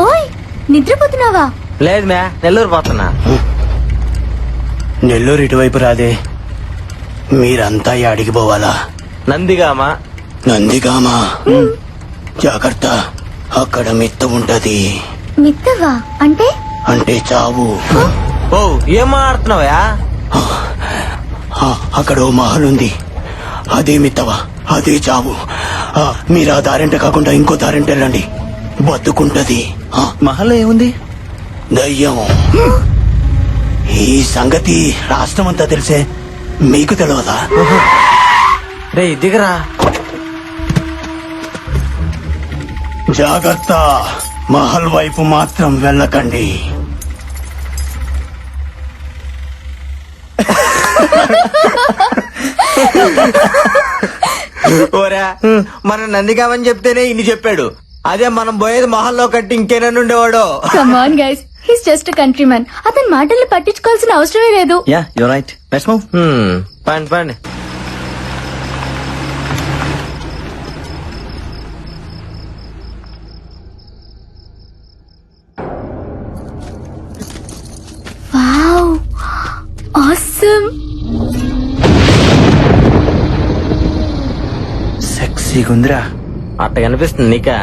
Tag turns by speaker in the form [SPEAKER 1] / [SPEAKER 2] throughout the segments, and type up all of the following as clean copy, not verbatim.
[SPEAKER 1] ఓయ్ నిద్రపోతున్నావా?
[SPEAKER 2] లేదు మ్యా, నెల్లూరు పోతున్నా.
[SPEAKER 3] నెల్లూరు ఇటువైపు రాదే, మీరంతా అడిగి పోవాలా?
[SPEAKER 2] నందిగామా.
[SPEAKER 3] నందిగామా? జాగ్రత్త, అక్కడ మిత్త ఉంటది.
[SPEAKER 1] మిత్తవా అంటే?
[SPEAKER 3] అంటే చావు.
[SPEAKER 2] ఓ ఏం మాట్లాడుతున్నావా?
[SPEAKER 3] అక్కడ ఓ మహల్ ఉంది, అదే మిత్తవా, అదే చావు. మీరు ఆ దారింట కాకుండా ఇంకో దారింట వెళ్ళండి, బతుకుంటది.
[SPEAKER 4] మహల్లో ఏముంది?
[SPEAKER 3] దయ్యం. ఈ సంగతి రాష్ట్రం అంతా తెలిసే, మీకు తెలియదా?
[SPEAKER 2] రే దిగరా.
[SPEAKER 3] జాగ్రత్త, మహల్ వైపు మాత్రం వెళ్ళకండి.
[SPEAKER 2] ఓరా, మనం నందిగామని చెప్తేనే ఇన్ని చెప్పాడు. అదే మనం పోయేది మహల్లో కట్టి ఇంకేనన్ను ఉండేవాడు.
[SPEAKER 1] Come on guys, he's just country man. అతని మాటల్ని పట్టించుకోవాల్సిన అవసరమే లేదు.
[SPEAKER 4] Yeah you right, let's move.
[SPEAKER 2] పండి పండి.
[SPEAKER 1] Wow, awesome.
[SPEAKER 4] సెక్సీగా ఉందిరా.
[SPEAKER 2] అట్ట కనిపిస్తుంది నీకా?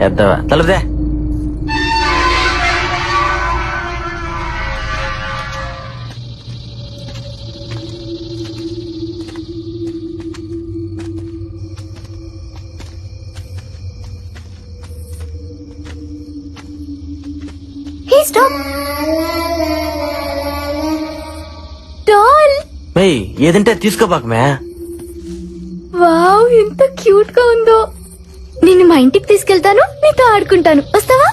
[SPEAKER 2] ఎద్దవా తలదే.
[SPEAKER 1] హే స్టాప్. డాల్.
[SPEAKER 2] మేయ్ ఏదంటే తీసుకోబాక మ్యా.
[SPEAKER 1] వావ్, ఎంత క్యూట్ గా ఉందో. నేను మా ఇంటికి తీసుకెళ్తాను, నీతో ఆడుకుంటాను. వస్తావా?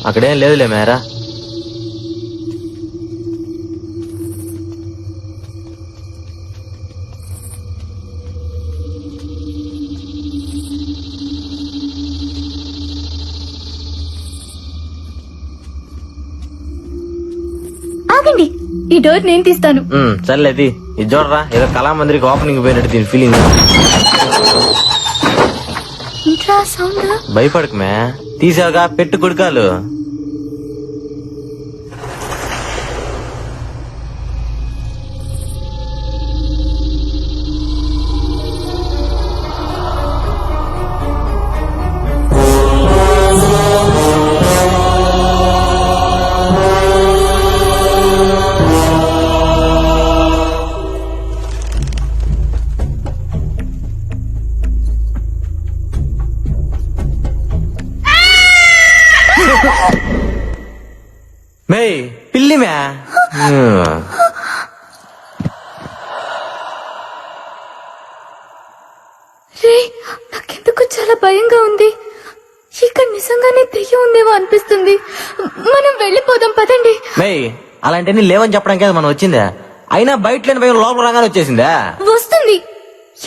[SPEAKER 2] అక్కడేం లేదులే మేరా.
[SPEAKER 1] ఆగండి, ఈ డోర్ నేను తీస్తాను.
[SPEAKER 2] సర్లేది ఇది చూడరా, ఏదో కళామందిరికి ఓపెనింగ్ పోయినట్టు దీని ఫీలింగ్.
[SPEAKER 1] Intra sound.
[SPEAKER 2] భయపడకు మే, తీసావుగా, పెట్టు కొడుకాలు. మే పిల్లి మే.
[SPEAKER 1] రే, నాకెందుకు చాలా భయంగా ఉంది. ఇక్కడ నిజంగానే దెయ్యం ఉందేమో అనిపిస్తుంది. మనం వెళ్ళిపోదాం పదండి.
[SPEAKER 2] మే అలాంటివన్నీ లేవని చెప్పడానికి కదా మనం వచ్చిందా? అయినా బయట లేని భయం లోపల రాగానే వచ్చేసిందా?
[SPEAKER 1] వస్తుంది,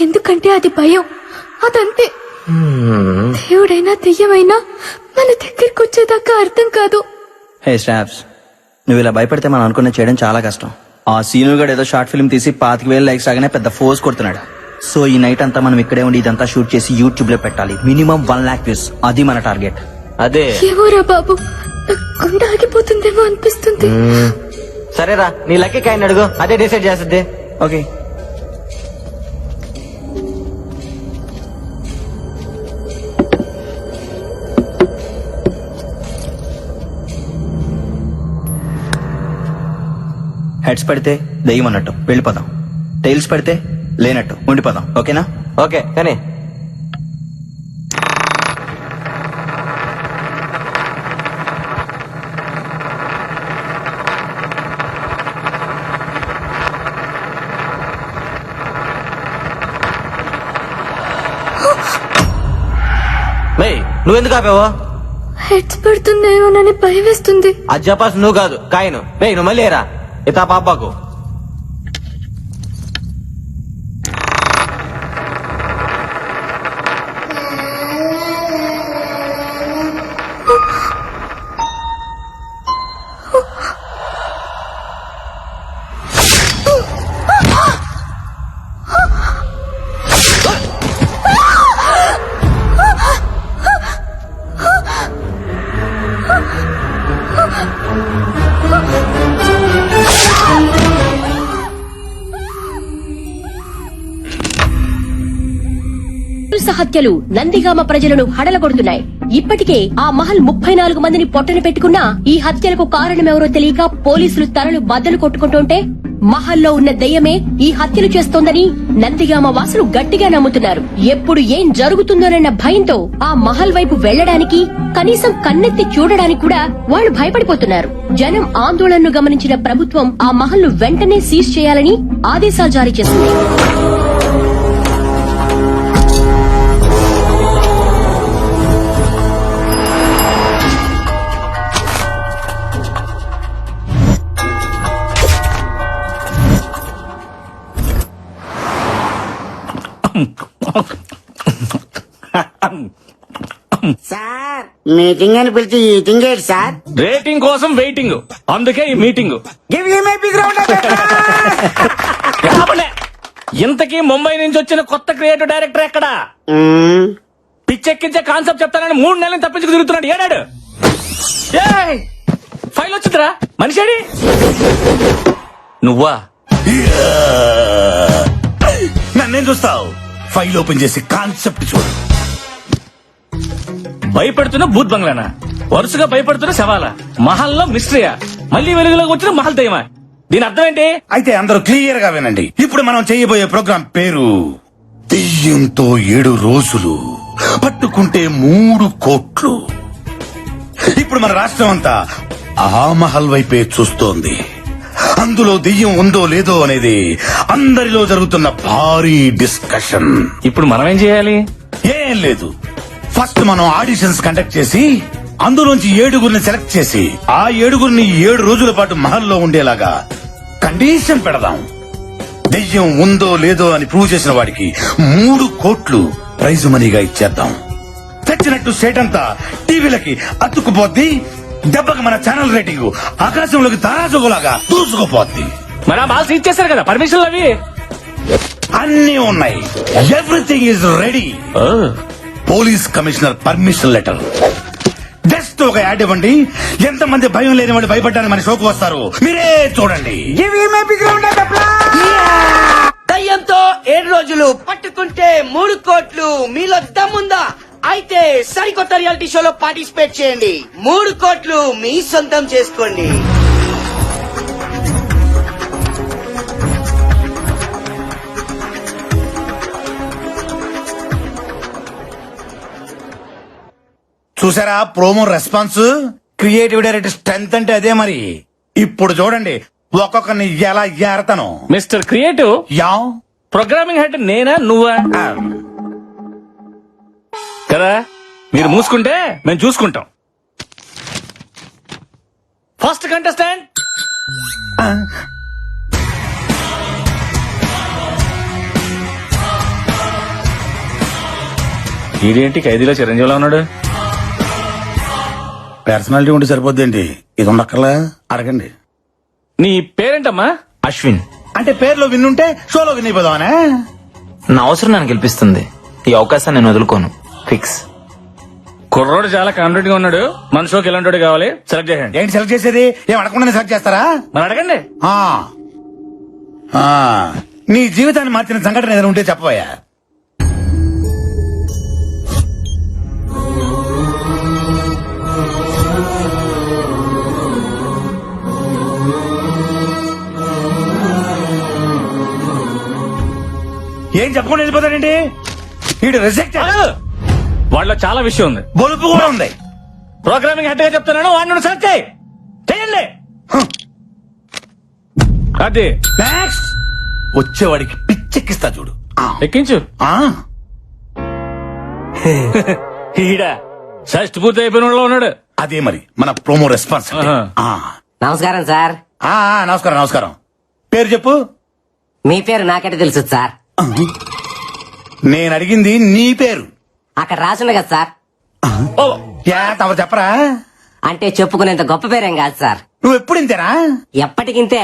[SPEAKER 1] ఎందుకంటే అది భయం. అదంతే. దేవుడైనా దెయ్యమైనా మన దగ్గరికి వచ్చేదాకా అర్థం కాదు.
[SPEAKER 4] హే స్టాప్స్, నువ్వు ఇలా భయపడితే మనం అనుకున్న చేయడం చాలా కష్టం. ఆ సీను గడు ఏదో షార్ట్ ఫిల్మ్ తీసి 25,000 లైక్స్ రాగానే పెద్ద ఫోర్స్ కొడుతున్నాడు. సో ఈ నైట్ అంతా మనం ఇక్కడే ఉండి ఇదంతా షూట్ చేసి యూట్యూబ్ లో పెట్టాలి. మినిమం 1 lakh వ్యూస్, అది మన టార్గెట్.
[SPEAKER 2] అదే
[SPEAKER 1] ఏమోరా బాబు, గుండె ఆగిపోతుందేమో అనిపిస్తుంది.
[SPEAKER 2] సరేరా, నీ లక్కీ కాయని అడుగు, అదే డిసైడ్ చేస్తుంది.
[SPEAKER 4] ఓకే, హెడ్స్ పడితే దెయ్యం అన్నట్టు వెళ్ళిపోదాం, టైల్స్ పడితే లేనట్టు ఉండిపోదాం. ఓకేనా?
[SPEAKER 2] ఓకే కానీ నువ్వెందుకు ఆపావు?
[SPEAKER 1] హెడ్స్ పడుతుందేమోనని భయం వేస్తుంది.
[SPEAKER 2] అది చెప్పాల్సి నువ్వు కాదు, కాయను. నువ్వు మళ్ళీ రా, ఇతా పాపాకు.
[SPEAKER 5] వరుస హత్యలు నందిగామ ప్రజలను హడలగొడుతున్నాయి. ఇప్పటికే ఆ మహల్ 34 మందిని పొట్టన పెట్టుకున్నా ఈ హత్యలకు కారణమెవరో తెలియక పోలీసులు తలలు బద్దలు కొట్టుకుంటుంటే మహల్లో ఉన్న దెయ్యమే ఈ హత్యలు చేస్తోందని నందిగామ వాసులు గట్టిగా నమ్ముతున్నారు. ఎప్పుడు ఏం జరుగుతుందోనన్న భయంతో ఆ మహల్ వైపు వెళ్లడానికి, కనీసం కన్నెత్తి చూడడానికి కూడా వాళ్లు భయపడిపోతున్నారు. జనం ఆందోళనను గమనించిన ప్రభుత్వం ఆ మహల్ను వెంటనే సీజ్ చేయాలని ఆదేశాలు జారీ చేసింది.
[SPEAKER 6] సార్ మీటింగ్ అని పిలిచి ఈటింగ్ ఏంటి సార్?
[SPEAKER 7] రేటింగ్ కోసం వెయిటింగ్, అందుకే ఈ meeting.
[SPEAKER 6] Give you my big round of
[SPEAKER 7] రాబలే. ఇంతకీ ముంబై నుంచి వచ్చిన కొత్త క్రియేటివ్ డైరెక్టర్ ఎక్కడా? పిచ్చెక్కించే కాన్సెప్ట్ చెప్తానని 3 నెలలు తప్పించుకు తిరుగుతున్నాడు. ఏడాడు ఫైల్ వచ్చిందిరా, మనిషేడి నువ్వా?
[SPEAKER 3] నన్నేం చూస్తావు? ఫైల్ ఓపెన్ చేసి కాన్సెప్ట్ చూడు.
[SPEAKER 7] భయపెడుతున్న భూత్ బంగ్లానా? వరుసగా భయపడుతున్న శవాలా? మహల్లో మిస్టరీయా? మళ్ళీ వెలుగులోకి వచ్చిన మహల్ దయ్యమా? దీని అర్థం ఏంటి?
[SPEAKER 3] అయితే అందరూ క్లియర్ గా వినండి. ఇప్పుడు మనం చేయబోయే ప్రోగ్రాం పేరు దెయ్యంతో 7 రోజులు, పట్టుకుంటే 3 కోట్లు. ఇప్పుడు మన రాష్ట్రం అంతా ఆ మహల్ వైపే చూస్తోంది. అందులో దెయ్యం ఉందో లేదో అనేది అందరిలో జరుగుతున్న భారీ డిస్కషన్.
[SPEAKER 7] ఇప్పుడు మనం ఏం చేయాలి?
[SPEAKER 3] ఏం లేదు, ఫస్ట్ మనం ఆడిషన్స్ కండక్ట్ చేసి అందులోంచి 7గురిని సెలెక్ట్ చేసి ఆ 7గురిని 7 రోజుల పాటు మహల్లో ఉండేలాగా కండిషన్ పెడదాం. దెయ్యం ఉందో లేదో అని ప్రూవ్ చేసిన వాడికి 3 కోట్లు ప్రైజ్ మనీగా ఇచ్చేద్దాం. తెచ్చినట్టు స్టేట్ అంతా టీవీలకి అతుక్కుపోద్ది. దెబ్బకి మన ఛానల్ రేటింగ్ ఆకాశంలోకి తారాజుగులాగా దూసుకుపోద్ది.
[SPEAKER 7] మరి ఆ మాల్స్ ఇచ్చేసారు కదా పర్మిషన్లు అవి
[SPEAKER 3] అన్నీ ఉన్నాయి. Everything is ready. Police commissioner permission letter. Just ఒక యాడ్ ఇవ్వండి. ఎంతమంది భయం లేని వాళ్ళు భయపడ్డానికి మన షోకు వస్తారు. మీరే చూడండి.
[SPEAKER 6] Give you my big round of
[SPEAKER 8] దయ్యంతో 7 రోజులు, పట్టుకుంటే 3 కోట్లు. మీలో దమ్ముందా? అయితే సరికొత్త రియాలిటీ షోలో పార్టిసిపేట్ చేయండి. 3 కోట్లు మీ సొంతం చేసుకోండి.
[SPEAKER 3] చూసారా promo response? Creative director strength అంటే అదే మరి. ఇప్పుడు చూడండి ఒక్కొక్కరిని ఎలా ఏరతాను.
[SPEAKER 7] మిస్టర్ క్రియేటివ్,
[SPEAKER 3] యా
[SPEAKER 7] ప్రోగ్రామింగ్ హెడ్ నేనా నువ్వా? కదా, మీరు మూసుకుంటే మేము చూసుకుంటాం. ఫస్ట్ కంటెస్టెంట్ ఇదేంటి ఖైదీలో చిరంజీవిలో ఉన్నాడు?
[SPEAKER 3] పర్సనాలిటీ ఉంటే సరిపోద్దేంటి? ఇది ఉండక్కర్లా? అడగండి.
[SPEAKER 7] నీ పేరేంటమ్మా?
[SPEAKER 9] అశ్విన్.
[SPEAKER 3] అంటే పేరులో విన్నుంటే షోలో విన్ అయిపోదామనే?
[SPEAKER 9] నా అవసరం నన్ను గెలిపిస్తుంది. ఈ అవకాశాన్ని నేను వదులుకోను. ఫిక్స్.
[SPEAKER 7] కుర్రోడు చాలా కాన్ఫిడెంట్ గా ఉన్నాడు. మన షోకి ఎలాంటి కావాలి సెలెక్ట్ చేయండి.
[SPEAKER 3] ఏంటి సెలెక్ట్ చేసేది? ఏం అడగకుండా సెలెక్ట్ చేస్తారా?
[SPEAKER 7] మరి అడగండి.
[SPEAKER 3] ఆ. ఆ. నీ జీవితాన్ని మార్చిన సంఘటన ఏదైనా ఉంటే చెప్పబోయా. ఏం చెప్పకుండా వెళ్ళిపోతాడండి? వీడు రిజెక్ట్.
[SPEAKER 7] వాళ్ళలో చాలా విషయం ఉంది.
[SPEAKER 3] బొలుపు కూడా ఉంది.
[SPEAKER 7] ప్రోగ్రామింగ్ హెడ్ గా చెప్తున్నాను, వాడిని సెలెక్ట్ చేయండి. అది
[SPEAKER 3] నెక్స్ట్ వచ్చేవాడికి పిచ్చెక్కిస్తా చూడు.
[SPEAKER 7] ఎక్కించు.
[SPEAKER 3] ఆ.
[SPEAKER 7] ఈడ షష్టి పూర్తి అయిపోయిన వాళ్ళలో ఉన్నాడు.
[SPEAKER 3] అదే మరి మన ప్రోమో రెస్పాన్స్.
[SPEAKER 8] నమస్కారం సార్.
[SPEAKER 3] నమస్కారం నమస్కారం. పేరు చెప్పు.
[SPEAKER 8] మీ పేరు నాకంటే తెలుసు సార్.
[SPEAKER 3] నేను అడిగింది నీ పేరు.
[SPEAKER 8] అక్కడ రాసుంది కదా సార్.
[SPEAKER 3] తమరు చెప్పరా?
[SPEAKER 8] అంటే చెప్పుకునేంత గొప్ప పేరేం కాదు సార్.
[SPEAKER 3] నువ్వు ఎప్పుడు ఇంతేనా?
[SPEAKER 8] ఎప్పటికింతే.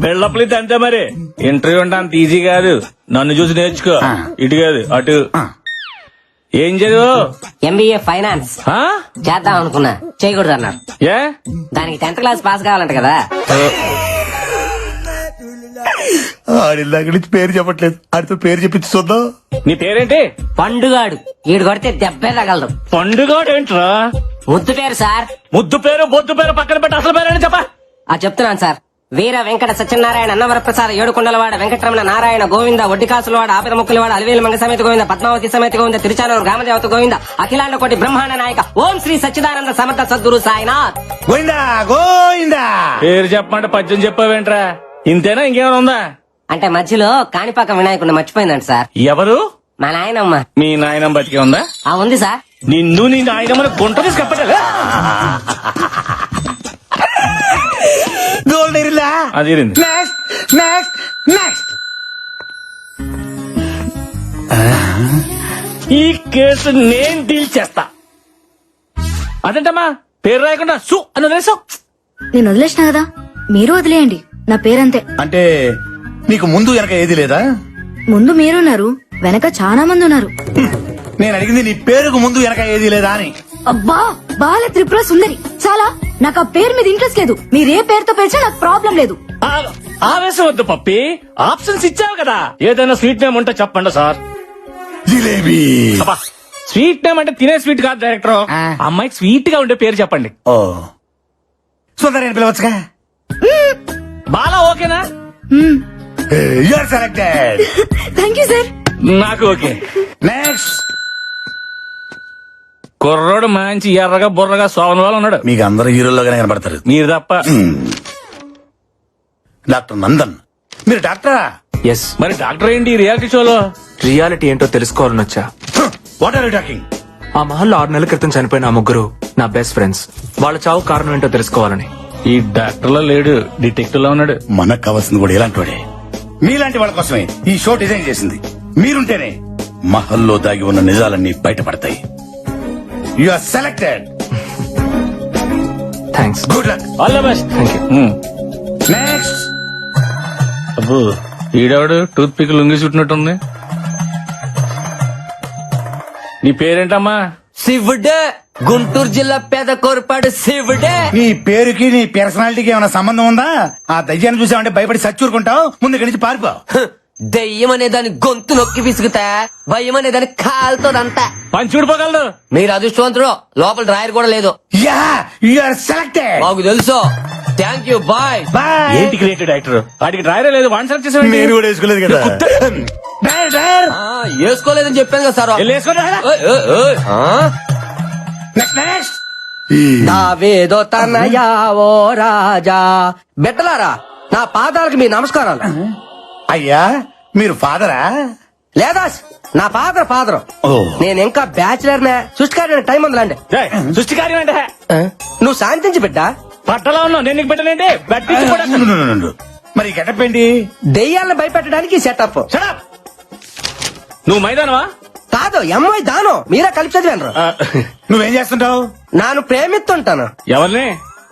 [SPEAKER 7] బిల్డప్లు అంతే మరి. ఇంటర్వ్యూ అంటే అంత ఈజీ కాదు. నన్ను చూసి నేర్చుకో. ఇటు కాదు అటు. ఏం చదువు?
[SPEAKER 8] ఎంబీఏ ఫైనాన్స్ చేద్దాం అనుకున్నా, చేయకూడదు అన్నారు.
[SPEAKER 7] ఏ?
[SPEAKER 8] దానికి 10th క్లాస్ పాస్ కావాలంట కదా.
[SPEAKER 3] ఆడి దగ్గర నుంచి పేరు చెప్పట్లేదు, ఆడితో పేరు చెప్పించి చూద్దాం.
[SPEAKER 7] నీ పేరేంటి?
[SPEAKER 6] పండుగాడు ఈడు కొడితే దెబ్బే తగలదు.
[SPEAKER 7] పండుగ ఏంట్రా?
[SPEAKER 6] ముద్దు పేరు సార్.
[SPEAKER 7] ముద్దు పేరు బొద్దు పేరు పక్కన పెట్టి అసలు పేరేంటి చెప్పా.
[SPEAKER 6] చెప్తున్నాను సార్. వీర వెంకట సత్యనారాయణ అన్నవరప్రసాద ఏడుకొండలవాడ వెంకటరమణ నారాయణ గోవింద ఒడ్డికాసులవాడ ఆపిద ముక్కులవాడ అలివేలు మంగ సమేత గోవింద పద్మావతి సమేత గోవింద తిరుచానూరు గ్రామదేవత గోవింద అఖిలాండ కోటి బ్రహ్మాండ నాయక ఓం శ్రీ సచ్చిదానంద సమర్థ సద్గురు సాయినాథ్.
[SPEAKER 3] గోయిందా గోయిందా.
[SPEAKER 7] పేరు చెప్పమంటే పద్యం చెప్పావేంట్రా? ఇంతేనా ఇంకేమైనా ఉందా?
[SPEAKER 6] అంటే మధ్యలో కాణిపాక వినాయకుడిని మర్చిపోయిందంట సార్.
[SPEAKER 7] ఎవరు?
[SPEAKER 6] మా నాయనమ్మ.
[SPEAKER 7] మీ నాయనమ్మ బతికే ఉందా?
[SPEAKER 6] ఉంది సార్.
[SPEAKER 7] నిన్ను నీ నాయనమ్మని గుంట తీసి కప్పటలే.
[SPEAKER 3] గోల్డ్ ఎరిలా.
[SPEAKER 7] అది ఇరింది.
[SPEAKER 3] Next next next.
[SPEAKER 7] ఈ కేసు నేను డీల్ చేస్తా. అదేంటమ్మా పేరు రాయకుండా సు అని వదిలేసావు?
[SPEAKER 1] నేను వదిలేసిన కదా, మీరు వదిలేయండి. నా పేరంతే.
[SPEAKER 3] అంటే నీకు ముందు వెనక ఏది లేదా?
[SPEAKER 1] ముందు మీరున్నారు, వెనక చాలా మంది ఉన్నారు.
[SPEAKER 3] నేను అడిగింది నీ పేరుకు ముందు వెనక ఏది లేదా అని.
[SPEAKER 1] అబ్బా, బాల త్రిపుర సుందరి. చాలా, నాకు ఆ పేరు మీద ఇంట్రెస్ట్ లేదు. మీరే పేరుతో పిలిచినా నాకు ప్రాబ్లం లేదు.
[SPEAKER 7] ఆవేశం వద్దు పప్పి, ఆప్షన్స్ ఇచ్చావు కదా. ఏదైనా స్వీట్ నేమ్ ఉంటే చెప్పండి సార్.
[SPEAKER 3] జిలేబీ.
[SPEAKER 7] అబ్బా, స్వీట్ నేమ్ అంటే తినే స్వీట్ కాదు డైరెక్టర్. అమ్మాయికి స్వీట్ గా ఉండే పేరు చెప్పండి.
[SPEAKER 3] ఓ సుందరి పిలవచ్చుగా.
[SPEAKER 7] బాలా ఓకేనా?
[SPEAKER 3] You are selected.
[SPEAKER 1] Thank you sir.
[SPEAKER 7] నాకు ఓకే.
[SPEAKER 3] నెక్స్ట్.
[SPEAKER 7] కుర్రోడు మంచి ఎర్రగా బుర్రగా సోమన్ వాళ్ళు ఉన్నాడు.
[SPEAKER 3] మీకు అందరు హీరోలుగానే కనబడతారు.
[SPEAKER 7] మీరు తప్ప.
[SPEAKER 3] డాక్టర్ నందన్. మీరు డాక్టరా?
[SPEAKER 9] ఎస్.
[SPEAKER 7] మరి డాక్టర్ ఏంటి రియాలిటీ షోలో?
[SPEAKER 9] రియాలిటీ ఏంటో తెలుసుకోవాలని వచ్చా.
[SPEAKER 3] What are you talking?
[SPEAKER 9] ఆ మహల్లో 6 నెలల క్రితం చనిపోయిన ఆ ముగ్గురు నా బెస్ట్ ఫ్రెండ్స్. వాళ్ళ చావు కారణం ఏంటో తెలుసుకోవాలని.
[SPEAKER 7] ఈ డాక్టర్ లో లేడు, డిటెక్టివ్ లో ఉన్నాడు.
[SPEAKER 3] మనకు కావాల్సింది కూడా ఇలాంటి వాడే. మీలాంటి వాళ్ళ కోసమే ఈ షో డిజైన్ చేసింది. మీరుంటేనే మహల్లో దాగి ఉన్న నిజాలన్నీ బయటపడతాయి. You are selected.
[SPEAKER 9] Thanks.
[SPEAKER 3] Good luck.
[SPEAKER 7] All the best.
[SPEAKER 9] Thank you.
[SPEAKER 3] Next.
[SPEAKER 7] అబ్బో, ఈడవాడు టూత్ పిక్ లొంగి చుట్టినట్టుంది. నీ పేరేంటమ్మా?
[SPEAKER 8] శివుడే, గుంటూరు జిల్లా పేద కోరపాడు శివుడే.
[SPEAKER 3] నీ పేరుకి నీ పర్సనాలిటీకి ఏమైనా సంబంధం ఉందా? ఆ దయ్యాన్ని చూసావంటే భయపడి సచ్చూరుకుంటావు. ముందు ఇక్కడి నుంచి పారిపో.
[SPEAKER 8] దెయ్యం అనే దాని గొంతు నొక్కి విసుగుతా, భయం అనే దాని కాలుతోదంతా.
[SPEAKER 7] పని చూడిపోగలదు.
[SPEAKER 8] మీరు అదృష్టవంతుడు, లోపల డ్రాయర్ కూడా లేదు.
[SPEAKER 3] Yeah, you are selected.
[SPEAKER 8] మాకు తెలుసు. Thank you, bye.
[SPEAKER 3] బాయ్.
[SPEAKER 7] ఏంటి క్రియేటివ్ డైరెక్టర్? వాడికి డ్రైవరే లేదు, వన్ సెలెక్ట్ చేసాడు.
[SPEAKER 3] నేను కూడా వేసుకోలేదు కదా. Driver, driver.
[SPEAKER 8] వేసుకోలేదని చెప్పాను కదా సార్. ఓయ్, ఓయ్, ఓయ్.
[SPEAKER 3] Next next.
[SPEAKER 8] దావేదో తనయా ఓ రాజా. బిడ్డలారా, నా పాదాలకు మీ నమస్కారాలు.
[SPEAKER 3] అయ్యా, మీరు ఫాదరా?
[SPEAKER 8] లేదా నా ఫాదర్.
[SPEAKER 3] ఓ.
[SPEAKER 8] నేను ఇంకా బ్యాచిలర్ నే. సృష్టికారి టైం ఉందిలాండి.
[SPEAKER 7] సృష్టి కార్యం అంటే
[SPEAKER 8] నువ్వు శాంతించి బిడ్డ.
[SPEAKER 7] పట్టలో ఉన్నావు, నేను నీకు పెట్టలేంటి? బట్టి కూడా
[SPEAKER 3] మరి గెటప్ ఏంటి?
[SPEAKER 8] దెయ్యాలను భయపెట్టడానికి సెటప్.
[SPEAKER 7] Shut up! నువ్వు మైదానవా?
[SPEAKER 8] కాదు, ఎంఐ దానం. మీరే కలిపి చదివాను.
[SPEAKER 3] నువ్వేం చేస్తుంటావు?
[SPEAKER 8] నాను ప్రేమిస్తుంటాను
[SPEAKER 7] ఎవరిని?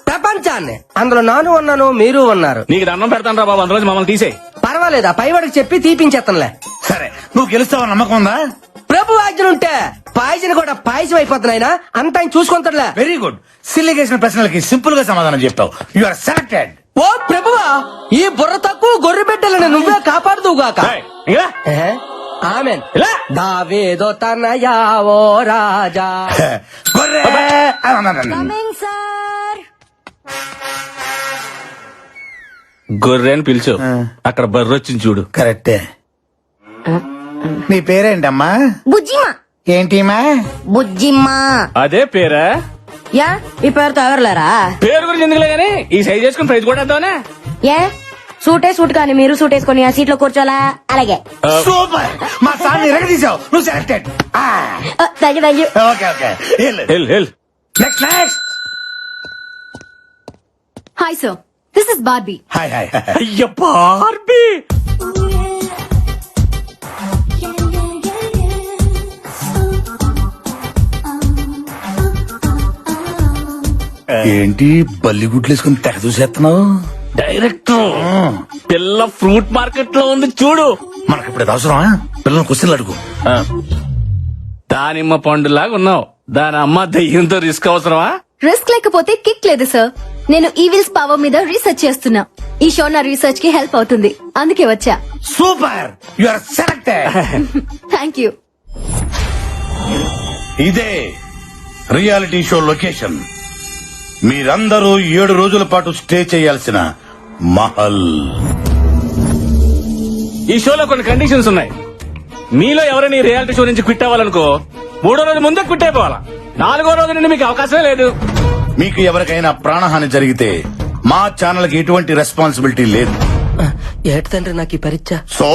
[SPEAKER 8] ప్రపంచాన్ని. అందులో నాను ఉన్నాను, మీరు ఉన్నారు.
[SPEAKER 7] నీకు దండం పెడతాను రా బాబు, అందులో మమ్మల్ని తీసేయి.
[SPEAKER 8] పర్వాలేదు, ఆ పైవాడికి చెప్పి తీపించేస్తానులే.
[SPEAKER 3] సరే, నువ్వు గెలుస్తావు నమ్మకం ఉందా?
[SPEAKER 8] ప్రభు ఆజ్ఞలుంటే పాయసం కూడా పాయసం అయిపోతున్నాయినా అంత ఆయన చూసుకుంటాడులే.
[SPEAKER 3] Very good. సిల్లి చేసిన ప్రశ్నలకి సింపుల్ గా సమాధానం చెప్తావు. You are selected.
[SPEAKER 8] ఓ ప్రభువా, ఈ బుర్ర తక్కువ గొర్రె బిడ్డలను నువ్వే కాపాడుదువుగాక.
[SPEAKER 7] ఏయ్, ఇంకా రా.
[SPEAKER 8] ఆమెన్.
[SPEAKER 7] ఇలా.
[SPEAKER 8] దావేదో తనయా ఓ రాజా.
[SPEAKER 3] గొర్రె.
[SPEAKER 1] సార్,
[SPEAKER 7] గొర్రె అని పిలిచు, అక్కడ బర్రె వచ్చింది చూడు.
[SPEAKER 3] కరెక్టే. నీ పేరేంటమ్మా?
[SPEAKER 1] బుజ్జిమా.
[SPEAKER 3] ఏంటిమా?
[SPEAKER 1] బుజ్జిమ్మా.
[SPEAKER 7] అదే పేరా?
[SPEAKER 1] యా, ఈ పేరుతో ఎవరులేరా?
[SPEAKER 7] పేరు గురించి ఎందుకులే గానీ ఈ సైజ్ చేసుకుని ప్రైజ్ కూడా వద్దామనే.
[SPEAKER 1] ఏ సూట్ కానీ మీరు సూట్ వేసుకొని ఆ సీట్ లో కూర్చోలా? అలాగే.
[SPEAKER 3] సూపర్. మా సార్ ఎరగదీసావు. నువ్వు selected.
[SPEAKER 1] Thank you.
[SPEAKER 3] Okay okay.
[SPEAKER 7] Hell
[SPEAKER 3] next next.
[SPEAKER 1] Hi sir, this is Barbie.
[SPEAKER 3] Hi hi.
[SPEAKER 7] అయ్య బార్బీ.
[SPEAKER 3] ఏంటి బల్లిగుడ్లు వేసుకుని తెగ చూసేస్తున్నావు?
[SPEAKER 7] డైరెక్టర్, పిల్ల ఫ్రూట్ మార్కెట్ లో ఉంది చూడు.
[SPEAKER 3] మనకి ఇప్పుడు అవసరమా? పిల్లలు క్వశ్చన్లు అడుగు.
[SPEAKER 7] దానిమ్మ పండులాగా ఉన్నావు, దాని అమ్మ దయ్యంతో రిస్క్ అవసరమా?
[SPEAKER 1] రిస్క్ లేకపోతే కిక్ లేదు సార్. నేను ఈవిల్స్ పవర్ మీద రీసెర్చ్ చేస్తున్నా. ఈ షో నా రీసెర్చ్ కి హెల్ప్ అవుతుంది, అందుకే వచ్చా.
[SPEAKER 3] Super, you are selected.
[SPEAKER 1] Thank you.
[SPEAKER 3] ఇదే రియాలిటీ షో లొకేషన్. మీరందరూ 7 రోజుల పాటు స్టే చేయాల్సిన మహల్.
[SPEAKER 7] ఈ షోలో కొన్ని కండిషన్స్ ఉన్నాయి. మీలో ఎవరైనా ఈ రియాలిటీ షో నుంచి క్విట్ అవ్వాలనుకో 3వ రోజు ముందే క్విట్ అయిపోవాలా. 4వ రోజు నుండి మీకు అవకాశమే లేదు.
[SPEAKER 3] మీకు ఎవరికైనా ప్రాణహాని జరిగితే మా ఛానల్ కి ఎటువంటి రెస్పాన్సిబిలిటీ లేదు.
[SPEAKER 6] ఏట తండ్రి నాకు ఈ పరీక్ష.
[SPEAKER 3] సో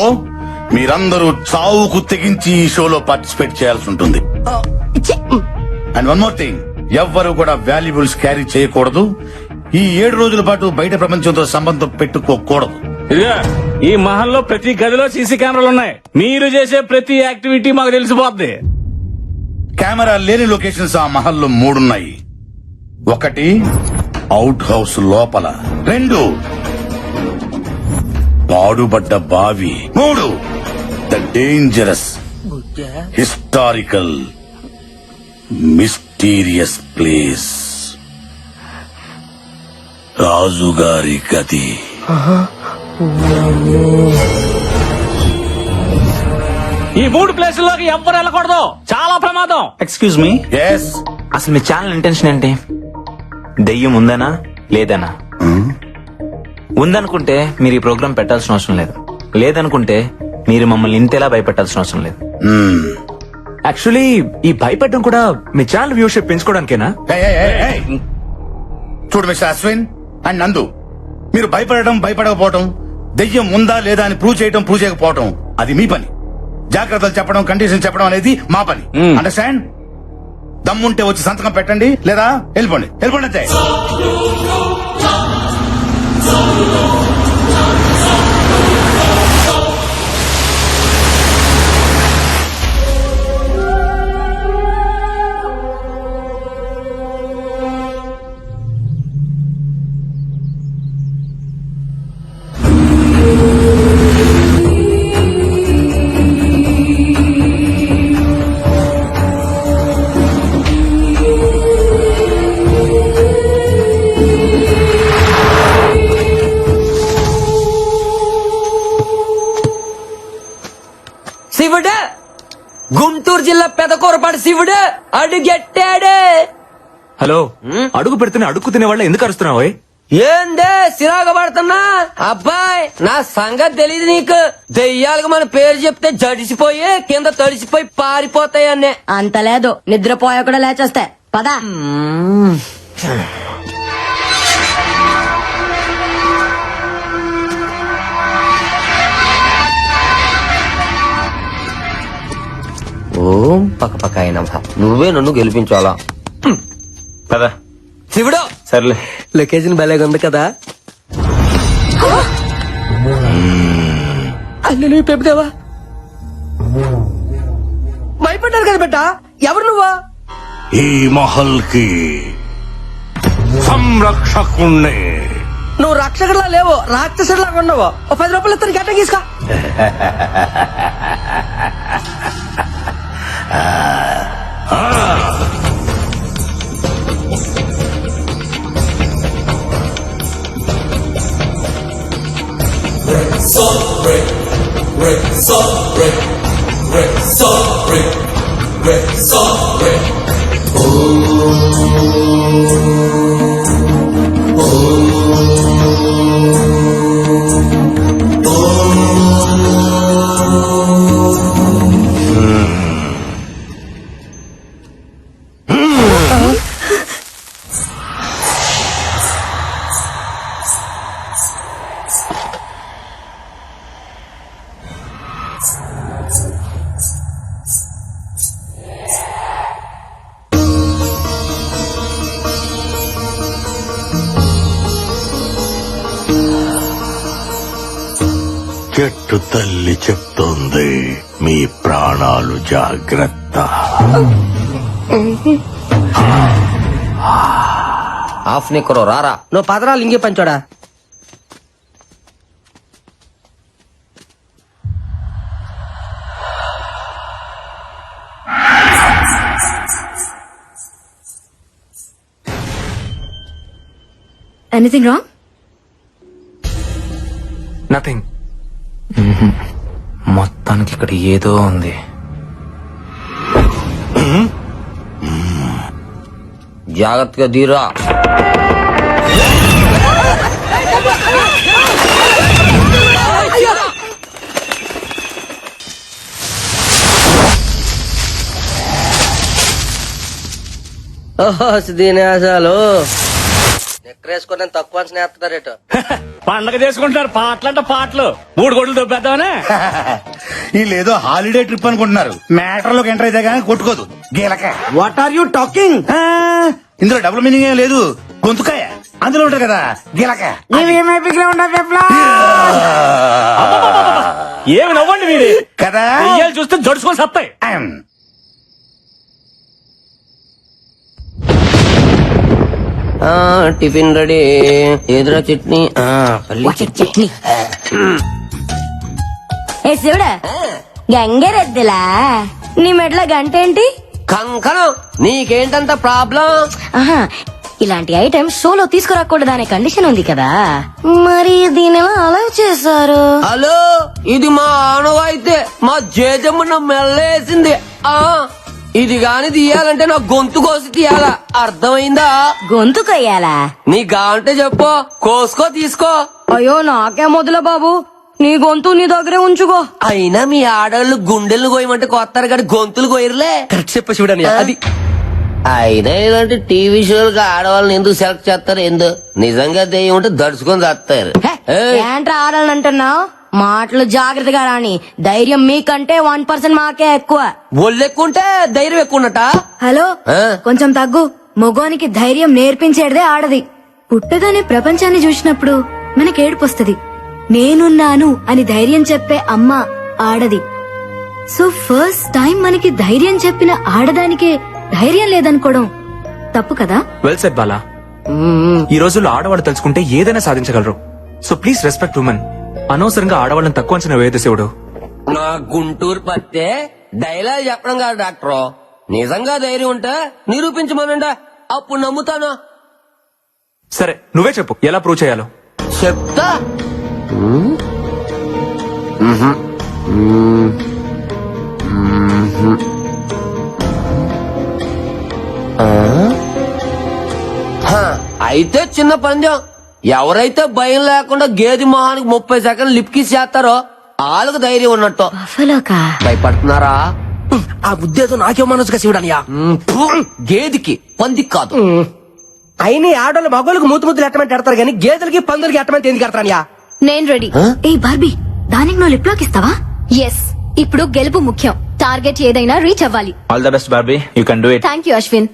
[SPEAKER 3] మీరందరూ చావుకు తెగించి ఈ షోలో పార్టిసిపేట్ చేయాల్సి ఉంటుంది. అండ్ వన్ మోర్ థింగ్, ఎవ్వరు కూడా వాల్యుబుల్స్ క్యారీ చేయకూడదు. ఈ 7 రోజుల పాటు బయట ప్రపంచంతో సంబంధం పెట్టుకోకూడదు.
[SPEAKER 7] ఇదిగా ఈ మహల్లో ప్రతి గదిలో సీసీ కెమెరాలు ఉన్నాయి. మీరు చేసే ప్రతి యాక్టివిటీ మాకు తెలిసిపోద్ది.
[SPEAKER 3] కెమెరా లేని లొకేషన్స్ ఆ మహల్లో 3 ఉన్నాయి. 1 అవుట్ హౌస్ లోపల, 2 పాడుబడ్డ బావి, 3 the dangerous historical mysterious place, రాజుగారి గది.
[SPEAKER 7] ఈ 3 ప్లేసుల్లోకి ఎవ్వరు వెళ్ళకూడదు, చాలా ప్రమాదం.
[SPEAKER 4] ఎక్స్క్యూజ్ మీ,
[SPEAKER 3] ఎస్,
[SPEAKER 9] అసలు మీ ఛానల్ ఇంటెన్షన్ ఏంటి? దెయ్యం ఉందనా లేదనా? ఉందనుకుంటే మీరు ఈ ప్రోగ్రామ్ పెట్టాల్సిన అవసరం లేదు. లేదనుకుంటే మీరు మమ్మల్ని ఇంతేలా భయపెట్టాల్సిన అవసరం లేదు. యాక్చువల్లీ ఈ భయపెట్టడం కూడా మీ ఛానల్ వ్యూషిప్ పెంచుకోవడానికేనా?
[SPEAKER 3] చూడు మిస్టర్ అశ్విన్ అండ్ నందు, మీరు భయపడకపోవటం, దెయ్యం ఉందా లేదా అని ప్రూవ్ చేయకపోవటం అది మీ పని. జాగ్రత్తలు చెప్పడం, కండిషన్ చెప్పడం అనేది మా పని. అండర్స్టాండ్? దమ్ముంటే వచ్చి సంతకం పెట్టండి, లేదా వెళ్ళిపోండి అంతే.
[SPEAKER 6] శివుడు, గుంటూరు జిల్లా పెదకూరపాడు శివుడు అడుగెట్టాడే.
[SPEAKER 9] హలో, అడుగు పెడుతున్న అడుగు తినే వాళ్ళు ఎందుకు అరుస్తున్నావు?
[SPEAKER 6] ఏందే సిరాగ పడుతున్నా? అబ్బాయి, నా సంగతి తెలీదు నీకు. దెయ్యాలకు మన పేరు చెప్తే జడిసిపోయి కింద తడిసిపోయి పారిపోతాయన్నే.
[SPEAKER 5] అంత లేదు, నిద్రపోయా కూడా లేచేస్తే పదా.
[SPEAKER 6] ఓం పక్క అయినా నువ్వే నన్ను గెలిపించాలా?
[SPEAKER 9] పదా
[SPEAKER 6] శివుడు,
[SPEAKER 9] సర్లే.
[SPEAKER 6] లొకేషన్ భలేగా ఉంది కదా. అల్లు పెప్పుదేవా, భయపడ్డారు కదా బెట్ట. ఎవరు నువ్వా?
[SPEAKER 3] ఈ మహల్ కి సంరక్షకుణ్ణి.
[SPEAKER 6] నువ్వు రక్షకుడిలా లేవు, రాక్షసుడిలాగా ఉన్నావు. ఓ 10 రూపాయలు ఇస్తాను, గట్ట తీసుకో.
[SPEAKER 3] చెట్టు తల్లి చెప్తోంది, మీ ప్రాణాలు జాగ్రత్త.
[SPEAKER 6] ఆఫ్ నిక్కరో రారా. నువ్వు పదరాలు ఇంకే పంచోడా.
[SPEAKER 1] Anything wrong?
[SPEAKER 9] నథింగ్. మొత్తానికి ఇక్కడ ఏదో ఉంది.
[SPEAKER 6] జాగ్రత్తగా దీరా. దీనేసాలు నెక్కరేసుకుని తక్కువ స్నేహితుడారేట.
[SPEAKER 7] పండగ చేసుకుంటున్నారు పాటలంట పాటలు. 3 కోట్లు దొబ్బేద్దామనే.
[SPEAKER 3] వీళ్ళేదో హాలిడే ట్రిప్ అనుకుంటున్నారు. మ్యాటర్ లోకి ఎంటర్ అయితే గానీ కొట్టుకోదు గీలక.
[SPEAKER 8] What are you talking?
[SPEAKER 3] ఇందులో డబుల్ మీనింగ్ ఏం లేదు. గొంతుకాయ అందులో ఉంటారు కదా గీలక.
[SPEAKER 7] ఏమి నవ్వండి మీది
[SPEAKER 3] కదా
[SPEAKER 7] దెయ్యాలు చూస్తే జడుచుకొని సత్తాయి.
[SPEAKER 6] Tiffin ready. ఎదురా చట్నీ. చట్నీ.
[SPEAKER 5] ఏ శివుడా, గంగరెద్దులా నీ మెడల గంట ఏంటి?
[SPEAKER 6] కంకణం. నీకేంటంత ప్రాబ్లం?
[SPEAKER 5] ఆహా, ఇలాంటి ఐటమ్ షోలో తీసుకురాకూడదనే కండిషన్ ఉంది కదా, మరి దీని ఎలా అలౌ చేశారు?
[SPEAKER 6] హలో, ఇది మా ఆనవాయితే. మా జేజమ్మ మెల్లేసింది. ఇది గాని తీయాలంటే నా గొంతు కోసి తీయాలా, అర్థమైందా?
[SPEAKER 5] గొంతు కొయ్యాలా?
[SPEAKER 6] నీ గాంటే చెప్పు, కోసుకో తీసుకో.
[SPEAKER 5] అయ్యో నాకే మొదల బాబు, నీ గొంతు నీ దగ్గరే ఉంచుకో.
[SPEAKER 6] అయినా మీ ఆడవాళ్ళు గుండెలు కోయమంటే కొత్తారు కానీ గొంతులు కోయరులే. కరెక్ట్ చెప్ప చూడని అది. అయినా ఇలాంటి టీవీ షోలకు ఆడవాళ్ళని ఎందుకు సెలెక్ట్ చేస్తారు? నిజంగా దెయ్యం ఉంటే దడుచుకొని చేస్తారు.
[SPEAKER 5] ఏంట్రా ఆడాలని అంటున్నావు? మాటలు జాగ్రత్తగా రాని. ధైర్యం మీకంటే 1% మాకే ఎక్కువ.
[SPEAKER 6] ఒళ్ళెక్కుంటే ధైర్యం ఎక్కువ ఉన్నట.
[SPEAKER 1] హలో, కొంచెం తగ్గు. మగోనికి ధైర్యం నేర్పించేదే ఆడది. పుట్టగానే ప్రపంచాన్ని చూసినప్పుడు మనకేడుపొస్తది. నేనున్నాను అని ధైర్యం చెప్పే అమ్మ ఆడది. సో ఫస్ట్ టైం మనకి ధైర్యం చెప్పిన ఆడదానికే ధైర్యం లేదనుకోవడం తప్పు కదా?
[SPEAKER 9] Well said Bala. ఈ రోజుల్లో ఆడవాళ్ళు తెలుసుకుంటే ఏదైనా సాధించగలరు. So please respect women. అనవసరంగా ఆడవాళ్ళని తక్కువ అంచనా వేయదు శివుడు.
[SPEAKER 6] నా గుంటూరు పత్తే డైలాగ్ చెప్పడం కాదు డాక్టర్. నిజంగా ధైర్యం ఉంటే నిరూపించమనండి, అప్పుడు నమ్ముతాను.
[SPEAKER 9] సరే నువ్వే చెప్పు ఎలా ప్రూవ్ చేయాలో.
[SPEAKER 6] చెప్తా. అయితే చిన్న పందెం. ఎవరైతే భయం లేకుండా గేది మొహానికి 30 సెకండ్లు లిప్ కిస్ చేస్తారో వాళ్ళకు ధైర్యం ఉన్నట్టు.
[SPEAKER 1] బఫలోకా?
[SPEAKER 6] భయపడుతున్నారా? ఆ ఉద్దేశం నాకే మనసుగా శివుడనియా. గేదికి పందికి కాదు. అయినా ఆడోళ్ళు మగోళ్ళకి ముద్దులు ఎట్టమంటే ఎడతారు కానీ గేదెలకి పందులకి ఎట్టమంటే ఎందుకు ఎడతారనియా?
[SPEAKER 1] నేను రెడీ. ఏ బార్బీ, దానికి నువ్వు లిప్ లాక్ ఇస్తావా? ఎస్. ఇప్పుడు గెలుపు ముఖ్యం. టార్గెట్ ఏదైనా రీచ్ అవ్వాలి.
[SPEAKER 9] All the best Barbie, you can do it.
[SPEAKER 1] Thank you Ashwin.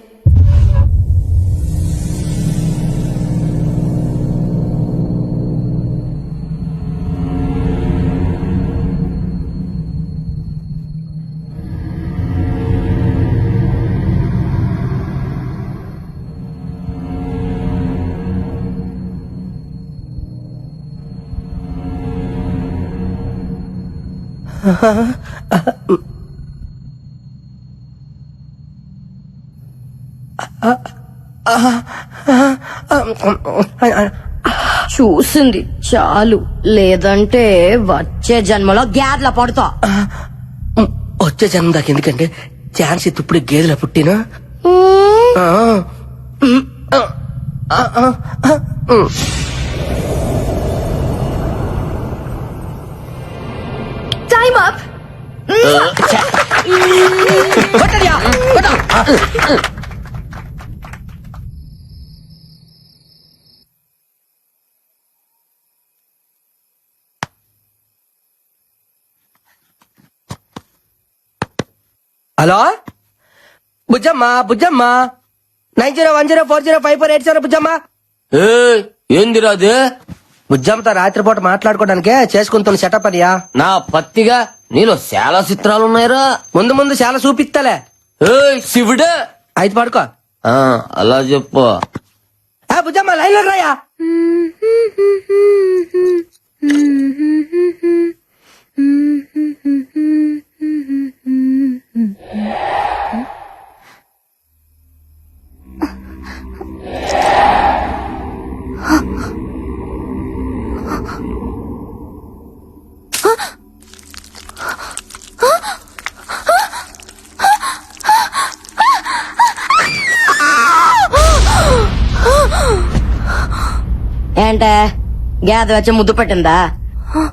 [SPEAKER 5] చూసింది చాలు, లేదంటే వచ్చే జన్మలో గ్యాడ్ల పడతా.
[SPEAKER 6] వచ్చే జన్మ దాకా ఎందుకంటే ఛాన్స్ ఇప్పుడు గేదెల పుట్టినా.
[SPEAKER 1] Time up.
[SPEAKER 6] Hello Bujjamma, Bujjamma 9010405487 Bujjamma. ఏందిరా అది? బుజ్జమ్మతో రాత్రిపూట మాట్లాడుకోవడానికే చేసుకుంటున్న సెటప్ అనియా. నా పత్తిగా నీలో చాలా చిత్రాలు ఉన్నాయిరా. ముందు ముందు చాలా చూపిస్తాలే. శివుడే అయితే పడుకో. అలా చెప్పు. బుజ్జమ్మ లైన్ లో రాయా.
[SPEAKER 1] Huh?
[SPEAKER 6] ఏంటే గ్యాద్ వచ్చి ముద్దు పెట్టిందా?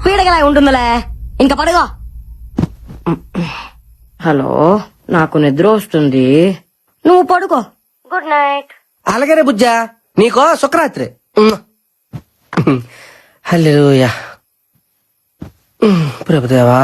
[SPEAKER 6] పీడగలా ఉంటుందిలే, ఇంకా పడుగో. హలో, నాకు నిద్ర వస్తుంది, నువ్వు పడుకో. Good night.
[SPEAKER 8] అలాగే బుజ్జా, నీకో శుక్రరాత్రి. హల్లెలూయా. ప్రభుదేవా.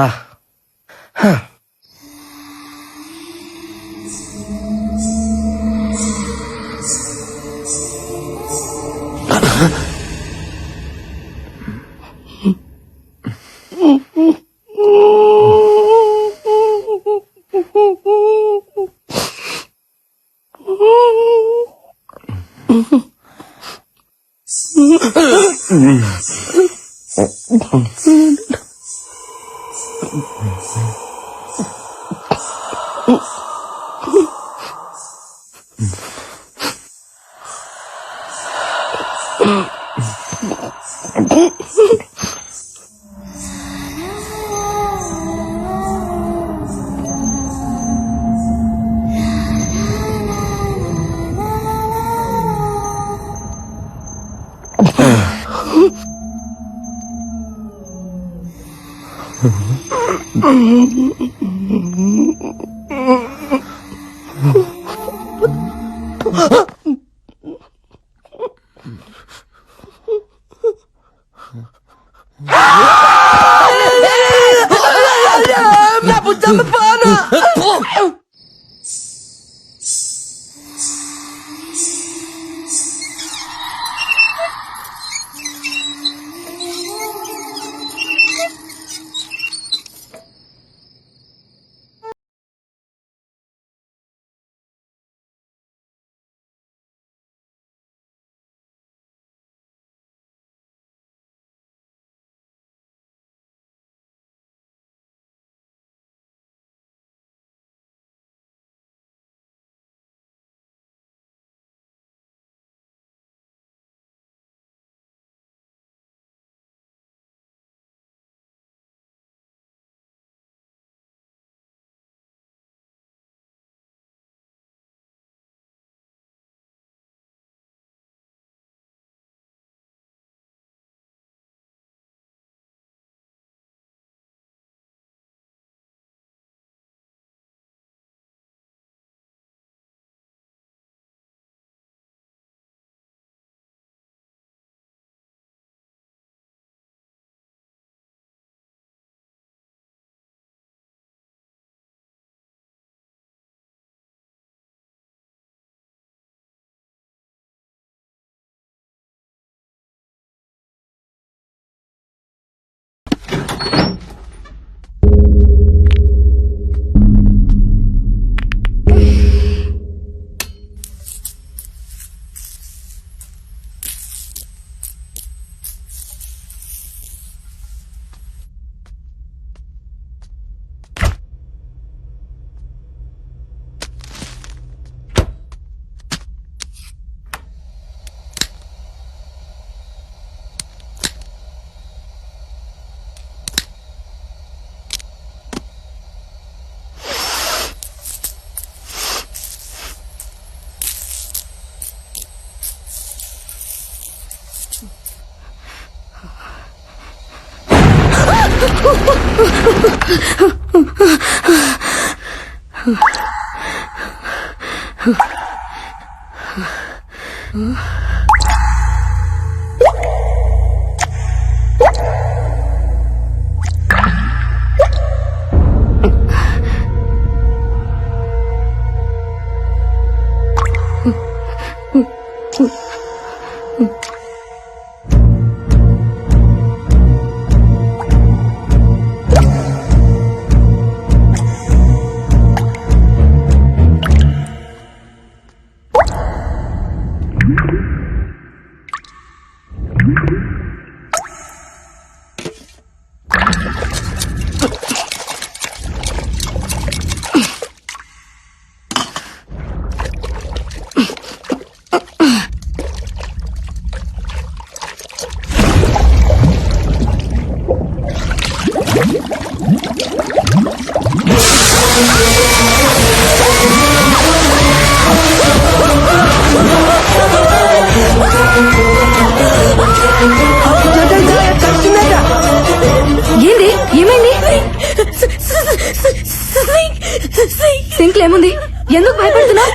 [SPEAKER 1] ఏముంది? ఎందుకు భయపడుతున్నా?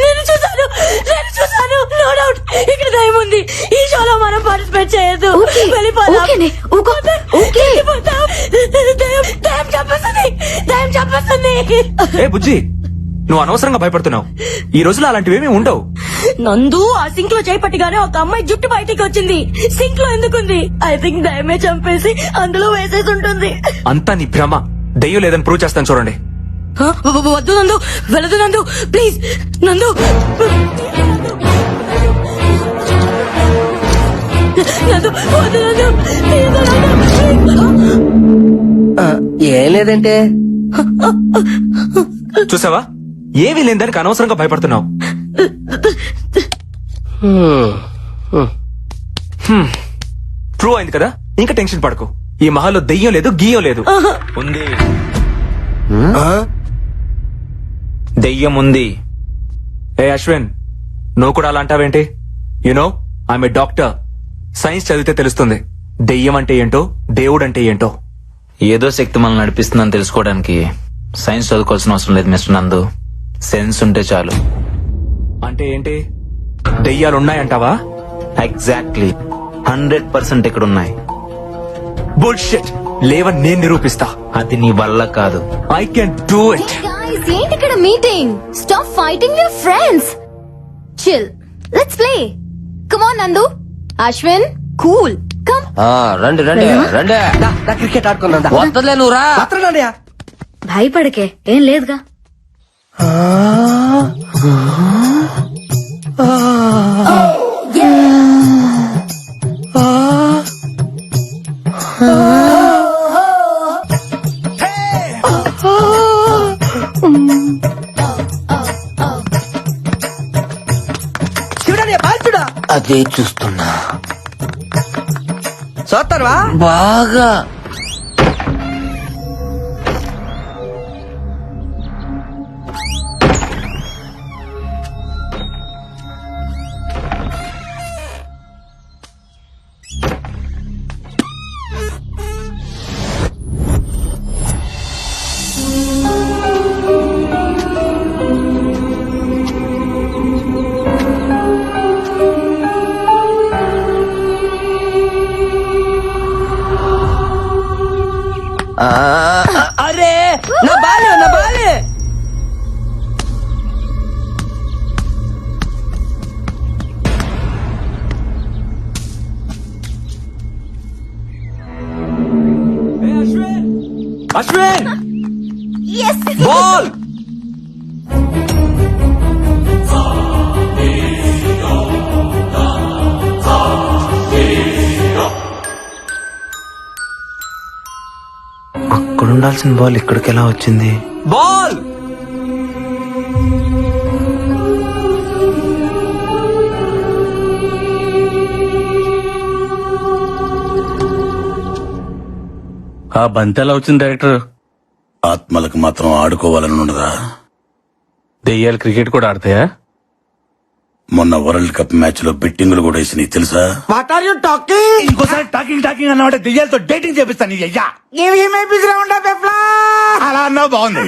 [SPEAKER 5] నేను చూసాను నో డౌట్ ఇక్కడ దయ్యం ఉంది. ఈ షోలో మనం పార్టిసిపేట్ చేయొద్దు.
[SPEAKER 1] ఓకేనే, ఊకో, ఓకే.
[SPEAKER 5] దయ్యం చంపేస్తుంది.
[SPEAKER 9] ఏ బుజ్జి, నువ్వు అనవసరంగా భయపడుతున్నావు. ఈ రోజులో అలాంటివేమీ ఉండవు.
[SPEAKER 5] నందు ఆ సింక్ లో చేపట్టిగానే ఒక అమ్మాయి జుట్టు బయటికి వచ్చింది. సింక్ లో ఎందుకుంది? ఐ థింక్ దయమే చంపేసి అందులో వేసేసి ఉంటుంది.
[SPEAKER 9] అంతా నీ భ్రమ. దెయ్యం లేదని ప్రూవ్ చేస్తాను చూడండి.
[SPEAKER 5] వద్దు నందు, వెళ్ళదు నందు, ప్లీజ్ నందు. నందు, వద్దు నందు, ప్లీజ్ నందు.
[SPEAKER 6] ఏం లేదంటే
[SPEAKER 9] చూసావా, ఏమీ లేని దానికి అనవసరంగా భయపడుతున్నావు. ప్రూవ్ అయింది కదా, ఇంకా టెన్షన్ పడకు. ఈ మహల్లో దెయ్యం లేదు, గీయం లేదు. ఉంది, దెయ్యం ఉంది. ఏ అశ్విన్, నువ్వు కూడా అలా అంటావేంటి? You know I'm a doctor. Science చదివితే తెలుస్తుంది దెయ్యం అంటే ఏంటో, దేవుడు అంటే ఏంటో.
[SPEAKER 10] ఏదో శక్తి మనల్ని నడిపిస్తుందని తెలుసుకోవడానికి సైన్స్ చదువుకోవాల్సిన అవసరం లేదు మిస్టర్ నందు. సెన్స్ ఉంటే చాలు.
[SPEAKER 9] అంటే ఏంటి? దెయ్యాలున్నాయంటావా?
[SPEAKER 10] ఎగ్జాక్ట్లీ 100% ఇక్కడ ఉన్నాయి.
[SPEAKER 9] బుల్షిట్. లేవని నేను నిరూపిస్తా.
[SPEAKER 10] అది నీ వల్ల కాదు.
[SPEAKER 9] I can do it.
[SPEAKER 1] Guys, ఏంటి ఇక్కడ meeting? Stop fighting your friends. Chill, let's play. Come on నందు, అశ్విన్, కూల్, కమ్.
[SPEAKER 6] రండి క్రికెట్ ఆడుకుందా? వద్దలే నువ్వు రా.
[SPEAKER 1] భయపడకే, ఏం లేదుగా.
[SPEAKER 6] అదే చూస్తున్నా.
[SPEAKER 8] చూస్తారా?
[SPEAKER 6] బాగా
[SPEAKER 8] అరే నా బాలే
[SPEAKER 9] అశ్విన్, బాల్.
[SPEAKER 10] అక్కడ ఉండాల్సిన బాల్ ఇక్కడికి ఎలా వచ్చింది?
[SPEAKER 9] బాల్.
[SPEAKER 7] ఆ బంతి ఎలా వచ్చింది డైరెక్టర్?
[SPEAKER 3] ఆత్మలకు మాత్రం ఆడుకోవాలని ఉండదా?
[SPEAKER 7] దెయ్యాలు క్రికెట్ కూడా ఆడతాయా?
[SPEAKER 3] మొన్న వరల్డ్ కప్ మ్యాచ్ లో బెట్టింగులు కూడా వేసినాయి తెలుసా?
[SPEAKER 8] What are you talking?
[SPEAKER 3] ఇంకోసారి టాకింగ్ అన్నావంటే దెయ్యాలతో డేటింగ్ చేపిస్తాను. నీ అయ్యా అలా అన్నావు, బాగుంది.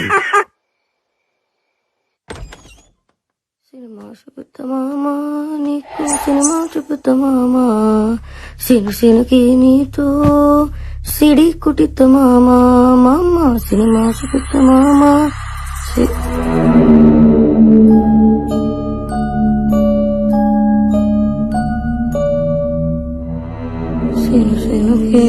[SPEAKER 5] సినిమా చూపుతామా నీకు, సినిమా చూపుతామా సినుకి నీతో సిడి కుటితమామా మామ, సినిమా చూపుతామా. సినుకి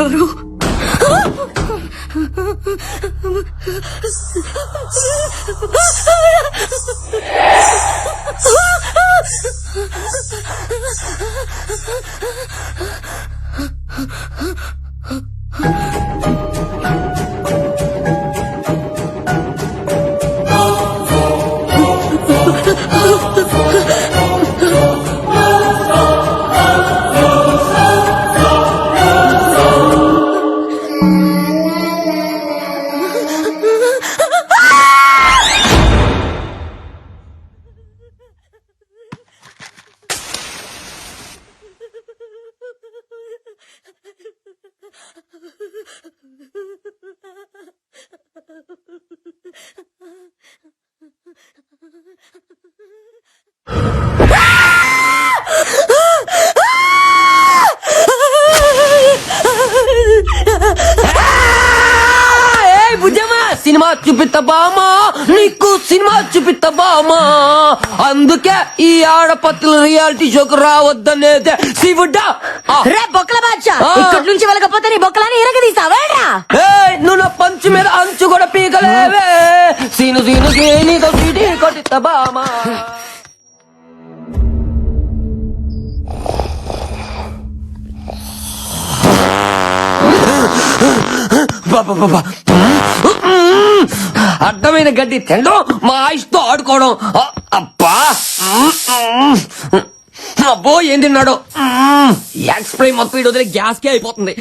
[SPEAKER 5] ఎవరు?
[SPEAKER 8] సినిమా చూపిస్తా బామా, నీకు సినిమా చూపిస్తా బామా. అందుకే ఈ ఆడపత్తుల రియాలిటీ షోకు రావద్దనేదే శివుడా.
[SPEAKER 1] రే బొక్కల బాద్షా, ఇక్కడి నుంచి వెళ్ళకపోతే నీ బొక్కలని ఇరగదీసావేరా?
[SPEAKER 8] ఏయ్, నువ్వు నా పంచు మీద అంచు కూడా పీకలేవే. సీను సీను సీనితో సీటీ కొట్టిస్తా బామా. అడ్డమైన గడ్డి తినడం, మా ఆయుష్తో ఆడుకోవడం. అబ్బా అబ్బో ఏం తిన్నాడు. ఎక్స్ప్రై మొత్తం వీడు వదిలే గ్యాస్ కే అయిపోతుంది.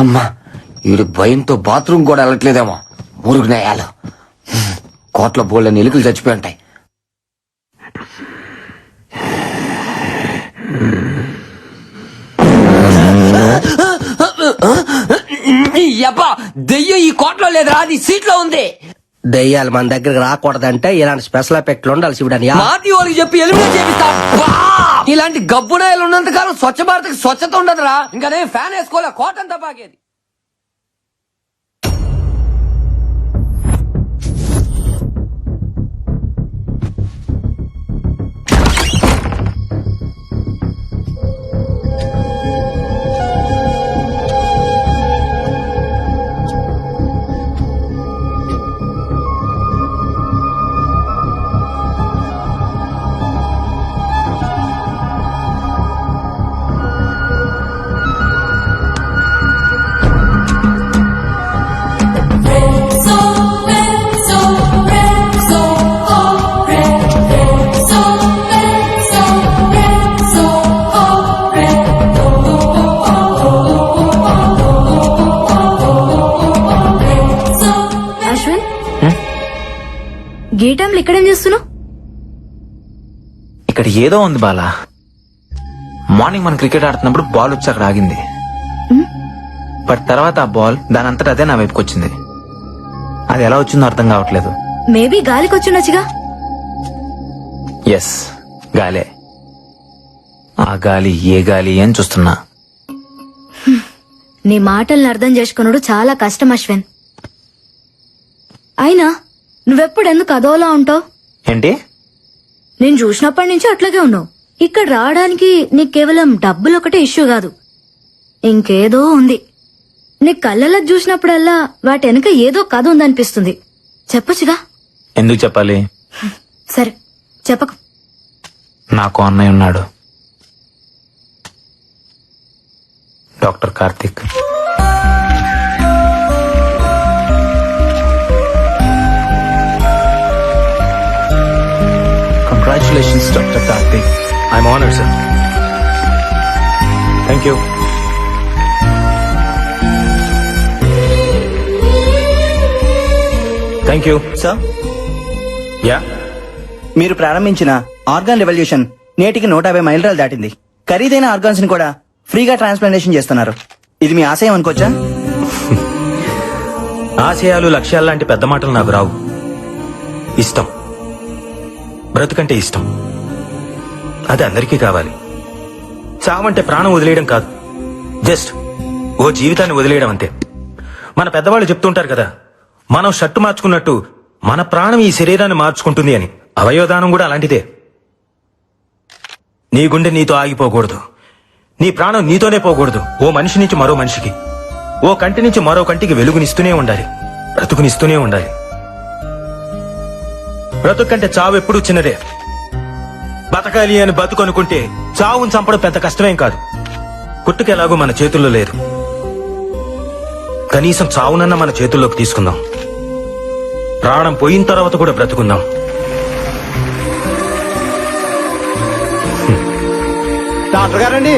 [SPEAKER 8] అమ్మా వీడు భయంతో బాత్రూమ్ కూడా వెళ్ళట్లేదేమో. మురుగు నేయాలు కోట్ల బోళ్ళ ఎలుకలు చచ్చిపోయి ఉంటాయి. యబ్బా దెయ్యం ఈ కోట్లో లేదురా, అది సీట్లో ఉంది.
[SPEAKER 11] దెయ్యాలు మన దగ్గరకు రాకూడదంటే ఇలాంటి స్పెషల్ ఎఫెక్ట్లు ఉండాలి శివుడని.
[SPEAKER 8] మాటి వాళ్ళకి చెప్పి ఎలిమినేట్ చేపిస్తా. ఇలాంటి గబ్బునాయలు ఉన్నంత కాలం స్వచ్ఛ భారత్ కి స్వచ్ఛత ఉండదురా. ఇంకా నేను ఫ్యాన్ వేసుకోలే, కోటంతా పాకేది.
[SPEAKER 1] అశ్విన్, గీటంలో ఇక్కడేం చేస్తున్నావు?
[SPEAKER 9] ఇక్కడ ఏదో ఉంది బాలా. మార్నింగ్ మనం క్రికెట్ ఆడుతున్నప్పుడు బాల్ వచ్చి అక్కడ ఆగింది. బట్ తర్వాత ఆ బాల్ దాని అంతటా అదే నా వైపుకి వచ్చింది. అది ఎలా వచ్చిందో అర్థం కావట్లేదు.
[SPEAKER 1] మేబీ గాలికి వచ్చిండొచ్చుగా.
[SPEAKER 9] ఎస్, గాలే. ఆ గాలి ఏ గాలి అని చూస్తున్నా.
[SPEAKER 1] నీ మాటల్ని అర్థం చేసుకున్నాడు చాలా కష్టం అశ్విన్. అయినా నువ్వెప్పుడెందుకు అదోలా ఉంటావు?
[SPEAKER 9] ఏంటి?
[SPEAKER 1] నేను చూసినప్పటి నుంచి అట్లాగే ఉన్నావు. ఇక్కడ రావడానికి నీకు కేవలం డబ్బులు ఒకటే ఇష్యూ కాదు, ఇంకేదో ఉంది. నీ కళ్ళలకు చూసినప్పుడల్లా వాటి వెనక ఏదో కథ ఉందనిపిస్తుంది. చెప్పొచ్చుగా.
[SPEAKER 9] ఎందుకు చెప్పాలి?
[SPEAKER 1] సరే చెప్పకు.
[SPEAKER 9] నాకు అన్నయ్య ఉన్నాడు, doctor Karthik. Congratulations doctor Karthik. I'm honoured sir. Thank you. Thank you
[SPEAKER 4] sir,
[SPEAKER 9] yeah.
[SPEAKER 4] మీరు ప్రారంభించిన ఆర్గాన్ రెవల్యూషన్ నేటికి 150 మైలురాలు దాటింది. ఖరీదైన ఆర్గాన్స్ ని కూడా ఫ్రీగా ట్రాన్స్ప్లాంటేషన్ చేస్తున్నారు. ఇది మీ ఆశయం అనుకోవచ్చా?
[SPEAKER 9] ఆశయాలు, లక్ష్యాలు లాంటి పెద్ద మాటలు నాకు రావు. ఇష్టం, బ్రతుకంటే ఇష్టం. అది అందరికీ కావాలి. చావంటే ప్రాణం వదిలేయడం కాదు, జస్ట్ ఓ జీవితాన్ని వదిలేయడం అంతే. మన పెద్దవాళ్ళు చెప్తుంటారు కదా, మనం షర్టు మార్చుకున్నట్టు మన ప్రాణం ఈ శరీరాన్ని మార్చుకుంటుంది అని. అవయవదానం కూడా అలాంటిదే. నీ గుండె నీతో ఆగిపోకూడదు, నీ ప్రాణం నీతోనే పోకూడదు. ఓ మనిషి నుంచి మరో మనిషికి, ఓ కంటి నుంచి మరో కంటికి వెలుగునిస్తూనే ఉండాలి, బ్రతుకునిస్తూనే ఉండాలి. బ్రతుకు కంటే చావు ఎప్పుడూ చిన్నదే. బతకాలి అని బతుకనుకుంటే చావును చంపడం పెద్ద కష్టమేం కాదు. పుట్టుకెలాగూ మన చేతుల్లో లేదు. కనీసం చావునన్నా మన చేతుల్లోకి తీసుకుందాం. ప్రాణం పోయిన తర్వాత కూడా బ్రతుకుందాం.
[SPEAKER 2] డాక్టర్ గారండి,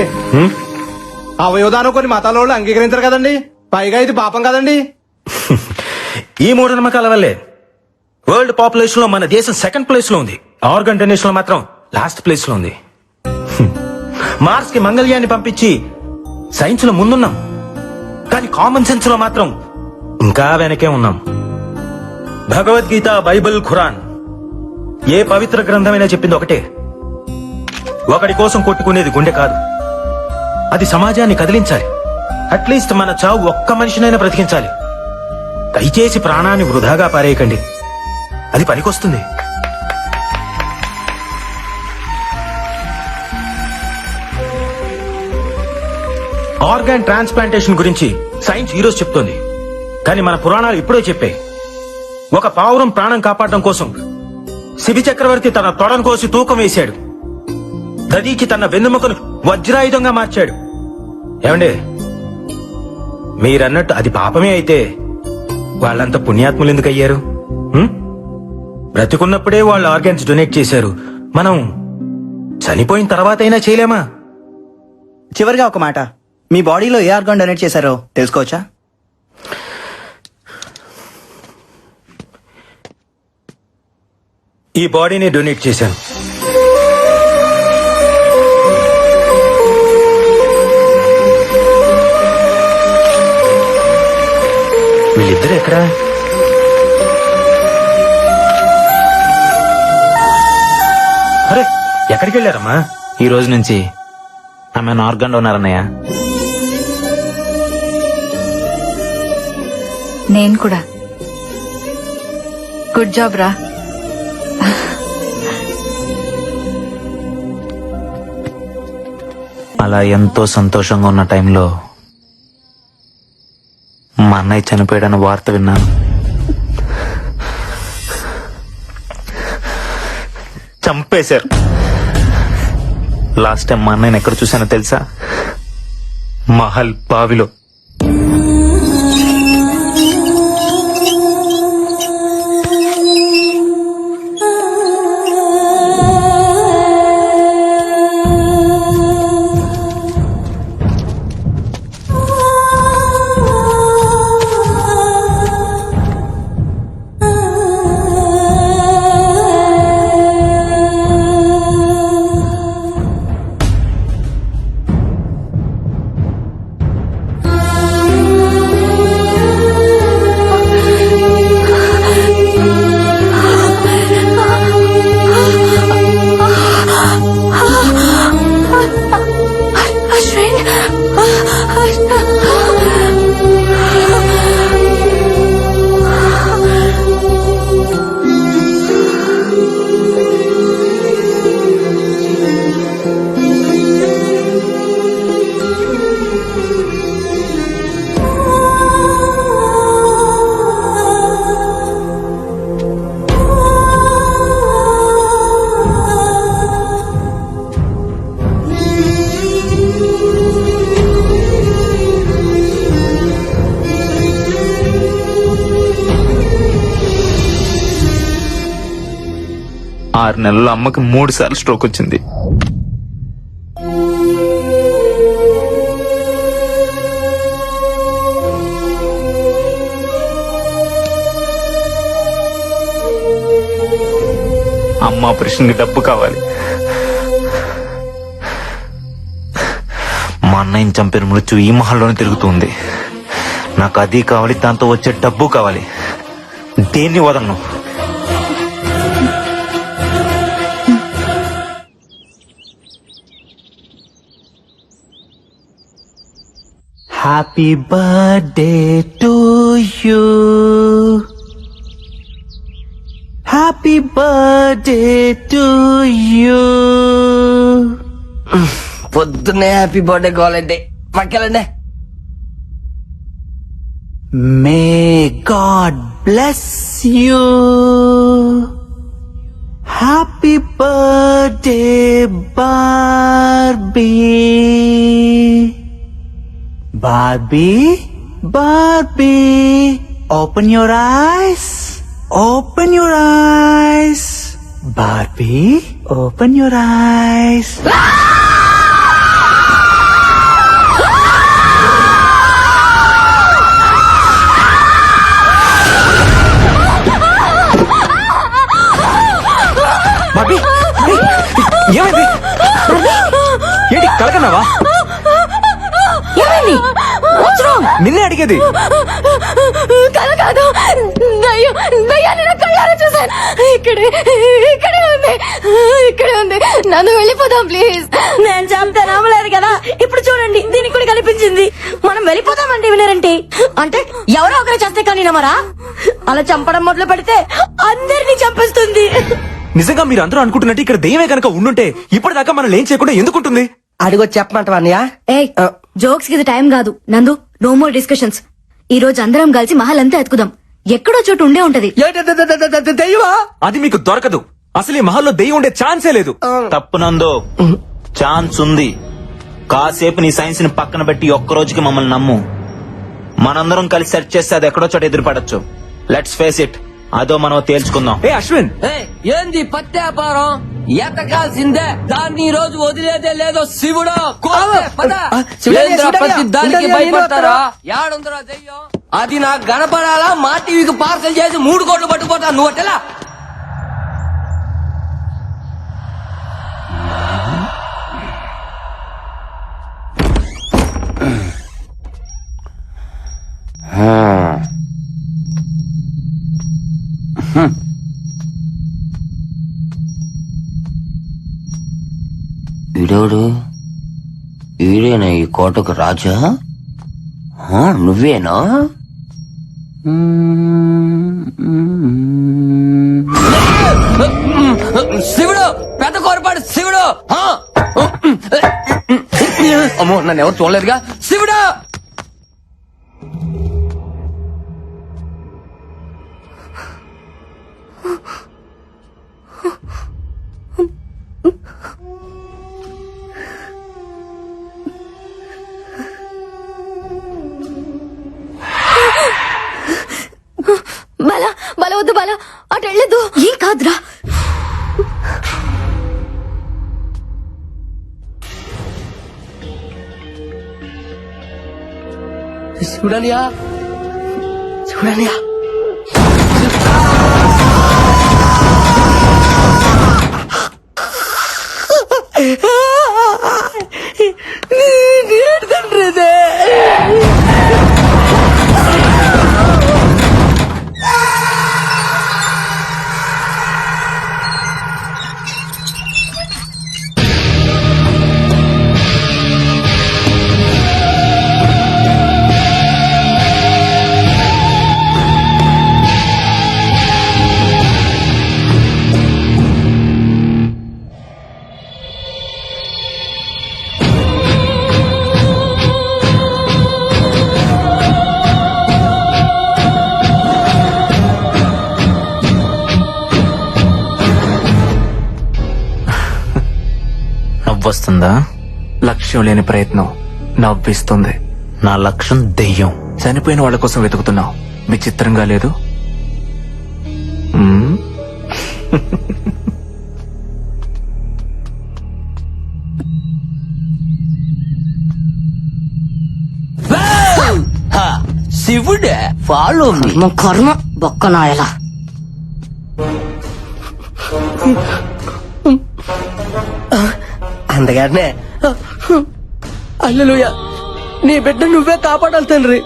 [SPEAKER 2] అవయవదానం కొన్ని మతాల వాళ్ళు అంగీకరించారు కదండి. పైగా ఇది పాపం కదండి.
[SPEAKER 9] ఈ మూఢనమ్మకాల వల్లే వరల్డ్ పాపులేషన్ లో మన దేశం సెకండ్ ప్లేస్ లో ఉంది. ఆర్గన్ డొనేషన్ లో మాత్రం లాస్ట్ ప్లేస్ లో ఉంది. మార్స్ కి మంగళ్యాన్ని పంపించి సైన్స్ లో ముందున్నాం, కానీ కామన్ సెన్స్ లో మాత్రం ఇంకా వెనకే ఉన్నాం. భగవద్గీత, బైబిల్, ఖురాన్ ఏ పవిత్ర గ్రంథమైనా చెప్పింది ఒకటే, ఒకడి కోసం కొట్టుకునేది గుండె కాదు, అది సమాజాన్ని కదిలించాలి. అట్లీస్ట్ మన చావు ఒక్క మనిషినైనా బ్రతికించాలి.
[SPEAKER 12] దయచేసి ప్రాణాన్ని వృధాగా పారేయకండి, అది పనికొస్తుంది. ఆర్గాన్ ట్రాన్స్ప్లాంటేషన్ గురించి సైన్స్ ఈ రోజు చెప్తోంది, కానీ మన పురాణాలు ఇప్పుడే చెప్పాయి. ఒక పావురం ప్రాణం కాపాడడం కోసం శిబి చక్రవర్తి తన తొడను కోసి తూకం వేశాడు. దదీచి తన వెన్నెముకను వజ్రాయుధంగా మార్చాడు. ఏమండి, మీరన్నట్టు అది పాపమే అయితే వాళ్ళంత పుణ్యాత్ములు ఎందుకు అయ్యారు? బ్రతికున్నప్పుడే వాళ్ళు ఆర్గాన్స్ డొనేట్ చేశారు, మనం చనిపోయిన తర్వాత అయినా చేయలేమా?
[SPEAKER 4] చివరిగా ఒక మాట, మీ బాడీలో ఏ ఆర్గాన్ డొనేట్ చేశారో తెలుసుకోవచ్చా?
[SPEAKER 12] ఈ బాడీని డొనేట్ చేశాను. వీళ్ళిద్దరు ఎక్కడా? అరే, ఎక్కడికి వెళ్ళారమ్మా?
[SPEAKER 10] ఈ రోజు నుంచి ఆమె ఆర్గాన్ డోనర్ అన్నయ్య.
[SPEAKER 1] నేను కూడా. గుడ్ జాబ్ రా.
[SPEAKER 10] అలా ఎంతో సంతోషంగా ఉన్న టైంలో మా అన్నయ్య చనిపోయాడన్న వార్త విన్నాను. చంపేశారు. లాస్ట్ టైం మా అన్నయ్యని ఎక్కడ చూశానో తెలుసా? మహల్ బావిలో. ఆరు నెలల్లో అమ్మకి 3 సార్లు స్ట్రోక్ వచ్చింది. అమ్మ ఆపరేషన్ కి డబ్బు కావాలి. మా అన్నయ్యని చంపిన మృత్యు ఈ మహల్లోనే తిరుగుతుంది. నాకు అది కావాలి, దాంతో వచ్చే డబ్బు కావాలి. దేన్ని వదలను. Happy birthday to you. Happy birthday to you.
[SPEAKER 8] పొద్దున్నే హ్యాపీ బర్త్డే కావాలంటే పక్కెళ్ళండి.
[SPEAKER 4] May God bless you. Happy birthday, Barbie. Barbie, Barbie, open your eyes. Open your eyes. Barbie, open your eyes.
[SPEAKER 9] Bobby, ఏమైంది? ఏంటి కలకన్నావా? నిన్నే అడిగేది.
[SPEAKER 5] కల కాదు,
[SPEAKER 1] దయ్యం దయ్యాన్ని నా కళ్ళారా చూసాను. ఇక్కడే ఇక్కడే ఉంది, ఇక్కడే ఉంది. నన్ను వెళ్ళిపోదాం ప్లీజ్. నేను చంపితే నమ్మలేదు కదా, ఇప్పుడు చూడండి దీనికి కూడా కనిపించింది. మనం వెళ్ళిపోదామంటే వినరంటే, అంటే ఎవరో ఒకరు చేస్తే కానీ నమ్మరా? అలా చంపడం మొదలు పెడితే అందరినీ చంపేస్తుంది.
[SPEAKER 9] నిజంగా మీరు అందరూ అనుకుంటున్నట్టు ఇక్కడ దెయ్యమే కనుక ఉండుంటే ఇప్పటిదాకా మనం ఏం చేయకుండా ఎందుకుంటుంది?
[SPEAKER 11] అడిగొచ్చి చెప్పమంటావా అన్నయ్య?
[SPEAKER 1] ఏయ్ జోక్స్ కి ఇది టైం కాదు. నందు, నో మోర్ డిస్కషన్స్. ఈ రోజు అందరం కలిసి మహల్ అంతా ఎత్తుకుదాం. ఎక్కడో చోటు ఉండే ఉంటది.
[SPEAKER 11] దయ్యమా?
[SPEAKER 9] అది మీకు దొరకదు. అసలు ఈ మహల్లో దెయ్యం ఉండే ఛాన్సే లేదు.
[SPEAKER 10] తప్పు నందో, ఛాన్స్ ఉంది. కాసేపు నీ సైన్స్ ని పక్కన పెట్టి ఒక్క రోజుకి మమ్మల్ని నమ్ము. మనందరం కలిసి సెర్చ్ చేస్తే అది ఎక్కడో చోట ఎదురుపడచ్చు. లెట్స్ ఫేస్ ఇట్, అదో మనం తేల్చుకుందాం.
[SPEAKER 9] ఏ అశ్విన్,
[SPEAKER 8] ఏంది పత్యాపారం? ఎతకాల్సిందే, దాన్ని ఈ రోజు వదిలేదే లేదో శివుడు. కోసే, పద. ఏంద్రా ప్రతి దానికి భయపడతారా? యాడుందరా దెయ్యం? అది నాకు కనపడాలా? మా టీవీకి పార్సల్ చేసి 3 కోట్లు పట్టుకుపోతా. నువ్వు అట్టెలా?
[SPEAKER 13] వీడోడు వీడేనా ఈ కోటకు రాజా? నువ్వేనా?
[SPEAKER 8] శివుడు, పెద్ద కోరపాడు శివుడు. అమ్మో, నన్ను ఎవరు చూడలేదుగా. శివుడు!
[SPEAKER 1] బల బల వద్దు, బల అటు వెళ్ళదు. ఏం కాదురా.
[SPEAKER 8] శివుడనియా, శివుడనియా.
[SPEAKER 10] నవ్వొస్తుందా?
[SPEAKER 9] లక్ష్యం లేని ప్రయత్నం నవ్విస్తుంది.
[SPEAKER 10] నా లక్ష్యం దెయ్యం.
[SPEAKER 9] చనిపోయిన వాళ్ళ కోసం వెతుకుతున్నావు. విచిత్రంగా లేదు? మ్మ్?
[SPEAKER 8] శివుడే, ఫాలో మీ.
[SPEAKER 1] కర్మ బొక్కనాయలా.
[SPEAKER 11] అందగానే అల్లెలుయా, నీ బిడ్డ నువ్వే కాపాడాలి తండ్రి.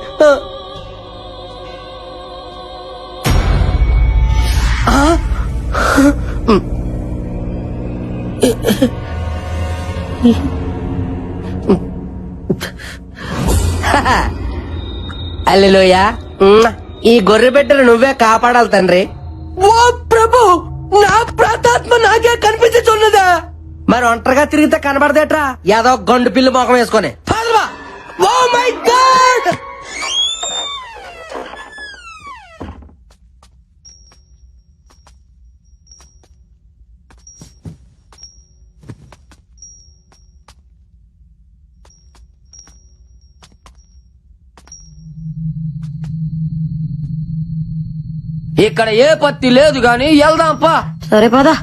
[SPEAKER 11] అల్లెలుయా, ఈ గొర్రె బిడ్డను నువ్వే కాపాడాలి తండ్రి. ఓ ప్రభు, నా ప్రాతాత్మ నాకే కనిపించుచున్నదా? మరి ఒంటరిగా తిరిగితే కనబడదేట్రా? ఏదో గండు పిల్లి మొఖం వేసుకొని. Oh my god!
[SPEAKER 8] ఇక్కడ ఏ పత్తి లేదు గాని వెళ్దాంపా.
[SPEAKER 1] సరే పదా.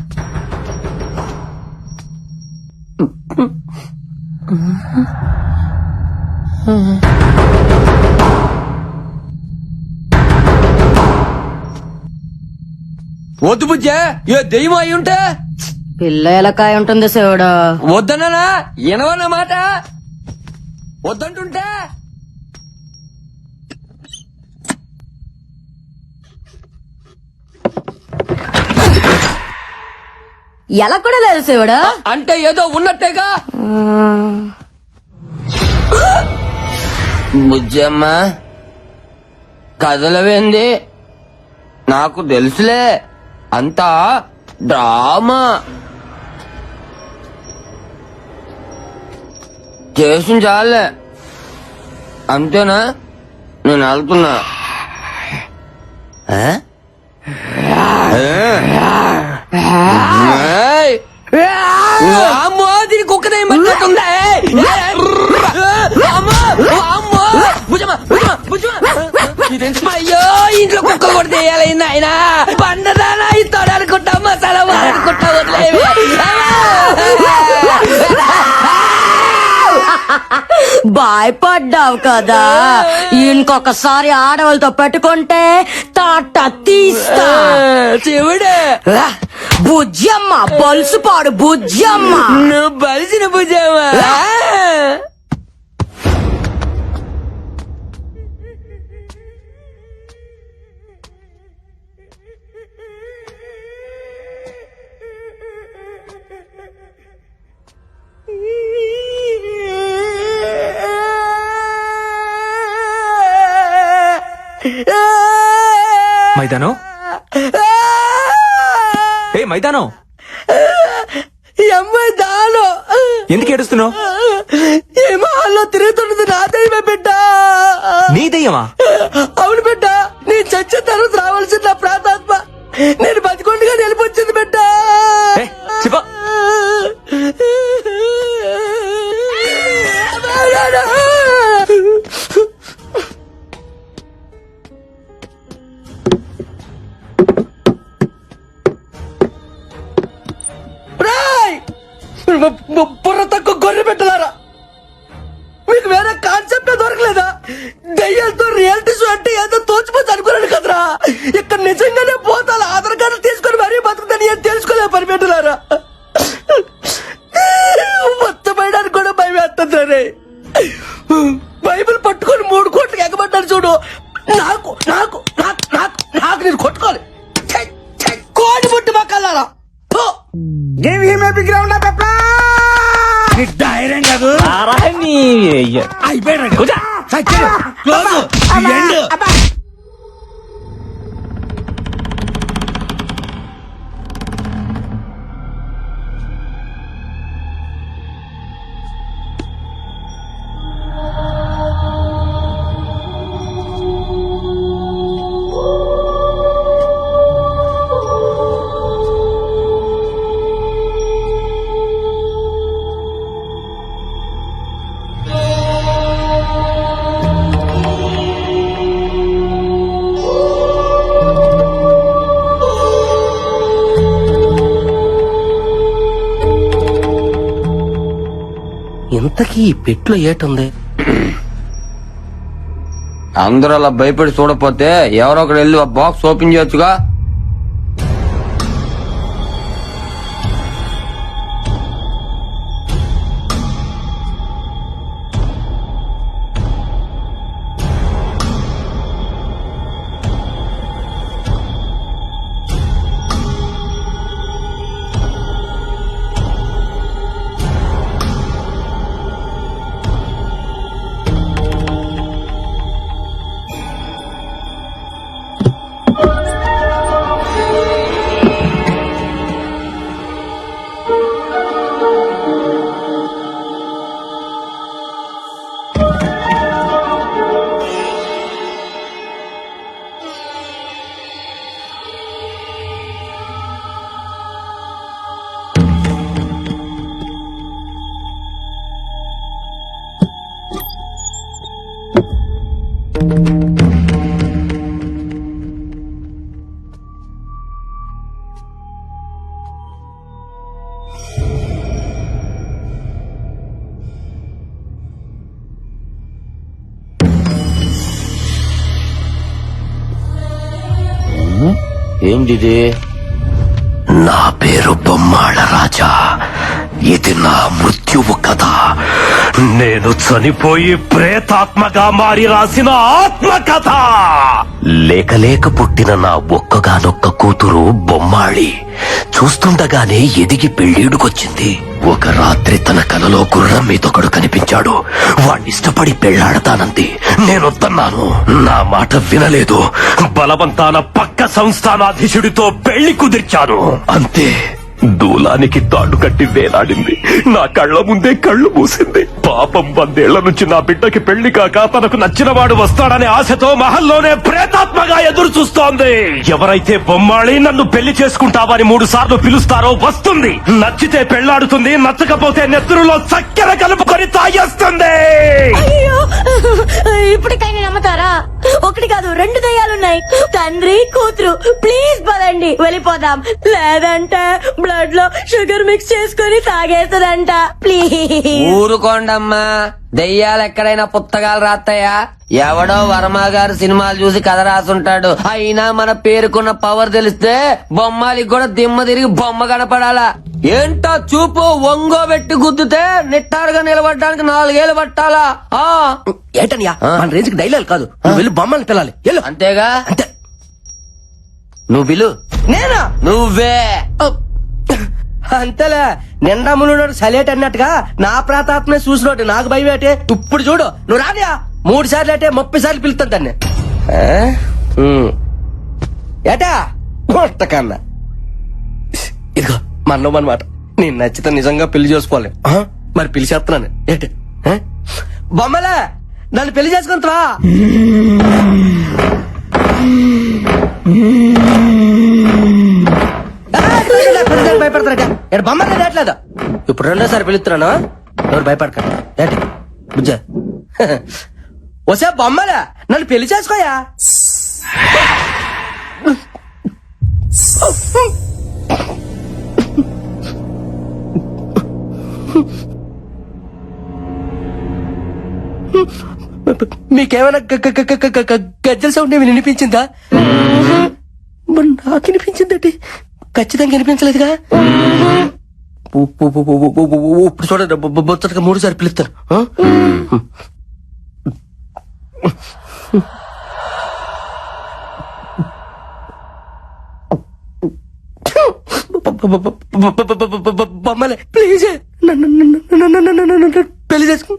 [SPEAKER 8] వద్దు బుజ్జే, ఏ దెయ్యం అయి ఉంటే.
[SPEAKER 1] పిల్ల ఎలకాయ ఉంటుంది శివుడా.
[SPEAKER 8] వద్దన్నా, వినవన్న మాట. వద్దంటుంటే
[SPEAKER 1] ఎలా కూడా తెలిసేవాడా?
[SPEAKER 11] అంటే ఏదో ఉన్నట్టేగా.
[SPEAKER 8] బుజ్జమ్మ కదలవేంది? నాకు తెలుసులే, అంతా డ్రామా చేసిన చాలే. అంతేనా? నేను వెళ్తున్నా.
[SPEAKER 11] అమ్మో, దీని కుక్కదేమన్నట్టుందా? అయ్యో, ఇంట్లో కుక్క కూడా చేయాలి నాయన. పండదానా ఇస్తాడు అనుకుంటా, మసాలా అనుకుంటా వదిలేవి.
[SPEAKER 1] భయపడ్డావు కదా, ఇంకొకసారి ఆడవాళ్ళతో పెట్టుకుంటే తాట తీస్తా.
[SPEAKER 11] శివుడు,
[SPEAKER 1] బుజ్జమ్మ బొలుసుపాడు బుజ్జమ్మ.
[SPEAKER 11] నువ్వు బలిసిన బుజ్జమ్మ.
[SPEAKER 9] మైదానం, ఏ మైదానం,
[SPEAKER 11] అమ్మాయి దాలో
[SPEAKER 9] ఎందుకు ఏడుస్తున్నావు?
[SPEAKER 11] ఏమో హాల్లో తిరుగుతున్నది నా దైవమే బిడ్డ.
[SPEAKER 9] నీ దెయ్యమా?
[SPEAKER 11] అవును బిడ్డ, నీ చచ్చిన తర్వాత రావాల్సిన నా ప్రాతాత్మ నేను బతికొండగా నిలిపొచ్చింది బిడ్డ.
[SPEAKER 9] చెప్ప
[SPEAKER 11] బుర్ర తక్కువ గొర్రె పెట్టలారా, మీకు వేరే కాన్సెప్ట్ దొరకలేదా? దయ్యాలతో రియాలిటీ షో అంటే ఏదో తోచిపోతే అనుకున్నాను కదరా. ఇక్కడ నిజంగానే పోతాను ఆధార్ కార్డు తీసుకొని మరీ బతుకుతాను ఏం తెలుసుకోలే పని పెట్టలారా. మొత్తం పడడానికి కూడా భయం వేస్తుంది రే. బైబిల్ పట్టుకొని 3 కోట్లకి ఎగబడ్డాడు చూడు. నాకు నాకు నాకు నాకు నాకు నేను కొట్టుకోవాలి. కోడి పుట్టి మక్కలారా.
[SPEAKER 3] ధైర్యం కాదు అయిపోయాడు.
[SPEAKER 11] ఇంతకీ ఈ పెట్లో ఏటుంది?
[SPEAKER 8] అందరూ అలా భయపడి చూడపోతే ఎవరో ఒకరు వెళ్ళి ఆ బాక్స్ ఓపెన్ చేయొచ్చుగా. ఏంటిది?
[SPEAKER 11] నా పేరు బొమ్మాళ రాజా.
[SPEAKER 3] ఇది నా మృత్యువు కదా. నేను చనిపోయి ప్రేతాత్మగా మారి రాసిన ఆత్మకథ. లేక లేక పుట్టిన నా ఒక్కగానొక్క కూతురు బొమ్మాళి చూస్తుండగానే ఎదిగి పెళ్ళీడుకొచ్చింది. ఒక రాత్రి తన కలలో గుర్రం మీదొకడు కనిపించాడు. వాణ్ణిష్టపడి పెళ్లాడతానంది. నేనొద్దన్నాను. నా మాట వినలేదు. బలవంతాన పక్క సంస్థానాధీశుడితో పెళ్లి కుదిర్చాను. అంతే, దూలానికి తాడు కట్టి వేలాడింది. నా కళ్ళ ముందే కళ్ళు మూసింది. పాపం 100 ఏళ్ల నుంచి నా బిడ్డకి పెళ్లి కాక తనకు నచ్చిన వాడు వస్తాడనే ఆశతో మహల్లోనే ప్రేతాత్మగా ఎదురు చూస్తోంది. ఎవరైతే బొమ్మాళి నన్ను పెళ్లి చేసుకుంటావని 3 సార్లు పిలుస్తారో వస్తుంది. నచ్చితే పెళ్లాడుతుంది, నచ్చకపోతే నెత్తురులో చక్కెర కలుపుకొని తాగేస్తుంది.
[SPEAKER 1] అయ్యో, ఇప్పటికైనా నమ్ముతారా? 1 కాదు 2 దయ్యాలున్నాయి. తండ్రి కూతురు. ప్లీజ్ పదండి, వెళ్ళిపోదాం. లేదంటే బ్లడ్ లో షుగర్ మిక్స్ చేసుకుని తాగేస్తుందంట. ప్లీజ్
[SPEAKER 11] ఊరుకోండమ్మా, దెయ్యాలు ఎక్కడైనా పుస్తకాలు రాస్తాయా? ఎవడో వర్మ గారు సినిమాలు చూసి కథ రాసుంటాడు. అయినా మన పేరుకున్న పవర్ తెలిస్తే బొమ్మాలికి కూడా దిమ్మ తిరిగి బొమ్మ కనపడాలా? ఏంటో చూపు, ఒంగో పెట్టి గుద్దుతే నిట్టారుగా నిలబడడానికి 4 ఏళ్ళు పట్టాలా?
[SPEAKER 8] ఏంటనియా మన రేంజ్ కి డైలాగ్ కాదు. నువ్వు వెళ్ళి బొమ్మల్ని పిల్లాలి. వెళ్ళు.
[SPEAKER 11] అంతేగా?
[SPEAKER 8] అంతే.
[SPEAKER 11] నువ్వు పిలు.
[SPEAKER 8] నేనా?
[SPEAKER 11] నువ్వే.
[SPEAKER 8] అంతేలే, నిండా మునుడు సలేట్ అన్నట్టుగా నా ప్రాతాత్మే చూసినోటి నాకు భయం ఏంటి? ఇప్పుడు చూడు, నువ్వు రానియా 3 సార్లు అంటే 30 సార్లు పిలుస్తాను దాన్ని. ఏటా కన్నా ఇదిగో మనమాట. నేను నచ్చితే నిజంగా పెళ్లి చేసుకోవాలి. మరి పిలిచేస్తున్నాను ఏంటి? బొమ్మలే, నన్ను పెళ్లి చేసుకుంటావా? భయపడతారట. బొమ్మ రేట్లేదు. ఇప్పుడు 2సారి పిలుస్తున్నాను. ఎవరు భయపడకండి. ఏంటి బుజ్జ? వసే బొమ్మలే, నన్ను పెళ్లి చేసుకోయా. మీకేమైనా గజ్జల సౌండ్ ఏమి వినిపించిందా? మరి నాకు వినిపించిందండి. ఖచ్చితంగా వినిపించలేదుగా. ఇప్పుడు చూడండి, బొచ్చటగా 3 సార్లు పిలుస్తాను. బొమ్మలే, ప్లీజ్ పెళ్లి చేసుకో.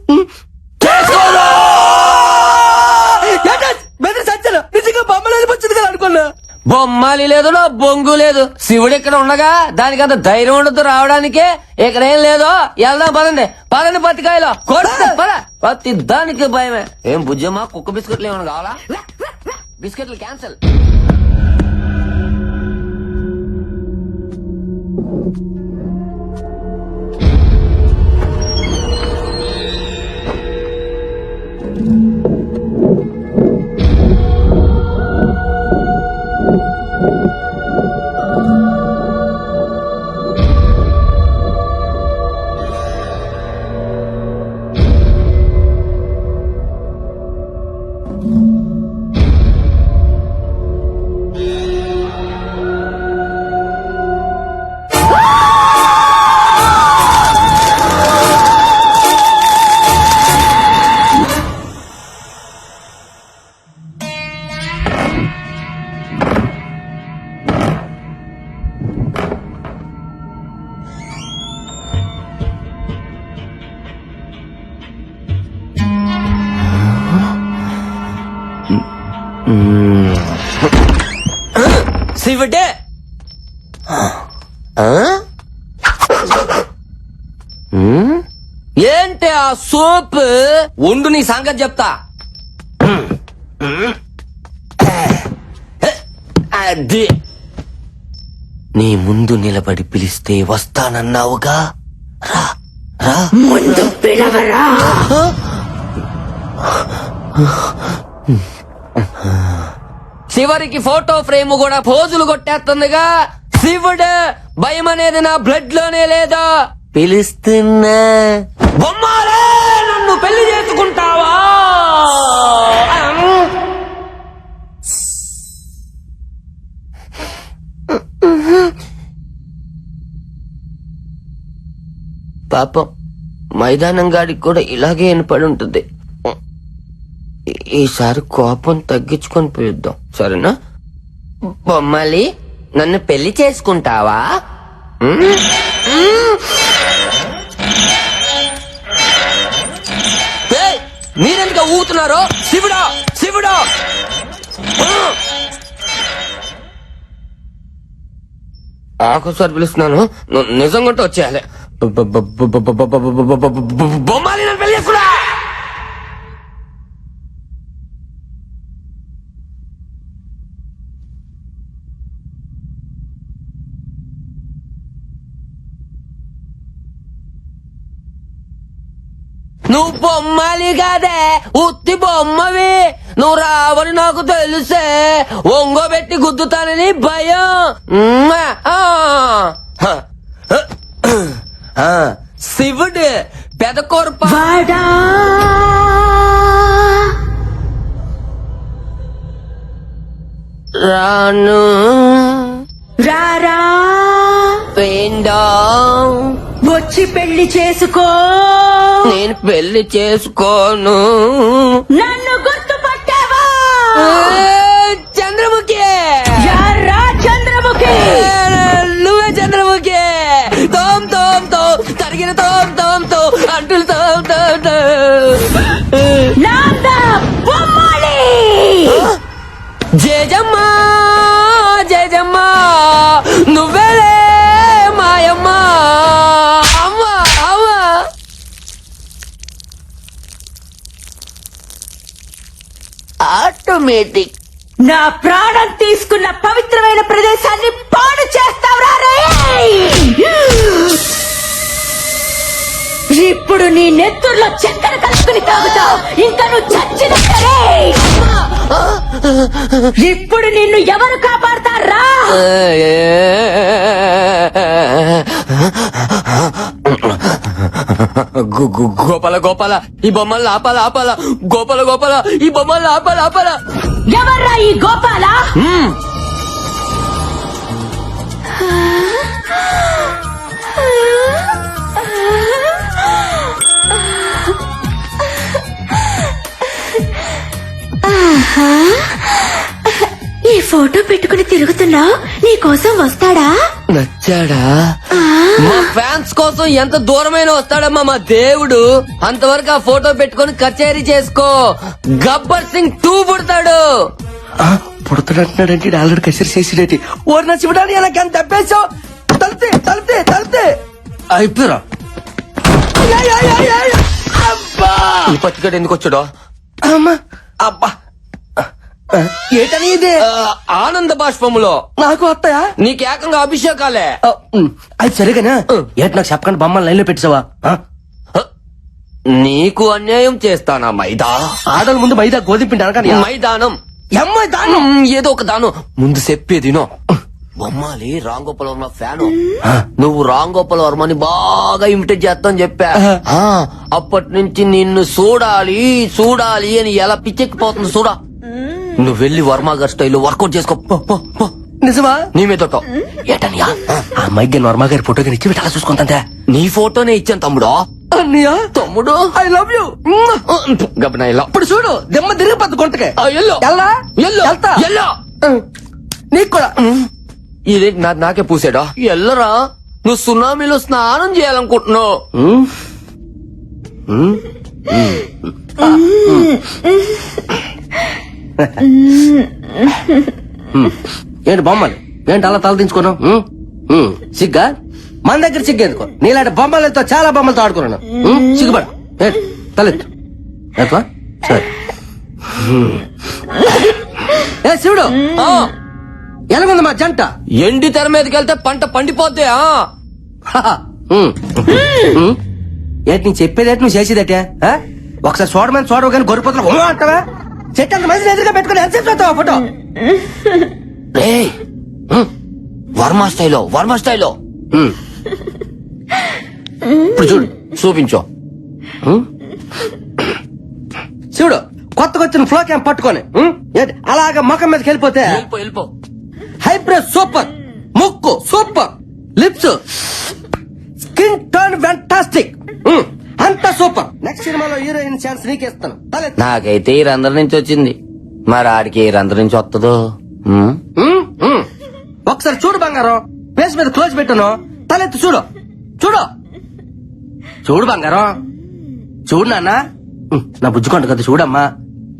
[SPEAKER 8] సచ్చాను నిజంగా బొమ్మలేదు వచ్చింది కదా అనుకున్నా.
[SPEAKER 11] బొమ్మాలి లేదు, నా బొంగు లేదు. శివుడు ఇక్కడ ఉండగా దానికి అంత ధైర్యం ఉండదు రావడానికే. ఇక్కడ ఏం లేదో వెళ్దాం పదండి. పదండి పత్తికాయలో పత్తి దానికి భయమే. ఏం బుజ్జమ్మా, కుక్క బిస్కెట్లు ఏమైనా కావాలా? బిస్కెట్లు క్యాన్సల్. శివుడే ఏంటి ఆ సోప్? ఉండు నీ సంగతి చెప్తా. అది నీ ముందు నిలబడి పిలిస్తే వస్తానన్నావుగా. రా రా, ముందు పిలవరా. చివరికి ఫోటో ఫ్రేమ్ కూడా పోజులు కొట్టేస్తుందిగా. శివుడు, భయం అనేది నా బ్లడ్ లోనే లేదా? పిలుస్తున్నా. బొమ్మాలే, నన్ను పెళ్లి చేసుకుంటావా?
[SPEAKER 8] పాపం మైదానం గాడికి కూడా ఇలాగే వినపడి ఉంటుంది. ఈసారి కోపం తగ్గించుకొని పిలుద్దాం, సరేనా? బొమ్మలి, నన్ను పెళ్లి చేసుకుంటావా? మీరెందుకు ఊతున్నారు? శివుడా శివుడా! ఆకోసారి పిలుస్తున్నాను, నిజంగా వచ్చేయాలి. బొమ్మాలి, నన్ను పెళ్లి చేసుకున్నా! నువ్వు బొమ్మాలి కాదే, ఉత్తి బొమ్మవి. నువ్వు రావని నాకు తెలుసే, ఒంగోబెట్టి గుద్దుతానని భయం. శివుడు పెదకొరప రాను
[SPEAKER 5] రారా
[SPEAKER 8] వేందాం,
[SPEAKER 5] వచ్చి పెళ్లి చేసుకో.
[SPEAKER 8] నేను పెళ్లి చేసుకోను.
[SPEAKER 5] నన్ను గుర్తుపట్టావా?
[SPEAKER 8] చంద్రముఖి,
[SPEAKER 5] యారా చంద్రముఖి?
[SPEAKER 8] నువ్వే చంద్రముఖి. తోం తోం తో తరిగిన తోం తోం తో అంటులు తోం తోం తో.
[SPEAKER 5] నాందా బొమ్మాలి.
[SPEAKER 8] జయజమ్మా జయజమ్మా, నువ్వేలే మాయమ్మ. అమ్మా అమ్మా. ఆటోమేటిక్.
[SPEAKER 5] నా ప్రాణం తీసుకున్న పవిత్రమైన ప్రదేశాన్ని పాడు చేస్తావురా రే! ఇప్పుడు నీ నెత్తుర్లో చక్కెర కలుపుకుని తాగుతావు. ఇంకా నువ్వు చచ్చినట్టే. ఇప్పుడు నిన్ను ఎవరు కాపాడతారా?
[SPEAKER 8] గోపాల గోపాల, ఈ బొమ్మల్ని ఆపాల ఆపాల. గోపాల గోపాల, ఈ బొమ్మల్ని ఆపాల ఆపాల.
[SPEAKER 5] ఎవర్రా ఈ గోపాల? ఈ ఫోటో పెట్టుకుని తిరుగుతున్నావు, నీ కోసం వస్తాడా?
[SPEAKER 8] నచ్చాడా? మా ఫ్యాన్స్ కోసం ఎంత దూరమైన వస్తాడమ్మా మా దేవుడు. అంతవరకు ఆ ఫోటో పెట్టుకొని కచేరీ చేసుకో. గబ్బర్ సింగ్ 2 పుడతాడు.
[SPEAKER 11] పుడతాడంటున్నాడంటే ఆల్రెడీ కసిరి చేసినట్టు. ఓరి నా శివుడాని ఎలా కానీ తప్పేసావు. తలితే తలితే తలితే అయిపోయారా?
[SPEAKER 8] ఈ పత్తికడ ఎందుకు వచ్చాడో?
[SPEAKER 11] అమ్మా అబ్బా, ఏటని ఇది?
[SPEAKER 8] ఆనంద బాష్పములో
[SPEAKER 11] నాకు వస్తాయా?
[SPEAKER 8] నీకు ఏకంగా అభిషేకాలే.
[SPEAKER 11] అది సరిగానా? ఏట నాకు చెప్పకుండా బొమ్మలు లైన్ లో పెట్టావా?
[SPEAKER 8] నీకు అన్యాయం చేస్తానా మైదా?
[SPEAKER 11] ఆడల ముందు మైదా గోధుమ పిండి అనగా
[SPEAKER 8] మైదానం
[SPEAKER 11] అమ్మాయి దానం
[SPEAKER 8] ఏదో ఒక దానం ముందు చెప్పేదినో. బొమ్మాలి రాంగోపాల్ వర్మ ఫ్యాను. నువ్వు రాంగోపాల్ వర్మని బాగా ఇమిటేట్ చేస్తావు చెప్పా. అప్పటి నుంచి నిన్ను చూడాలి చూడాలి అని ఎలా పిచ్చెక్కిపోతుంది చూడా. నువ్వు వెళ్ళి వర్మ గారి స్టైల్లో వర్కౌట్ చేసుకో.
[SPEAKER 11] నిజమా?
[SPEAKER 8] నీ మీద ఏటనియా?
[SPEAKER 11] ఆ అమ్మాయికి వర్మ గారి ఫోటో ఇచ్చి అలా చూసుకుంటా.
[SPEAKER 8] నీ ఫోటోనే ఇచ్చాను తమ్ముడు.
[SPEAKER 11] అన్నయ్య
[SPEAKER 8] తమ్ముడు
[SPEAKER 11] ఐ లవ్ యూ.
[SPEAKER 8] గబనా ఇలా
[SPEAKER 11] ఇప్పుడు చూడు, దెమ్మ తిరిగిపోద్దు గుంటకే.
[SPEAKER 8] ఎల్లో
[SPEAKER 11] ఎల్లా
[SPEAKER 8] ఎల్లో
[SPEAKER 11] వెళ్తా.
[SPEAKER 8] ఎల్లో.
[SPEAKER 11] నీకు కూడా
[SPEAKER 8] ఇది నాకే పూసాడా? ఎల్లరా, నువ్వు సునామీలో స్నానం చేయాలనుకుంటున్నావు.
[SPEAKER 11] ఏంటి బొమ్మలు ఏంటి అలా తల దించుకున్నావు? సిగ్గా? మన దగ్గర సిగ్గేందుకో, నీలాంటి బొమ్మలతో చాలా బొమ్మలతో ఆడుకున్నాను. సిగ్గుపడ ఏంటి తలెత్తు. సరే ఏ శివుడు, ఎలాగుంది మా జంట?
[SPEAKER 8] ఎండి తెర మీదకి వెళ్తే పంట పండిపోద్ది.
[SPEAKER 11] ఏంటి నేను చెప్పేదేంటి, నువ్వు చేసేదటే? ఒకసారి చూడమని చూడవు కానీ గొర్రెపోతున్నా అంటావా? చెట్టు అంత మంది ఎదురుగా పెట్టుకుని ఎంత చెప్తావు ఫోటో?
[SPEAKER 8] వర్మ స్టైలో వర్మ స్టైలో ఇప్పుడు చూడు, చూపించు.
[SPEAKER 11] చూడు, కొత్తగా వచ్చిన ఫ్లో క్యాంప్ పట్టుకొని ఏంటి అలాగా ముఖం మీదకి వెళ్ళిపోతే
[SPEAKER 8] వెళ్ళిపో.
[SPEAKER 11] హైబ్రో సూపర్, ముక్కు సూపర్, లిప్స్ కింగ్ ఫ్యాంటాస్టిక్. అంత సూపర్. నెక్స్ట్ సినిమాలో హీరోయిన్ ఛాన్స్ నీకేస్తాను.
[SPEAKER 8] నాకైతే ఈ రంధ్రం నుంచి వచ్చింది, మరి ఆడికి ఈ రంధ్రం నుంచి వస్తుందో.
[SPEAKER 11] ఒకసారి చూడు బంగారం, ఫేస్ మీద క్లోజ్ పెట్టాను, తలెత్తి చూడు. చూడు చూడు బంగారం, చూడు నాన్న. నా బుజ్జుకుంట కదా, చూడమ్మా.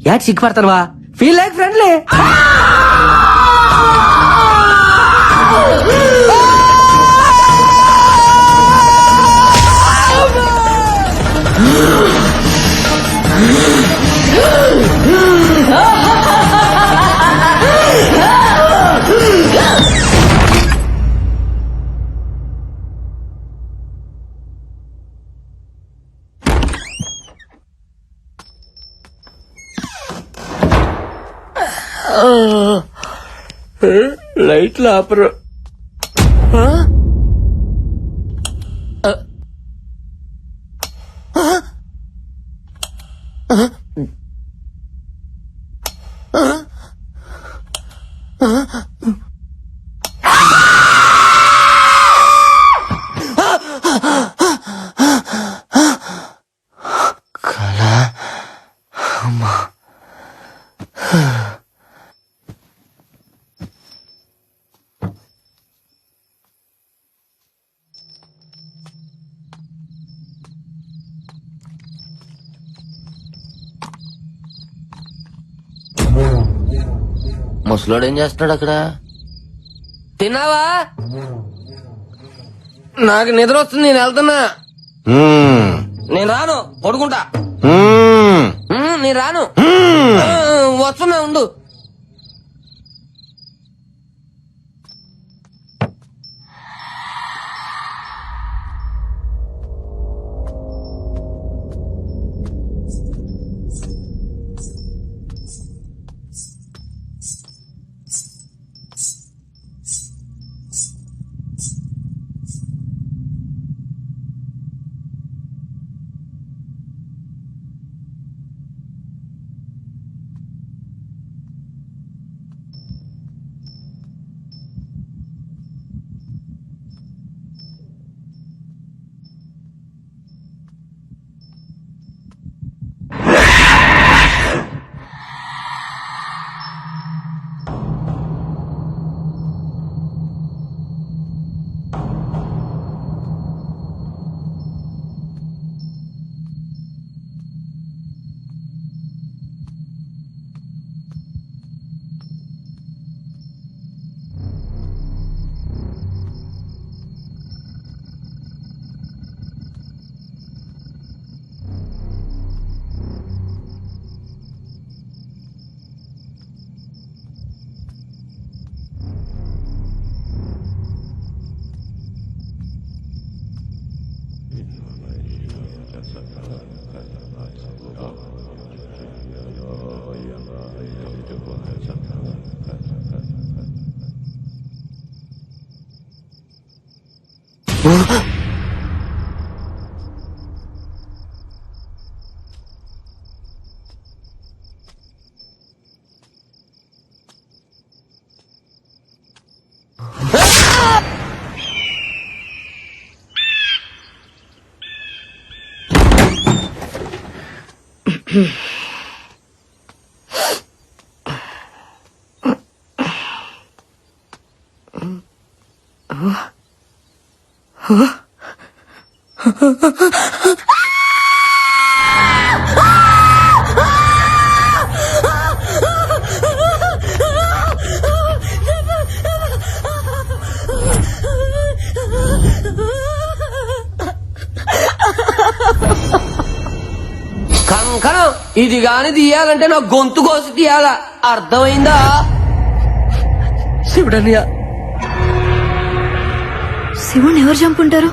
[SPEAKER 11] యాడ్ సిగ్గుపడతానువా? Feel like friendly.
[SPEAKER 8] లైట్లు ఆపరు. ముసలోడు ఏం చేస్తున్నాడు అక్కడ?
[SPEAKER 11] తిన్నావా? నాకు నిద్ర వస్తుంది, నేను వెళ్తున్నా. నేను రాను, పడుకుంటా. నేను రాను, వస్తున్నా, ఉండు. కంకణం ఇది గాని తీయాలంటే నా గొంతు కోసి తీయాలా, అర్థమైందా? శివుడన్నయ్య.
[SPEAKER 1] శివుని ఎవరు చంపుంటారు?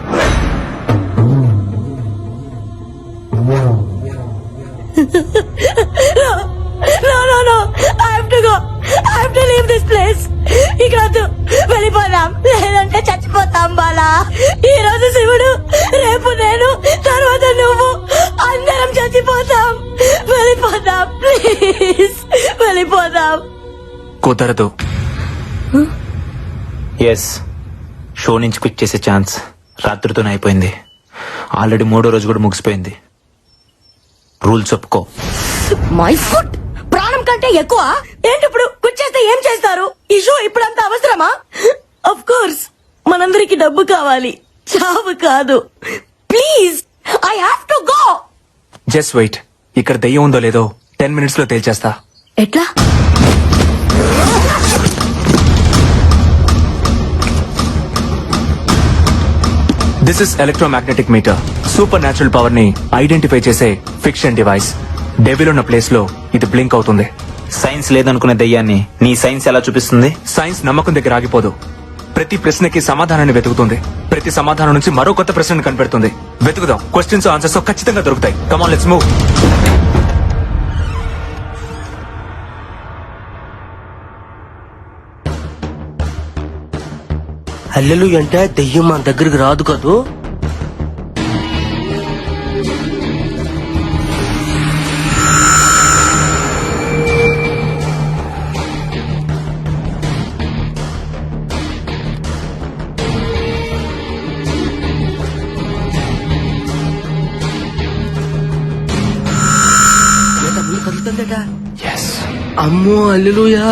[SPEAKER 5] వెళ్ళిపోదాం, లేదంటే చచ్చిపోతాం బాలా. ఈ రోజు శివుడు, రేపు నేను, తర్వాత నువ్వు, అందరం చచ్చిపోతాం. వెళ్ళిపోదాం ప్లీజ్, వెళ్ళిపోదాం.
[SPEAKER 9] కుదరదు.
[SPEAKER 10] ఎస్, షో నుంచి క్విట్ చేసే ఛాన్స్
[SPEAKER 9] రాత్రితోనే అయిపోయింది. ఆల్రెడీ 3వ రోజు కూడా ముగిసిపోయింది. రూల్స్ ఒప్పుకో.
[SPEAKER 1] మై ఫుట్ ప్రాణం కంటే ఎక్కువ ఏంటి ఇప్పుడు కూర్చేస్తే ఏం చేస్తారు? ఈ షో ఇప్పుడు అంత అవసరమా? ఆఫ్ కోర్స్ మనందరికి డబ్బు కావాలి, చావు కాదు. Please I have to go.
[SPEAKER 9] Just wait. ఇక్కడ దెయ్యం ఉందో లేదో 10 minutes లో తేల్చేస్తా.
[SPEAKER 1] ఎట్లా?
[SPEAKER 9] This is electromagnetic meter. Supernatural power ని ఐడెంటిఫై చేసే ఫిక్షన్ డివైస్. డెవిల్ ఉన్న ప్లేస్ లో ఇది బ్లింక్ అవుతుంది.
[SPEAKER 10] సైన్స్ లేదనుకునే దయ్యాన్ని నీ సైన్స్ ఎలా చూపిస్తుంది?
[SPEAKER 9] సైన్స్ నమ్మకం దగ్గర ఆగిపోదు. ప్రతి ప్రశ్నకి సమాధానాన్ని వెతుకుతుంది. ప్రతి సమాధానం నుంచి మరో కొత్త ప్రశ్నను కనిపెడుతుంది. వెతుకుదాం. క్వశ్చన్స్ ఆన్సర్స్ ఖచ్చితంగా దొరుకుతాయి. Come on, let's move.
[SPEAKER 11] హల్లెలు అంటే దెయ్యం మన దగ్గరికి రాదు కదూ. కదులుతుందట. అమ్మో హల్లెలూయా.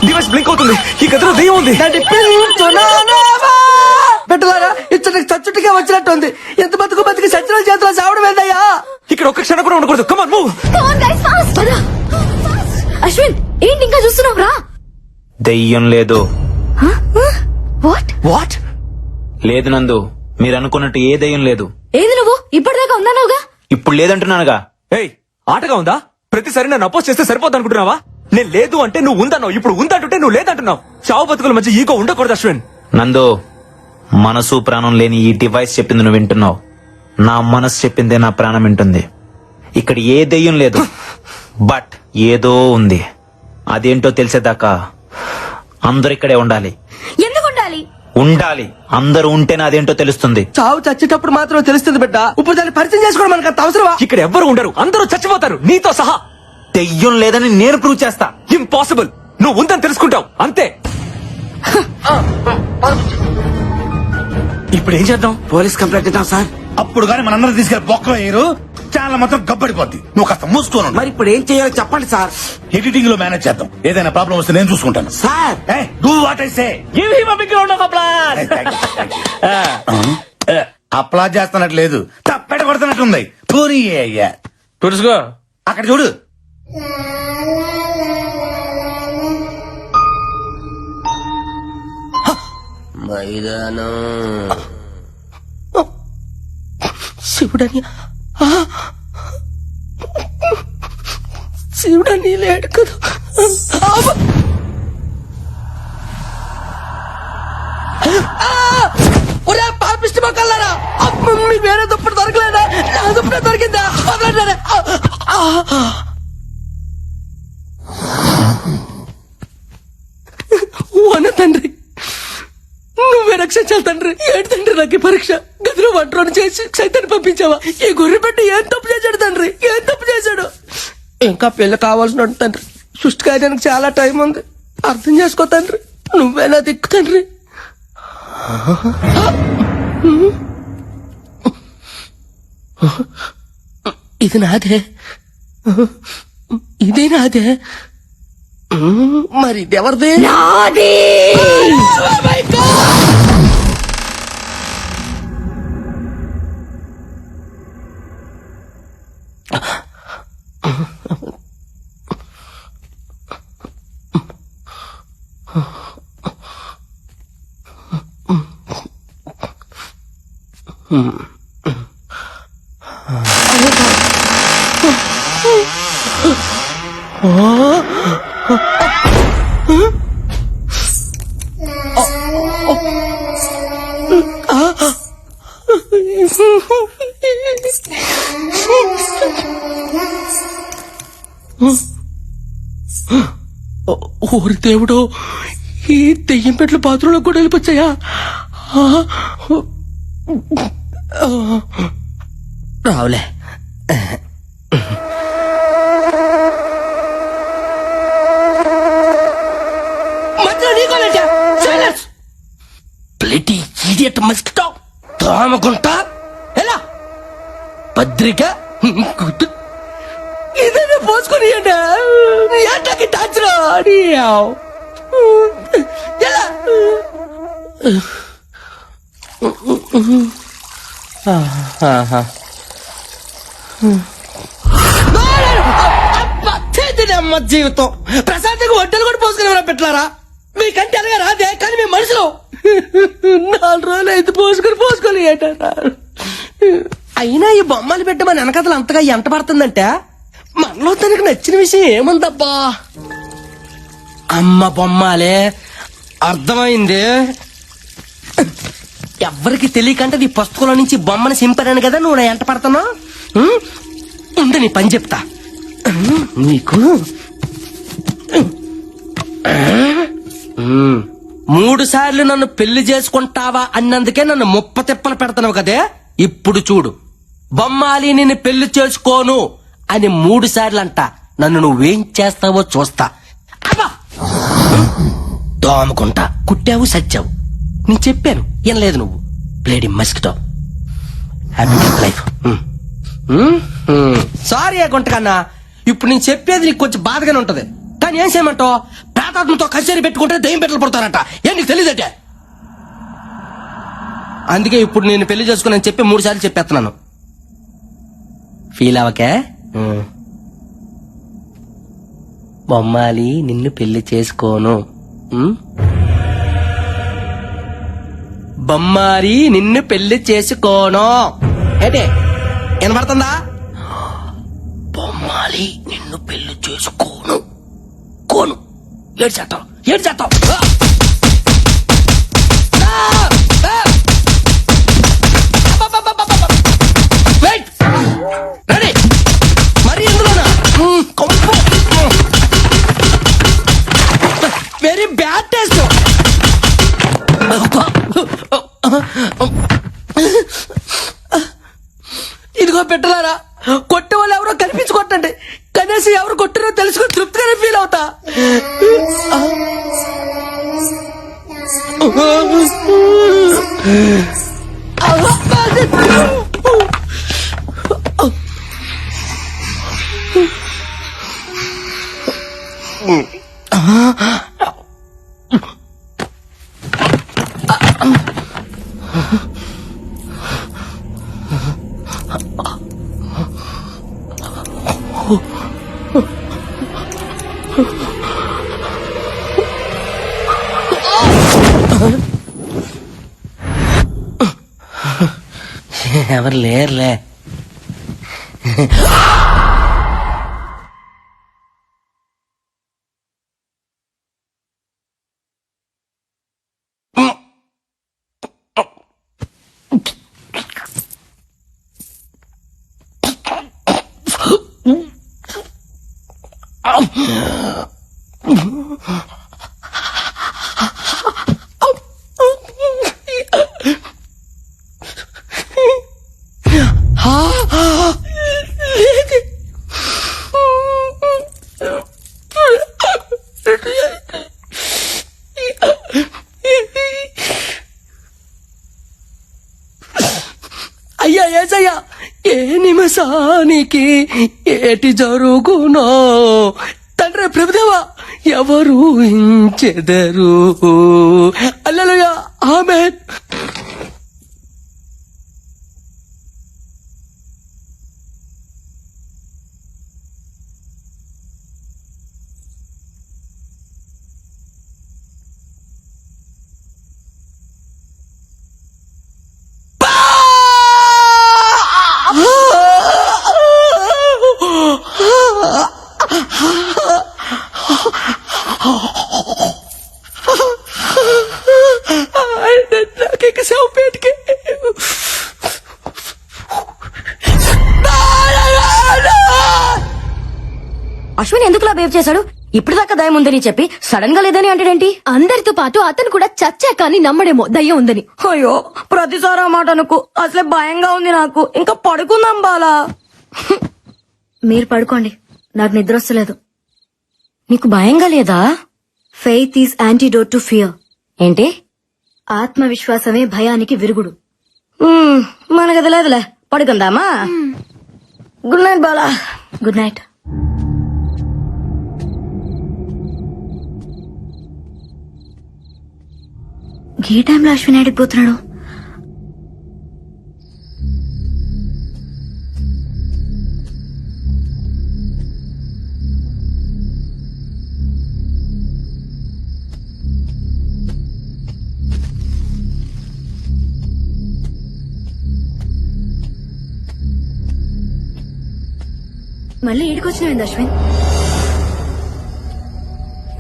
[SPEAKER 9] డివైస్ బ్లింక్ అవుతుంది. ఈ గదిలో దెయ్యం ఉంది.
[SPEAKER 11] పెట్టలారా ఇచ్చటికి చచ్చుటిగా వచ్చినట్టుంది. ఎంత బతుకు బతికి సచ్చిన చేతిలో చావడం ఏందయ్యా?
[SPEAKER 9] ఇక్కడ ఒక్క క్షణం కూడా ఉండకూడదు. Come on, move.
[SPEAKER 1] అశ్విన్ ఏంటి ఇంకా చూస్తున్నావు? రా.
[SPEAKER 10] దెయ్యం లేదు.
[SPEAKER 9] వాట్?
[SPEAKER 10] లేదు నందు, మీరు అనుకున్నట్టు ఏ దెయ్యం లేదు.
[SPEAKER 1] ఏది నువ్వు ఇప్పటిదాకా ఉన్నావుగా?
[SPEAKER 10] ఇప్పుడు లేదంటున్నానుగా.
[SPEAKER 9] ఏయ్, ఆటగా ఉందా? ప్రతిసారి నన్ను అపోజ్ చేస్తే సరిపోద్ది అనుకుంటున్నావా? నేను లేదు అంటే నువ్వు ఉందన్నావు. ఇప్పుడు ఉందంటుంటే నువ్వు లేదంటున్నావు. చావు బతుకుల మధ్య ఈగో ఉండకూడదు అశ్విన్.
[SPEAKER 10] నందు, మనసు ప్రాణం లేని ఈ డివైస్ చెప్పింది నువ్వు వింటున్నావు. నా మనసు చెప్పిందే నా ప్రాణం వింటుంది. ఇక్కడ ఏ దెయ్యం లేదు, బట్ ఏదో ఉంది. అదేంటో తెలిసేదాకా అందరూ ఇక్కడే ఉండాలి.
[SPEAKER 1] ఎందుకు ఉండాలి?
[SPEAKER 10] ఉండాలి. అందరూ ఉంటేనే అదేంటో తెలుస్తుంది.
[SPEAKER 11] చావు చచ్చేటప్పుడు మాత్రం తెలుస్తుంది బిడ్డ. ఇప్పుడు దాన్ని పరిచయం చేసుకోవడం మనకు అంత అవసరమా?
[SPEAKER 9] ఇక్కడ ఎవ్వరు ఉండరు. అందరూ చచ్చిపోతారు, నీతో సహా.
[SPEAKER 10] దెయ్యం లేదని నేను ప్రూవ్ చేస్తా.
[SPEAKER 9] ఇంపాసిబుల్. నువ్వు ఉందని తెలుసుకుంటావు అంతే.
[SPEAKER 3] ఇప్పుడు ఏం చేద్దాం?
[SPEAKER 8] పోలీస్ కంప్లైంట్ ఇద్దాం సార్.
[SPEAKER 3] అప్పుడు గానీ మనందరం తీసుకెళ్లి బొక్కలో వేయరు. ఛానల్ మొత్తం గబ్బడిపోద్ది. నువ్వు కాస్త మూసుకోను.
[SPEAKER 8] మరి ఇప్పుడు ఏం చేయాలో చెప్పండి సార్.
[SPEAKER 3] ఎడిటింగ్ లో మేనేజ్ చేద్దాం. ఏదైనా ప్రాబ్లం వస్తే నేను చూసుకుంటాను.
[SPEAKER 8] Sir
[SPEAKER 3] do what I say. Applause చేస్తున్నట్టు లేదు, తప్పెట కొడుతున్నట్టుంది. పోనీ అయ్యా
[SPEAKER 7] తుడుచుకో.
[SPEAKER 3] అక్కడ చూడు.
[SPEAKER 8] మైదానం
[SPEAKER 11] శివుడని శివుడని లేడు కదా. పాపిష్టి మొక్కలారా, మీకు వేరే దుప్పటి దొరకలేదా? నా దుప్పటి దొరికిందా? వన తండ్రి, నువ్వే రక్షించాలి తండ్రి. ఏంటి తండ్రి నాకు ఈ పరీక్ష? గదిలో వంటలను చేసి సైతాన్ని పంపించావా? ఈ గొర్రె పెట్టి ఏం తప్పు చేశాడు తండ్రి? ఏం తప్పు చేశాడు? ఇంకా పెళ్లి కావాల్సిన తండ్రి. సృష్టి కాయడానికి చాలా టైం ఉంది. అర్థం చేసుకో తండ్రి. నువ్వేనా దిక్కు తండ్రి. ఇది నాదే, ఇదే నాదే. మరి ఇది ఎవరిది? నాది. ఊరి దేవుడు, ఈ దెయ్యం పెట్లు బాత్రూంలో కూడా వెళ్ళిపోచ్చాయా? రావులే. ప్లేటీ ఇడియట్ మస్కిటో తామకుంటా ఎలా పత్రిక ఇదే పోసుకొని ఎంటకి టచ్ లో ఎలా అమ్మ జీవితం ప్రశాంతంగా వంటలు కూడా పోసుకుని పెట్టారా? మీకంటే అలాగా రాదే, కానీ మీ మనసులో 4 రోజులు అయితే పోసుకొని ఏంటారు? అయినా ఈ బొమ్మలు పెట్టమని వెనకథలు అంతగా ఎంట పడుతుందంటే మనలో తనకు నచ్చిన విషయం ఏముందబ్బా? అమ్మ బొమ్మాలే, అర్థమైంది. ఎవ్వరికి తెలియకంటే నీ పుస్తకంలో నుంచి బొమ్మను సింపాను కదా నువ్వు నా ఎంట పడుతున్నావు. ఉండు నీ పని చెప్తా. నీకు 3 సార్లు నన్ను పెళ్లి చేసుకుంటావా అన్నందుకే నన్ను ముప్ప తిప్పలు పెడతావు కదే. ఇప్పుడు చూడు, బొమ్మాలి నిన్ను పెళ్లి చేసుకోను అని 3 సార్లు అంట. నన్ను నువ్వేం చేస్తావో చూస్తా. అబ్బా దోమకుంటా, కుట్టావు సచ్చావు. నేను చెప్పాను వినలేదు నువ్వు. ప్లేడి మస్కిటో. Happy life. సారీ గుంటకన్నా, ఇప్పుడు నేను చెప్పేది నీకు కొంచెం బాధగానే ఉంటది. కానీ ఏం చేయమంటావు? ప్రాతాత్మతో కచేరీ పెట్టుకుంటే దయ్యం పెట్టలు పడతారట. ఏం నీకు తెలియదటే? అందుకే ఇప్పుడు నేను పెళ్లి చేసుకుని చెప్పి 3 సార్లు చెప్పేస్తున్నాను. ఫీల్ అవకే. బొమ్మాలి నిన్ను పెళ్లి చేసుకోను. బొమ్మాలి నిన్ను పెళ్లి చేసుకోను. ఏంటే వినపడుతుందా? బొమ్మాలి నిన్ను పెళ్లి చేసుకోను. కోను ఏడు చేస్తావు. రెడీ మరి ఎందులోనా? Very bad taste. ఇదిగో పెట్టలారా, కొట్టే వాళ్ళు ఎవరో కనిపించుకోండి. కనీసం ఎవరు కొట్టారో తెలుసుకుని తృప్తిగానే ఫీల్ అవుతా. ఎవరు లేరులే. అయ్యా ఏసయ్యా, ఏ నిమిషానికి ఏటి జరుగునో తండ్రి ప్రభుదేవా ఎవరు ఊహించెదరు. హల్లెలూయా, ఆమేన్.
[SPEAKER 1] అశ్విన్ ఎందుకులా బిహేవ్ చేశాడు? ఇప్పుడు దాకా దయ్యం ఉందని చెప్పి సడన్ గా లేదని అంటాడేంటి? అందరితో పాటు అతను కూడా చచ్చా కానీ నమ్మడేమో దయ్యం ఉందని. అయ్యో ప్రతిసారి ఆ మాట అనుకో, అసలే భయంగా ఉంది నాకు. ఇంకా పడుకుందాం బాలా. మీరు పడుకోండి, నాకు నిద్ర వస్తలేదు. నీకు భయంగా లేదా? Faith is antidote to fear. ఏంటి? ఆత్మవిశ్వాసమే భయానికి విరుగుడు. మనకు అది లేదులే, పడుకుందామా? Good night Bala. Good night. ఈ టైంలో అశ్విన్ ఆడికి పోతున్నాడు. మళ్ళీ ఈడికొచ్చినావింది అశ్విన్?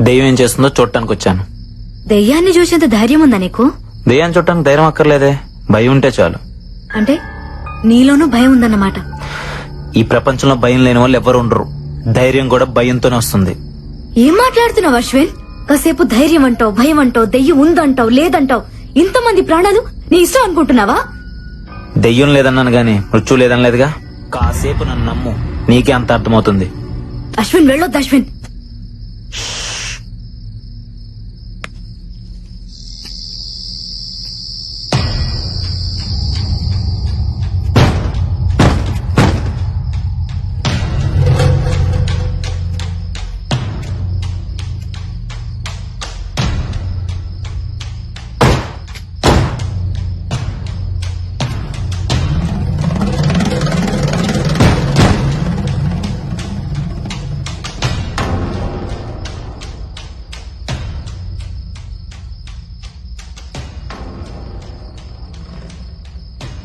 [SPEAKER 10] దెయ్యం ఏం చేస్తుందో చూడటానికి వచ్చాను.
[SPEAKER 1] దెయ్యాన్ని చూసేంత ధైర్యం ఉందా నీకు?
[SPEAKER 10] దెయ్యాన్ని చూడటానికి ధైర్యం అక్కర్లేదే, భయం ఉంటే చాలు.
[SPEAKER 1] అంటే నీలోనూ భయం ఉందన్నమాట.
[SPEAKER 10] ఈ ప్రపంచంలో భయం లేని వాళ్ళు ఎవరు ఉండరు. ధైర్యం కూడా భయంతోనే వస్తుంది.
[SPEAKER 1] ఏం మాట్లాడుతున్నావు అశ్విన్? కాసేపు ధైర్యం అంటావు, భయం అంటావు, దెయ్యం ఉందంటావు, లేదంటావు. ఇంతమంది ప్రాణాలు నీ ఇష్టం అనుకుంటున్నావా?
[SPEAKER 10] దెయ్యం లేదన్నాను గాని మృత్యు లేదనలేదుగా. కాసేపు నన్ను నమ్ము, నీకే అంత అర్థమవుతుంది.
[SPEAKER 1] అశ్విన్ వెళ్ళొద్దు అశ్విన్.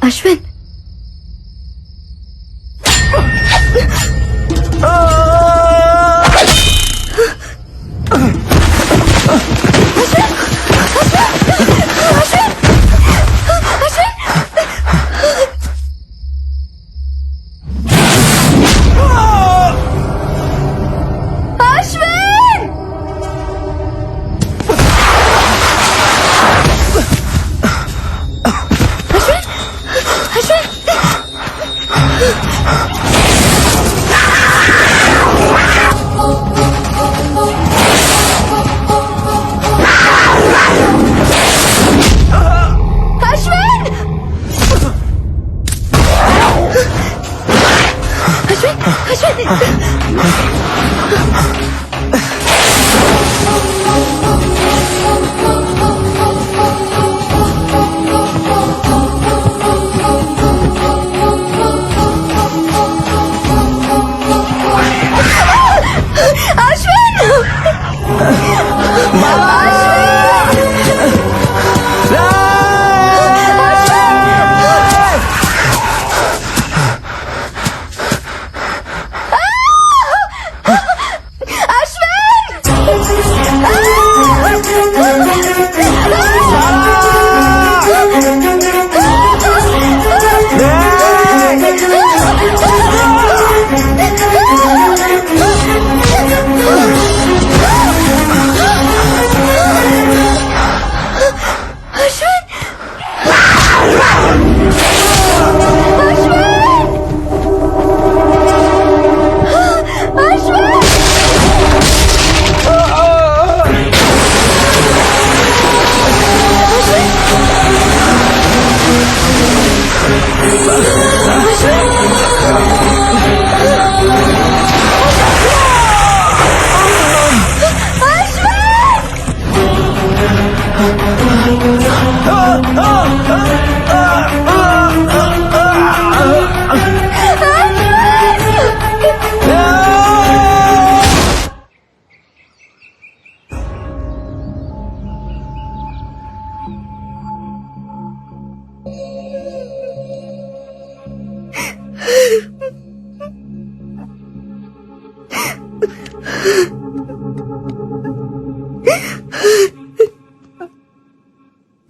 [SPEAKER 1] అశ్విన్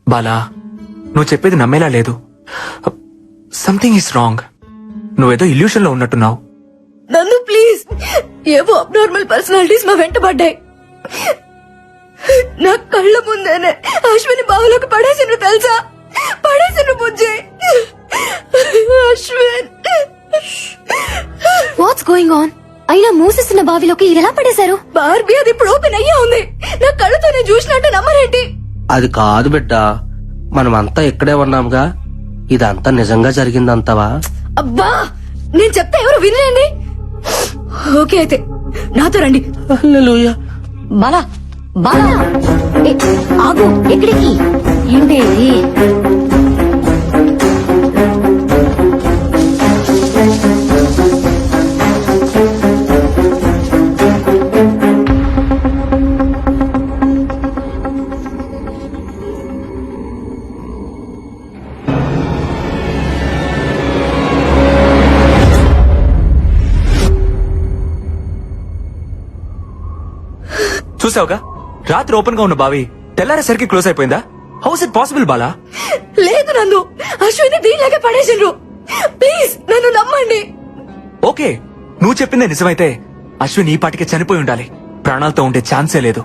[SPEAKER 9] బాలా, నువ్వు చెప్పేది నమ్మేలా లేదు. Something is wrong. నువ్వేదో ఇల్యూషన్ లో ఉన్నట్టున్నావు.
[SPEAKER 1] నందు ప్లీజ్, ఏవో అబ్నార్మల్ పర్సనాలిటీస్ మా వెంట పడ్డాయి. నా కళ్ళ ముందేనే అశ్విని బావులోకి పడేసిండ్రు తెలుసా? పడేసిండ్రు Bujji. Ashwin, what's going on? అయినా మూసేస్తున్న బావిలోకి ఇలా పడేశారు? బార్బీ, అది ఇప్పుడు ఓపెన్ అయ్యే ఉంది. నా కళ్ళతో నేను చూసినట్టు నమ్మరేంటి?
[SPEAKER 11] అది కాదు బిడ్డ, మనమంతా ఇక్కడే ఉన్నాంగా. ఇదంతా నిజంగా జరిగిందంతవా?
[SPEAKER 1] అబ్బా, నేను చెప్తే ఎవరు వినండి. ఓకే అయితే నాతో రండి.
[SPEAKER 11] హల్లెలూయా.
[SPEAKER 5] బాలా బాలా ఆగు, ఎక్కడికి? ఏంటి
[SPEAKER 9] చూసావుగా, రాత్రి ఓపెన్ గా ఉన్న బావి తెల్లారేసరికి క్లోజ్ అయిపోయిందా? House it possible Bala?
[SPEAKER 1] లేదు నన్ను, అశ్విని దీనిలాగే పడేసిండ్రు. ప్లీజ్ నన్ను నమ్మండి.
[SPEAKER 9] ఓకే, నువ్వు చెప్పిందే నిజమైతే అశ్విన్ ఈ పాటికే చనిపోయి ఉండాలి. ప్రాణాలతో ఉండే ఛాన్సే లేదు.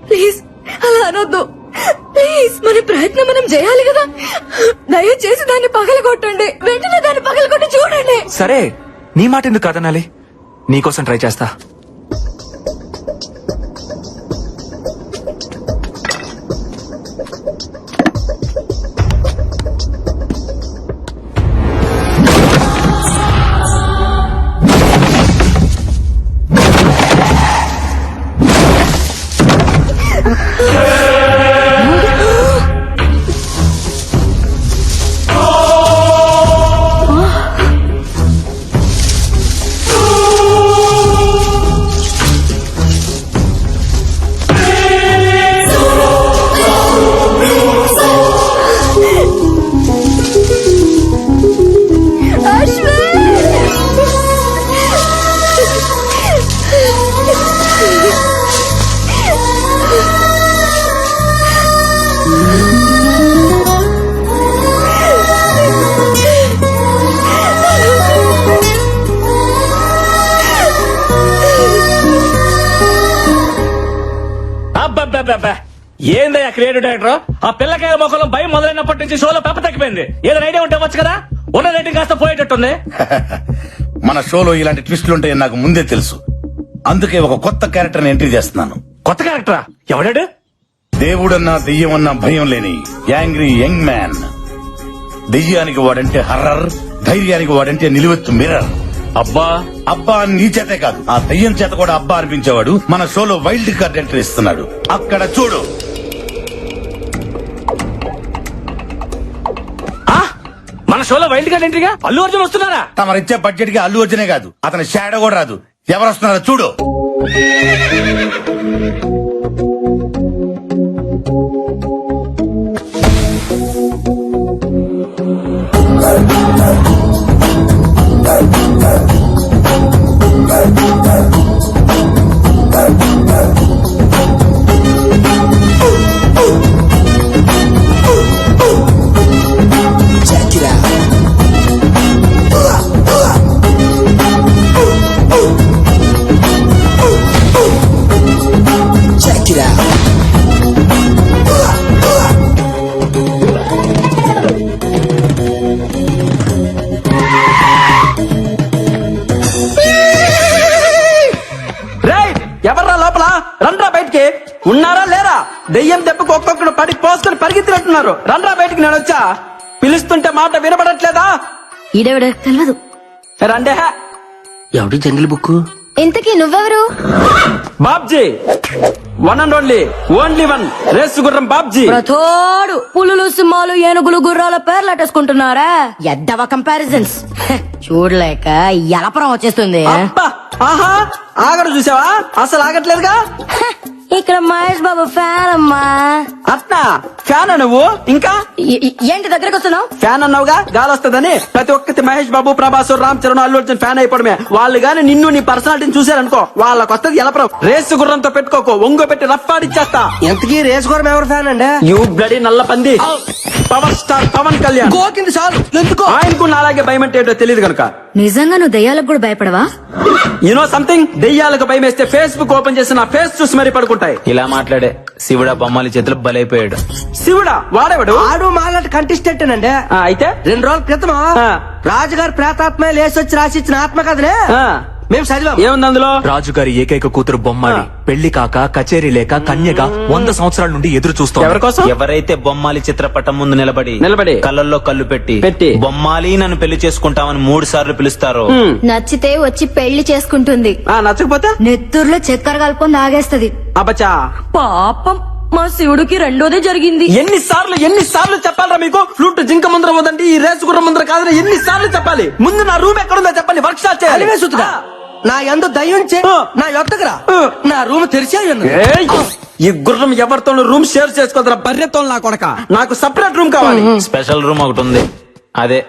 [SPEAKER 1] ప్లీజ్ అలా అనొద్దు. ప్లీజ్, మన ప్రయత్నం మనం చేయాలి కదా. దయచేసి దాన్ని పగలగొట్టండి. వెంటనే దాన్ని పగలగొట్టి చూడండి.
[SPEAKER 9] సరే, నీ మాట ఎందుకు కాదనాలి? నీకోసం ట్రై చేస్తా.
[SPEAKER 7] అబ్బబ్బబ్బబ్బా, ఏందయ్యా క్రియేటివ్ డైరెక్టర్? ఆ పిల్లకాయల మొక్కలో భయం మొదలైనప్పటి నుంచి షోలో పెప్ప తగ్గిపోయింది. ఏదైనా ఐడియా ఉంటే వచ్చు కదా. ఉన్న రేటింగ్ కాస్త పోయేటట్టుంది.
[SPEAKER 3] మన షోలో ఇలాంటి ట్విస్టులు ఉంటాయని నాకు ముందే తెలుసు. అందుకే ఒక కొత్త క్యారెక్టర్ ఎంట్రీ చేస్తున్నాను.
[SPEAKER 7] కొత్త క్యారెక్టరా? ఎవడాడు?
[SPEAKER 3] దేవుడన్నా దెయ్యమన్నా భయం లేని యాంగ్రీ యంగ్ మ్యాన్. దెయ్యానికి వాడంటే హర్రర్, ధైర్యానికి వాడంటే నిలువెత్తు మిర్రర్.
[SPEAKER 7] అబ్బా
[SPEAKER 3] అబ్బా అని నీ చేతే కాదు, ఆ దెయ్యం చేత కూడా అబ్బా అనిపించేవాడు మన షోలో వైల్డ్ కార్డ్ ఎంట్రీ ఇస్తున్నాడు. అక్కడ చూడు.
[SPEAKER 7] మన షోలో వైల్డ్ కార్డ్ ఎంట్రీగా అల్లు అర్జున్ వస్తున్నారా?
[SPEAKER 3] తమరిచ్చే బడ్జెట్ కి అల్లు అర్జునే కాదు, అతని షాడో కూడా రాదు. ఎవరు వస్తున్నారో చూడు.
[SPEAKER 11] ఎవర్రా లోపల? రండ్రా బయటికి. ఉన్నారా లేరా? దెయ్యం దెబ్బకు ఒక్కొక్కడు పడి పోసుకొని పరిగెత్తినట్టున్నారు. రండ్రా బయటికి. నేను వచ్చా, పిలుస్తుంటే మాట వినపడట్లేదా?
[SPEAKER 1] ఈడెవడ తెలియదు.
[SPEAKER 11] రండే. ఎవడి జంగిల్ బుక్?
[SPEAKER 1] ఇంతకీ నువ్వెవరు?
[SPEAKER 11] Babji, one and only one race గుర్రం బాబ్జీ.
[SPEAKER 1] ప్రతోడు పులులు, సింహాలు, ఏనుగులు, గుర్రాల పేర్లు అట్టేసుకుంటున్నారా? ఎద్దవ కంపారిజన్స్ చూడలేక ఎలపరం వచ్చేస్తుంది.
[SPEAKER 11] అబ్బా, ఆహా, ఆగడు చూసావా? అసలు ఆగట్లేదుగా.
[SPEAKER 1] ఇక్కడ మహేష్ బాబు ఫ్యాన్ అమ్మా.
[SPEAKER 11] అట్నా ఫ్యాన్ నువ్వు ఇంకా
[SPEAKER 1] ఏంటి దగ్గరకు వస్తున్నావు?
[SPEAKER 11] ఫ్యాన్ అన్నావుగా గాలి వస్తుందని ప్రతి ఒక్కటి మహేష్ బాబు ప్రభాస్ రామ్ చరణ్ అల్లు అర్జున్ ఫ్యాన్ అయిపోవడమే. వాళ్ళు గాని నిన్ను నీ పర్సనాలిటీని చూసారనుకో వాళ్ళకి వస్తుంది ఎలపరం. రేసు గుర్రంతో పెట్టుకోకో ఒంగో పెట్టి రఫ్ఫాడిచ్చేస్తా.
[SPEAKER 2] ఎంతకీ రేస్ గుర్రం ఎవరు ఫ్యాన్ అండి?
[SPEAKER 11] యూ బ్లడీ నల్ల పంది. పవర్ స్టార్ పవన్ కళ్యాణ్
[SPEAKER 2] గోకింది చాలు. ఎందుకో
[SPEAKER 11] ఆయనకు అలాగే భయం అంటే ఏంటో తెలియదు కనుక.
[SPEAKER 1] నిజంగా నువ్వు దయ్యాలకు కూడా భయపడవా?
[SPEAKER 11] యూనో సంథింగ్, దెయ్యాలకు భయం వేస్తే ఫేస్బుక్ ఓపెన్ చేసి నా ఫేస్ చూసి మరీ పడుకుంటాయి.
[SPEAKER 10] ఇలా మాట్లాడే శివుడా బొమ్మాలి చేతులు బలైపోయాడు.
[SPEAKER 11] శివుడా వాడేవాడు?
[SPEAKER 2] ఆడు మాలాంటి కంటెస్టెంట్ అండి.
[SPEAKER 11] అయితే
[SPEAKER 2] 2 రోజుల క్రితం రాజుగారు ప్రేతాత్మ లేసొచ్చి రాసిచ్చిన ఆత్మకథనే మేము చదివాం.
[SPEAKER 11] ఏముంది అందులో?
[SPEAKER 9] రాజుగారి ఏకైక కూతురు బొమ్మాలి పెళ్లి కాక కచేరీ లేక కన్యగా 100 సంవత్సరాల నుండి ఎదురు చూస్తోంది.
[SPEAKER 11] ఎవరి కోసం?
[SPEAKER 10] ఎవరైతే బొమ్మాలి చిత్రపటం ముందు నిలబడి కళ్ళల్లో కళ్ళు పెట్టి
[SPEAKER 11] పెట్టి
[SPEAKER 10] బొమ్మాలి నన్ను పెళ్లి చేసుకుంటామని 3 సార్లు పిలుస్తారో
[SPEAKER 1] నచ్చితే వచ్చి పెళ్లి చేసుకుంటుంది,
[SPEAKER 11] నచ్చకపోతే
[SPEAKER 1] నెత్తూరులో చక్కెర కలుపుకొని తాగేస్తది.
[SPEAKER 11] అబ్బచ్చా
[SPEAKER 5] పాపం మా శివుడికి రెండోదే జరిగింది.
[SPEAKER 11] ఎన్నిసార్లు చెప్పాలరా మీకు? ఫ్లూట్ జింక ముందర పోదండి, ఈ రేసు గుర్రం ముందర కాదని ఎన్నిసార్లు చెప్పాలి? ముందు నా రూమ్ ఎక్కడుందో చెప్పండి, వర్క్ షాప్ చేయాలి.
[SPEAKER 2] అలివే సుతుడా, నా ఎందు దయ్యం నా యొక్కరా నా రూమ్ తెరిచే ఉన్నది.
[SPEAKER 11] ఈ గుర్రం ఎవరితోనూ రూమ్ షేర్ చేసుకోదరా బర్రెతో నా కొడక. నాకు సపరేట్ రూమ్ కావాలి.
[SPEAKER 10] స్పెషల్ రూమ్ ఒకటి ఉంది, అదే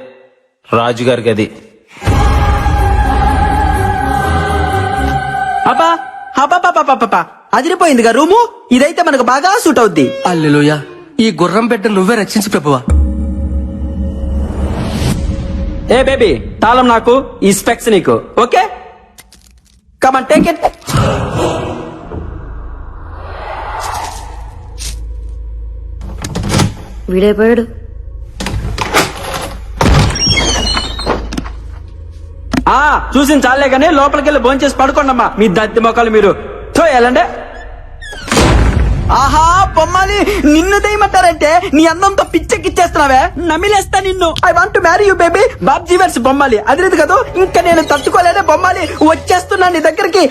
[SPEAKER 10] రాజుగారి గది.
[SPEAKER 11] అబ్బా అబ్బా అదిరిపోయిందిగా రూము. ఇదైతే మనకు బాగా సూట్ అవుద్ది.
[SPEAKER 2] అల్లెలుయా, ఈ గుర్రం బిడ్డ నువ్వే రక్షించు ప్రభువా.
[SPEAKER 11] ఏ బేబీ, తాళం నాకు, ఈ స్పెక్స్ నీకు. Okay, come on take it.
[SPEAKER 1] వీడైపోయాడు.
[SPEAKER 11] చూసిన చాలే గానీ లోపలికి వెళ్ళి భోంచేసి పడుకోండమ్మా. మీ దత్తి మొక్కలు మీరు వెళ్ళండి. ఆహా బొమ్మాలి, నిన్ను దయమంటారంటే నీ అందంతో పిచ్చెక్కిచ్చేస్తున్నావే, నమిలేస్తా నిన్ను. I want to marry you baby. Babji వర్స్ బొమ్మాలి, అదిలేదు కదా. ఇంకా నేను తట్టుకోలేదే బొమ్మాలి, వచ్చేస్తున్నా నీ దగ్గరికి.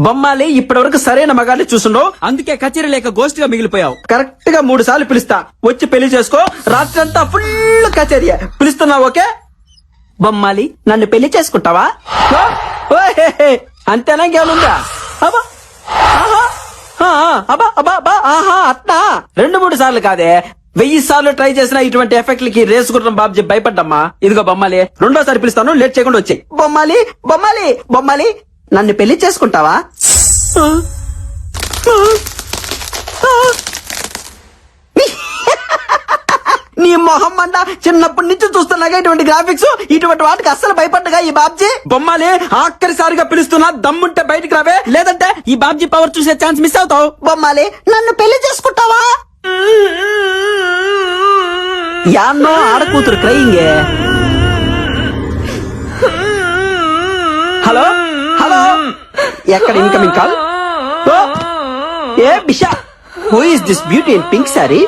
[SPEAKER 11] బొమ్మాలి, ఇప్పటి వరకు సరైన మగాన్ని చూసుండవు, అందుకే కచేరీ లేక గోస్ట్ గా మిగిలిపోయావు. కరెక్ట్ గా 3 సార్లు పిలుస్తా, వచ్చి పెళ్లి చేసుకో. రాత్రంతా ఫుల్ కచేరీ. పిలుస్తున్నావు ఓకే? బొమ్మాలి, నన్ను పెళ్లి చేసుకుంటావా? అంతేనా, ఇంకేముందా? అబ్బా అత్తా 2-3 సార్లు కాదే, 1000 సార్లు ట్రై చేసినా ఇటువంటి ఎఫెక్ట్లకి రేసు గుర్రం బాబ్జీ భయపడ్డమ్మా. ఇదిగో బొమ్మాలి, 2వ సారి పిలుస్తాను, లేట్ చేయకుండా వచ్చాయి. బొమ్మాలి బొమ్మాలి బొమ్మాలి, నన్ను పెళ్లి చేసుకుంటావా? నీ మొహం అంట, చిన్నప్పటి నుంచి చూస్తున్నాగా ఇటువంటి గ్రాఫిక్స్. ఇటువంటి వాటికి అస్సలు భయపడ్డగా ఈ బాబ్జీ. బొమ్మాలి, ఆఖరిసారిగా పిలుస్తున్నా, దమ్ముంటే బయటికి రావే, లేదంటే ఈ బాబ్జీ పవర్ చూసే ఛాన్స్ మిస్ అవుతావు. బొమ్మాలి, నన్ను పెళ్లి చేసుకుంటావా? యాన్నో ఆడకూతురు క్రయింగే. హలో హలో, ఎక్కడ incoming call? A Bisha, who is this beauty in pink sorry?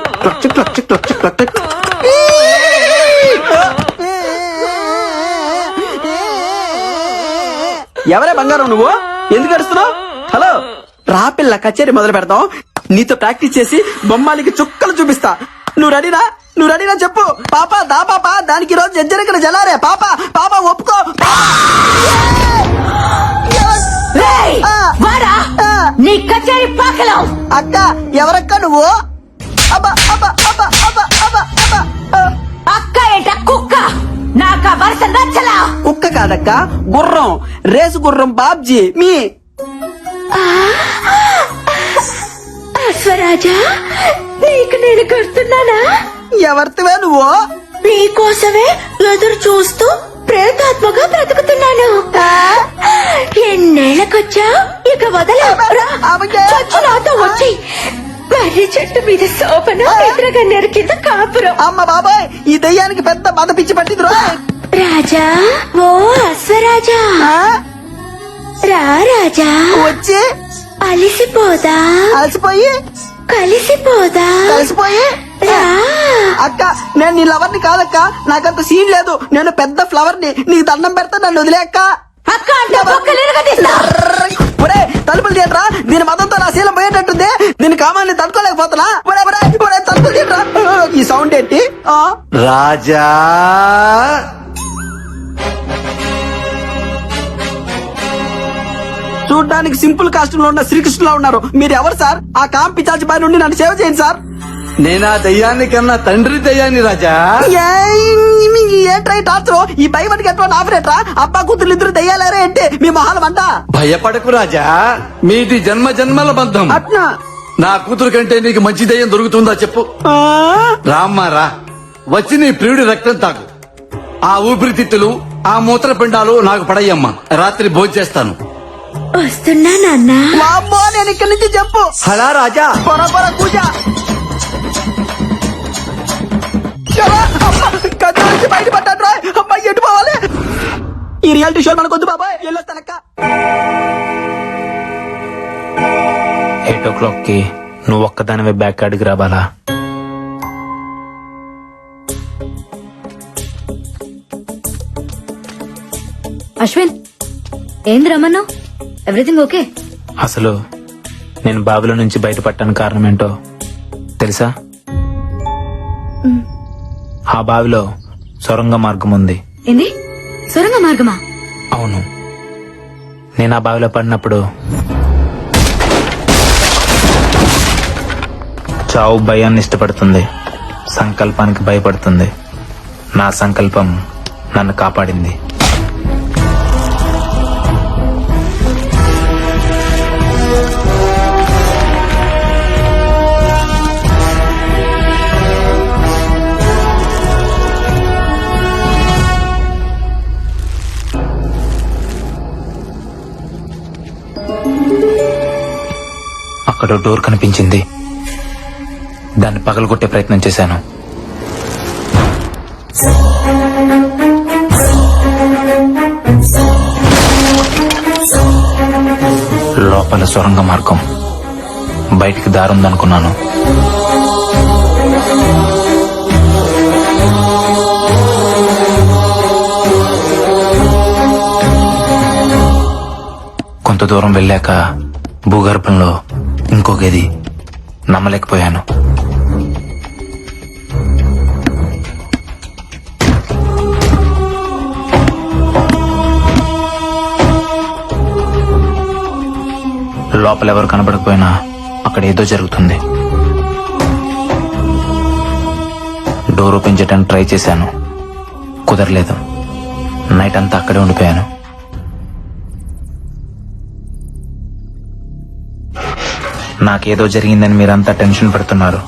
[SPEAKER 11] ఎవరే బంగారం నువ్వు? ఎందుకు అడుస్తున్నావు? హలో రా పిల్ల, కచేరీ మొదలు పెడతాం. నీతో ప్రాక్టీస్ చేసి బొమ్మాలికి చుక్కలు చూపిస్తా. నువ్వు రెడీనా చెప్పు. పాపా దా పాపా, దానికి రోజు జజ్జరికలు జలారే. పాపా పాపా ఒప్పుకో.
[SPEAKER 5] నీ కచేరీ పాకలో.
[SPEAKER 11] అక్క ఎవరక్క నువ్వు?
[SPEAKER 5] అక్క ఏంట కుక్క? నాకు ఆ వరుస నచ్చలా.
[SPEAKER 11] కుక్క కాదక్క, గుర్రం, రేసు గుర్రం బాబ్జీ. మీ
[SPEAKER 5] అశ్వరాజా, నీకు నేను గుర్తున్నానా?
[SPEAKER 11] ఎవరితివే నువ్వు?
[SPEAKER 5] నీకోసమే ఎదురు చూస్తూ ప్రేతాత్మగా బ్రతుకుతున్నాను. ఎన్నేళ్లకొచ్చా, ఇక వదలా. చచ్చు నాతో వచ్చి మర్రి చెట్టు మీద సోపన, ఎదురుగా కింద కాపురం.
[SPEAKER 11] అమ్మ బాబాయ్, ఈ దయ్యానికి పెద్ద మద పిచ్చి పట్టింది.
[SPEAKER 5] రాజా, ఓ అశ్వరాజా, రా రాజా,
[SPEAKER 11] వచ్చి
[SPEAKER 5] అలిసిపోదా?
[SPEAKER 11] అలసిపోయి
[SPEAKER 5] కలిసిపోయి రా.
[SPEAKER 11] అక్క, నేను నీ లవర్ని కాదక్క, నాకంత సీన్ లేదు. నేను పెద్ద ఫ్లవర్ ని, నీకు దండం పెడతా, నన్ను వదిలే అక్క.
[SPEAKER 5] అక్క అంటే బొక్కలేరుగా
[SPEAKER 11] ఒరే తలుపులు తీయట్రా, దీని మతంతో నా శీలం పోయేటట్టుంది. దీని కామాన్ని తట్టుకోలేకపోతున్నా. తలుపులు తీయట్రా. ఈ సౌండ్ ఏంటి?
[SPEAKER 2] రాజా,
[SPEAKER 11] చూడడానికి సింపుల్ కాస్ట్యూమ్ లో ఉన్న శ్రీకృష్ణులా ఉన్నారు. మీరు ఎవరు సార్? ఆ కాంపి చాచి బారి నుండి నన్ను సేవ చేయండి సార్.
[SPEAKER 2] నేను ఆ దయ్యాన్ని కన్నా తండ్రి దయ్యాన్ని రాజా.
[SPEAKER 11] ఏంట్రా టార్చర్? ఈ భయపడికి ఎట్లా ఆపరేట్రా? అబ్బా కూతురు ఇద్దరు దయ్యాలేరే అంటే మీ మొహాలం అంతా.
[SPEAKER 2] భయపడకు రాజా, మీది జన్మ జన్మల బంధం.
[SPEAKER 11] అట్నా?
[SPEAKER 2] నా కూతురు కంటే నీకు మంచి దయ్యం దొరుకుతుందా చెప్పు. రామ్మా రా, వచ్చి నీ ప్రియుడి రక్తం తాకు. ఆ ఊపిరితిత్తులు, ఆ మూత్రపిండాలు నాకు పడయ్యమ్మా. రాత్రి భోంచేస్తాను.
[SPEAKER 1] వస్తున్నా నాన్న.
[SPEAKER 11] మా అమ్మో, నేను ఇక్కడి నుంచి చెప్పు.
[SPEAKER 2] హలా రాజా.
[SPEAKER 11] పొర పొర పూజ. గది నుంచి బయటపడ్డాడు రా. అమ్మాయి ఎటు పోవాలి? ఈ రియాలిటీ షో మనకొద్దు బాబాయ్, వెళ్ళొస్తానక్క.
[SPEAKER 10] 8 o'clock కి నువ్వు ఒక్కదానివే బ్యాక్ అడిగి రావాలా?
[SPEAKER 1] అశ్విన్, ఏంది రమ్మన్నావు? Everything okay?
[SPEAKER 10] అసలు నేను బావిలో నుంచి బయటపడటానికి కారణం ఏంటో తెలుసా? ఆ బావిలో సొరంగ మార్గం ఉంది.
[SPEAKER 1] ఏంది? సొరంగ మార్గమా?
[SPEAKER 10] అవును, నేను ఆ బావిలో పడినప్పుడు చావు భయాన్ని ఇష్టపడుతుంది, సంకల్పానికి భయపడుతుంది. నా సంకల్పం నన్ను కాపాడింది. అక్కడ డోర్ కనిపించింది. దాన్ని పగలగొట్టే ప్రయత్నం చేశాను. లోపల సొరంగ మార్గం, బయటికి దారుందనుకున్నాను. కొంత దూరం వెళ్ళాక భూగర్భంలో ఇంకో గది. నమ్మలేకపోయాను. లోపల ఎవరు కనబడకపోయినా అక్కడ ఏదో జరుగుతుంది. డోర్ ఓపెన్ చేయడానికి ట్రై చేశాను, కుదరలేదు. నైట్ అంతా అక్కడే ఉండిపోయాను. నాకేదో జరిగిందని మీరంతా టెన్షన్ పడుతున్నారు.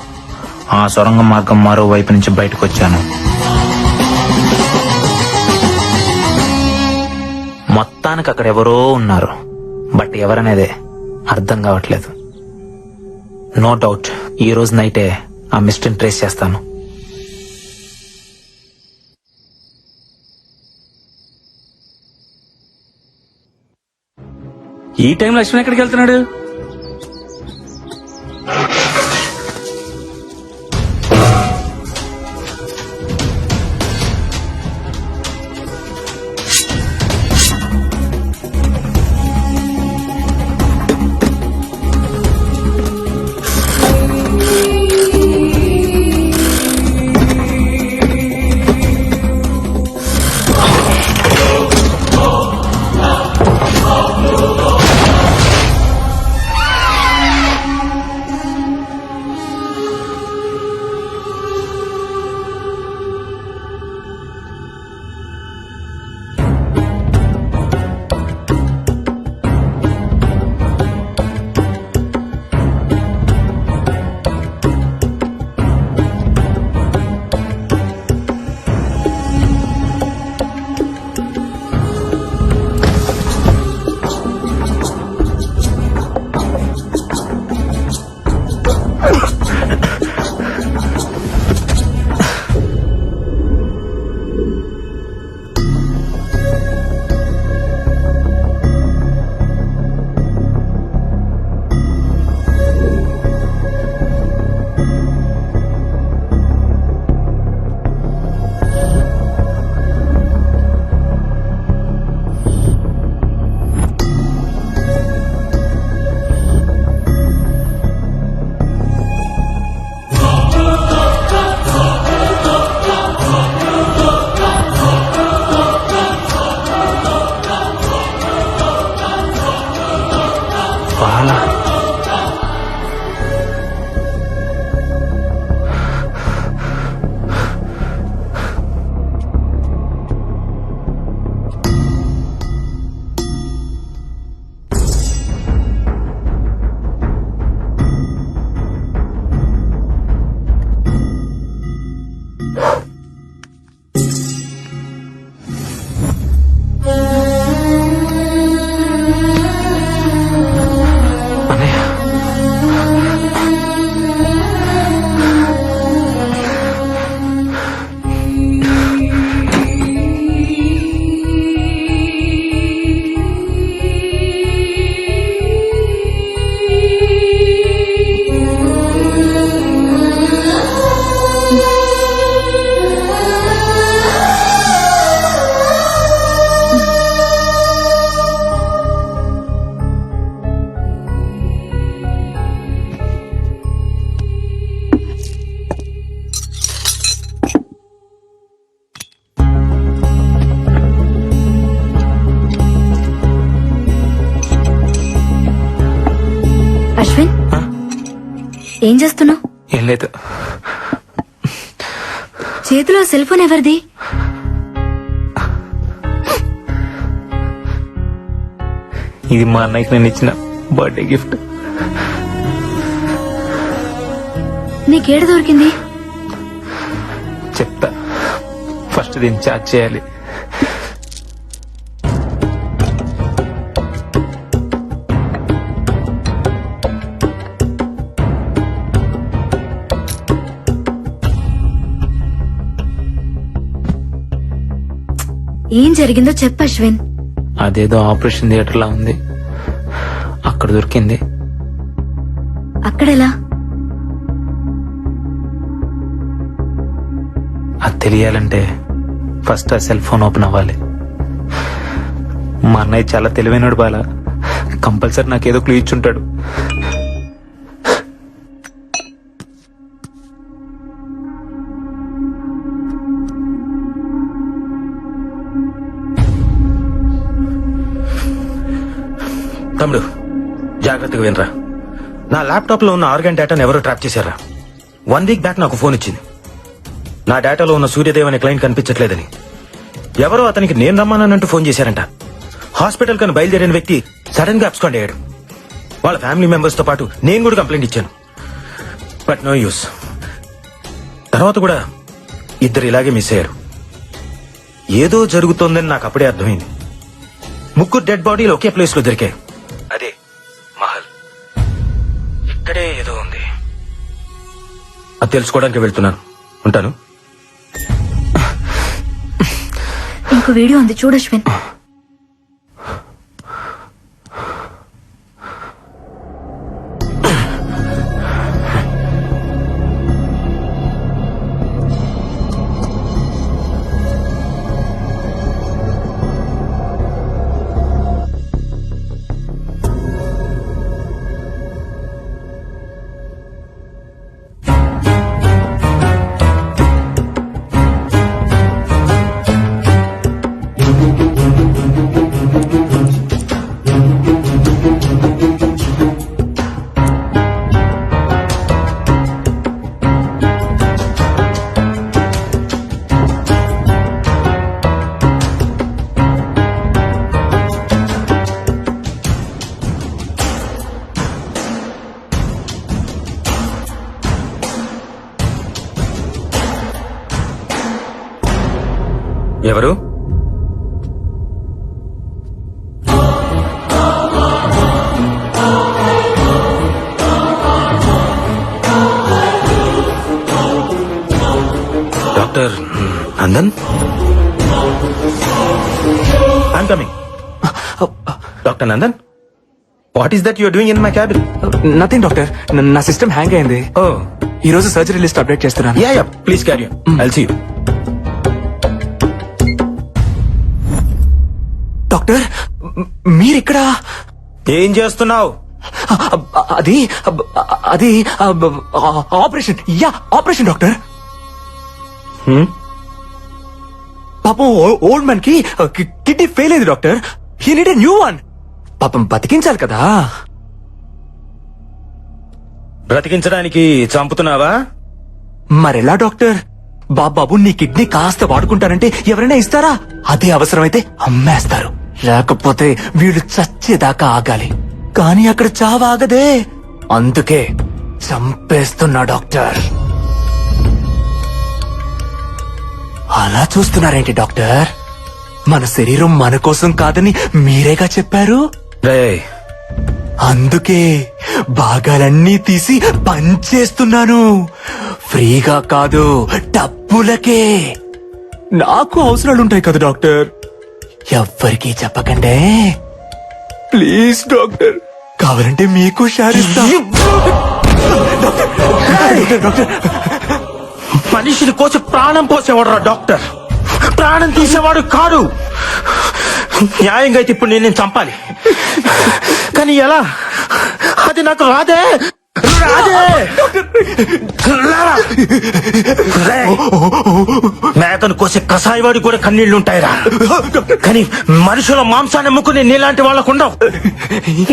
[SPEAKER 10] ఆ సొరంగ మార్గం మరో వైపు నుంచి బయటకు వచ్చాను. మొత్తానికి అక్కడ ఎవరో ఉన్నారు, బట్ ఎవరనేదే అర్థం కావట్లేదు. నో డౌట్ ఈ రోజు నైటే ఆ మిస్టరీని ట్రేస్ చేస్తాను.
[SPEAKER 7] ఈ టైంలో అశ్విన్ ఎక్కడికి వెళ్తున్నాడు?
[SPEAKER 9] బాలా
[SPEAKER 1] అశ్విన్, ఏం చేస్తున్నావు?
[SPEAKER 9] ఏం లేదు.
[SPEAKER 1] చేతిలో సెల్ ఫోన్ ఎవరిది?
[SPEAKER 9] ఇది మా అన్నయ్యకి నేను ఇచ్చిన బర్త్డే గిఫ్ట్.
[SPEAKER 1] నీకేడ దొరికింది?
[SPEAKER 9] చెప్తా, ఫస్ట్ దీన్ని చార్జ్ చేయాలి.
[SPEAKER 1] ఏం జరిగిందో చెప్పు అశ్విన్.
[SPEAKER 9] అదేదో ఆపరేషన్ థియేటర్ లా ఉంది, అక్కడ దొరికింది.
[SPEAKER 1] అక్కడెలా?
[SPEAKER 9] అది తెలియాలంటే ఫస్ట్ ఆ సెల్ ఫోన్ ఓపెన్ అవ్వాలి. మా అన్నయ్య చాలా తెలివైనడు బాలా, కంపల్సరీ నాకేదో క్లూ ఇచ్చుంటాడు.
[SPEAKER 12] తమ్ముడు, జాగ్రత్తగా వినరా. నా ల్యాప్టాప్ లో ఉన్న ఆర్గాన్ డేటాను ఎవరో ట్రాప్ చేశారా? 1 వీక్ బ్యాక్ నాకు ఫోన్ వచ్చింది. నా డేటాలో ఉన్న సూర్యదేవ్ అనే క్లయింట్ కనిపించట్లేదని ఎవరో అతనికి నేను రమ్మానంటూ ఫోన్ చేశారంట. హాస్పిటల్ కని బయలుదేరిన వ్యక్తి సడన్ గా అబ్స్కాండ్ అయ్యాడు. వాళ్ళ ఫ్యామిలీ మెంబర్స్ తో పాటు నేను కూడా కంప్లైంట్ ఇచ్చాను, బట్ నో యూస్. తర్వాత కూడా ఇద్దరు ఇలాగే మిస్ అయ్యారు. ఏదో జరుగుతోందని నాకు అప్పుడే అర్థమైంది. 3 డెడ్ బాడీలు ఒకే ప్లేస్ లో దొరికాయి. అదే మహల్. ఇక్కడే ఏదో ఉంది, అది తెలుసుకోవడానికి వెళ్తున్నాను. ఉంటాను.
[SPEAKER 1] ఇంకో వీడియో ఉంది, చూడు అశ్విన్.
[SPEAKER 12] ఎవరు? Doctor Nandan? I'm coming. Doctor Nandan, what is that you're doing in my cabin?
[SPEAKER 9] Nothing doctor, నా సిస్టమ్ హ్యాంగ్ అయింది.
[SPEAKER 12] ఓ,
[SPEAKER 9] ఈ రోజు సర్జరీ లిస్ట్ అప్డేట్ చేస్తున్నాను.
[SPEAKER 12] Yeah yeah, please carry on. I'll see you.
[SPEAKER 9] Doctor, మీరిక్కడ
[SPEAKER 12] ఏం చేస్తున్నావు?
[SPEAKER 9] అది అది ఆపరేషన్. Yeah, operation doctor. పాపం ఓల్డ్ మ్యాన్ కి కిడ్నీ ఫెయిల్ అయింది doctor. He need a new one. పాపం బతికించాలి కదా.
[SPEAKER 12] బ్రతికించడానికి చంపుతున్నావా?
[SPEAKER 9] మరెలా డాక్టర్? బాబాబు నీ కిడ్నీ కాస్త వాడుకుంటానంటే ఎవరైనా ఇస్తారా? అదే అవసరమైతే అమ్మేస్తారు. లేకపోతే వీళ్ళు చచ్చేదాకా ఆగాలి. కానీ అక్కడ చావాగదే. అందుకే చంపేస్తున్నా డాక్టర్. అలా చూస్తున్నారేంటి డాక్టర్? మన శరీరం మన కోసం కాదని మీరేగా చెప్పారు.
[SPEAKER 12] రేయ్,
[SPEAKER 9] అందుకే భాగాలన్నీ తీసి పంచేస్తున్నాను. ఫ్రీగా కాదు, డబ్బులకే. నాకు అవసరాలుంటాయి కదా డాక్టర్. ఎవ్వరికీ చెప్పకండే ప్లీజ్ డాక్టర్. కావాలంటే మీకు షేర్ ఇస్తా. డాక్టర్,
[SPEAKER 12] మనిషిని కోసి ప్రాణం పోసేవాడు డాక్టర్, ప్రాణం తీసేవాడు కాదు. న్యాయంగా అయితే ఇప్పుడు నేను చంపాలి, కానీ ఎలా? అది నాకు రాదే. మేకను కోసే కసాయివాడి కూడా కన్నీళ్లుంటాయిరా, కానీ మనుషుల మాంసాన్ని అమ్ముకునే నీలాంటి వాళ్ళకు ఉండవు.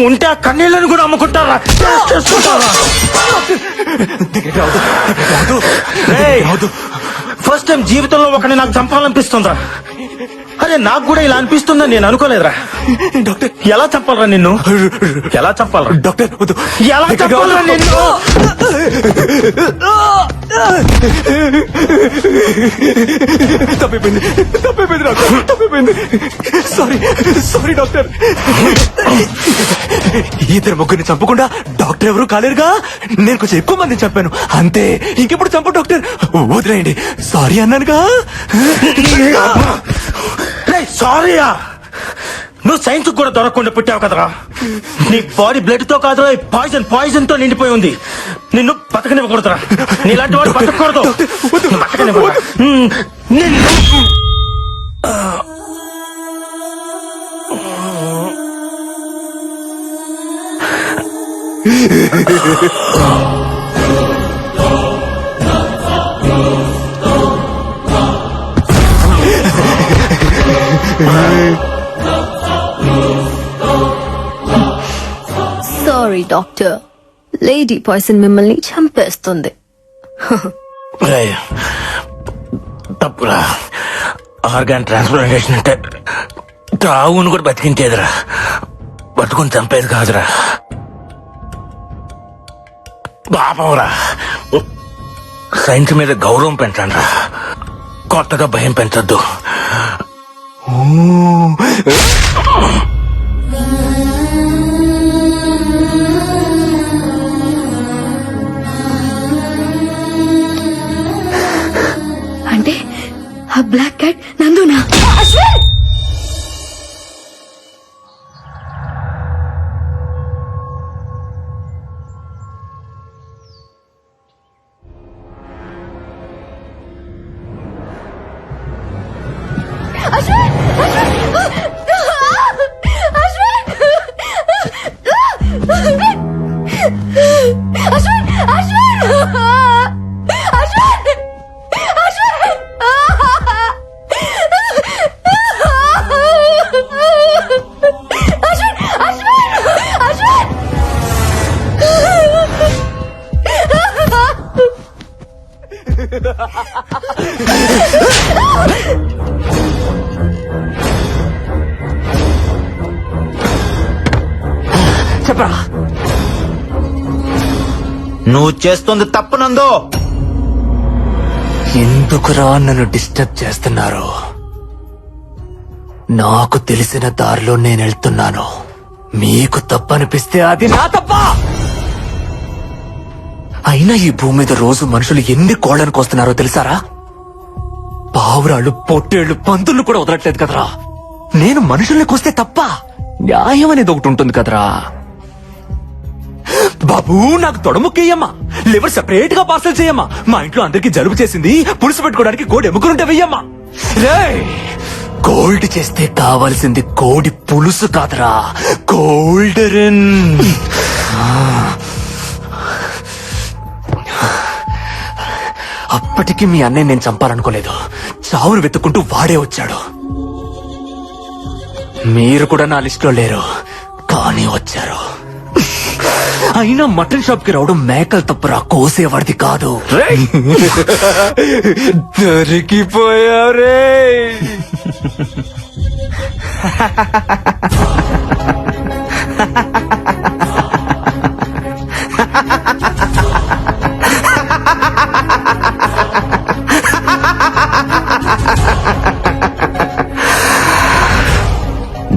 [SPEAKER 12] ఉంటే ఆ కన్నీళ్లను కూడా అమ్ముకుంటారా? ఫస్ట్ టైం జీవితంలో ఒకరిని నాకు చంపాలనిపిస్తుందా? అరే నాకు కూడా ఇలా అనిపిస్తుందని నేను అనుకోలేదురా.
[SPEAKER 9] డాక్టర్
[SPEAKER 12] ఎలా చంపాలరా నిన్ను? ఎలా చంపాలరా
[SPEAKER 9] డాక్టర్ వద్దు.
[SPEAKER 12] ఎలా చంపాలరా నిన్ను?
[SPEAKER 9] తప్పిపోయింది డాక్టర్, తప్పిపోయింది. Sorry doctor. ఇద్దరు ముగ్గురిని చంపకుండా డాక్టర్ ఎవరు కాలేరుగా. నేను కొంచెం ఎక్కువ మందిని చంపాను అంతే. ఇంకెప్పుడు చంప డాక్టర్, వదిలేయండి. సారీ అన్నానుగా.
[SPEAKER 12] సారీయా? నువ్వు సైన్స్ కూడా దొరకకుండా పుట్టావు కదరా. నీ బాడీ బ్లడ్ తో కాదురా, పాయిజన్ తో నిండిపోయి ఉంది. నిన్ను బతకనివ్వకూడదురా. నీలాంటి వాడు బతకూడదు. బతకనివ్వకూడదు.
[SPEAKER 1] సారీ డాక్టర్, లేడీ పాయిజన్ మిమ్మల్ని చంపేస్తుంది.
[SPEAKER 12] తప్పురా. ఆర్గాన్ ట్రాన్స్ప్లాంటేషన్ అంటే తావును కూడా బతికించేదిరా, బతుకుని చంపేది కాదురా. పాపంరా. సైన్స్ మీద గౌరవం పెంచండి రా, కొత్తగా భయం పెంచొద్దు.
[SPEAKER 1] అంటే ఆ బ్లాక్ క్యాట్ నందునా?
[SPEAKER 9] చెప్పరా?
[SPEAKER 10] నువ్వు చేస్తుంది తప్పు నందు.
[SPEAKER 9] ఎందుకురా నన్ను డిస్టర్బ్ చేస్తున్నారు? నాకు తెలిసిన దారిలో నేను వెళ్తున్నాను. మీకు తప్పనిపిస్తే అది నా తప్ప. అయినా ఈ భూమి మీద రోజు మనుషులు ఎన్ని కోళ్లను కోస్తున్నారో తెలుసారా? పావురాళ్ళు, పొట్టేళ్లు, పందులు కూడా వదలట్లేదు కదరా. నేను మనుషుల్ని కోస్తే తప్ప? న్యాయం అనేది ఒకటి ఉంటుంది కదరా. బాబు నాకు తొడముక్కయ్యమ్మా, లివర్ సెపరేట్ గా పార్సల్ చేయమ్మా. మా ఇంట్లో అందరికి జలుబు చేసింది, పులుసు పెట్టుకోవడానికి కోడి ఎముకలుంటే వెయ్యమ్మా. రేయ్, గోల్డ్ చేస్తే కావాల్సింది కోడి పులుసు కాదురా, గోల్డెన్. అప్పటికి మీ అన్నయ్య నేను చంపాలనుకోలేదు. చావును వెతుక్కుంటూ వాడే వచ్చాడు. మీరు కూడా నా లిస్టులో లేరు, కానీ వచ్చారు. అయినా మటన్ షాప్ కి రావడం మేకలు తప్పురా, కోసేవాడిది కాదు. దొరికిపోయారే.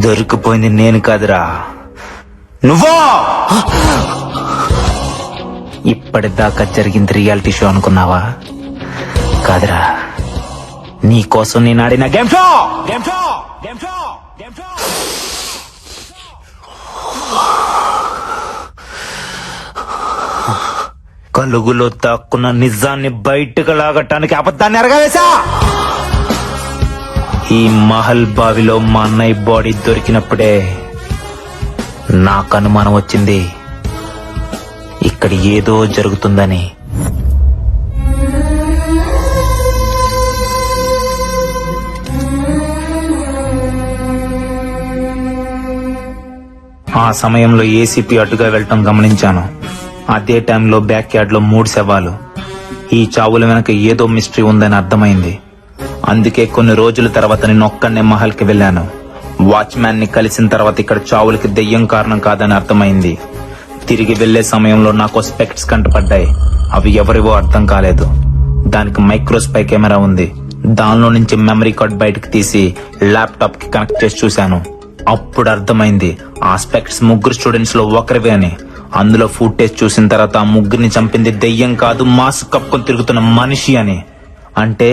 [SPEAKER 10] దొరికిపోయింది నేను కాదురా, నువ్వో. ఇప్పటిదాకా జరిగింది రియాలిటీ షో అనుకున్నావా? కాదురా, నీ కోసం నేను ఆడిన గేమ్ షో. కలుగులో దాక్కున్న నిజాన్ని బయటకు లాగటానికి అబద్ధాన్ని అరగవేశా. ఈ మహల్ బావిలో మా అన్నయ్య బాడీ దొరికినప్పుడే నాకు అనుమానం వచ్చింది, ఇక్కడ ఏదో జరుగుతుందని. ఆ సమయంలో ఏసీపీ అటుగా వెళ్ళటం గమనించాను. అదే టైంలో బ్యాక్ యార్డ్ లో 3 శవాలు. ఈ చావుల వెనక ఏదో మిస్టరీ ఉందని అర్థమైంది. అందుకే కొన్ని రోజుల తర్వాత నేను ఒక్కనే మహల్ కి వెళ్ళాను. వాచ్మ్యాన్ ని కలిసిన తర్వాత ఇక్కడ చావులకి దెయ్యం కారణం కాదని అర్థమైంది. తిరిగి వెళ్లే సమయంలో నాకు స్పెక్ట్స్ కంటపడ్డాయి. అవి ఎవరివో అర్థం కాలేదు. దానికి మైక్రోస్పై కెమెరా ఉంది. దానిలో నుంచి మెమరీ కార్డ్ బయటకు తీసి ల్యాప్టాప్ కి కనెక్ట్ చేసి చూశాను. అప్పుడు అర్థమైంది ఆ స్పెక్ట్స్ 3 స్టూడెంట్స్ లో ఒకరివే అని. అందులో ఫుటేజ్ చూసిన తర్వాత ఆ 3ని చంపింది దెయ్యం కాదు, మాస్క్ కప్పుకొని తిరుగుతున్న మనిషి అని. అంటే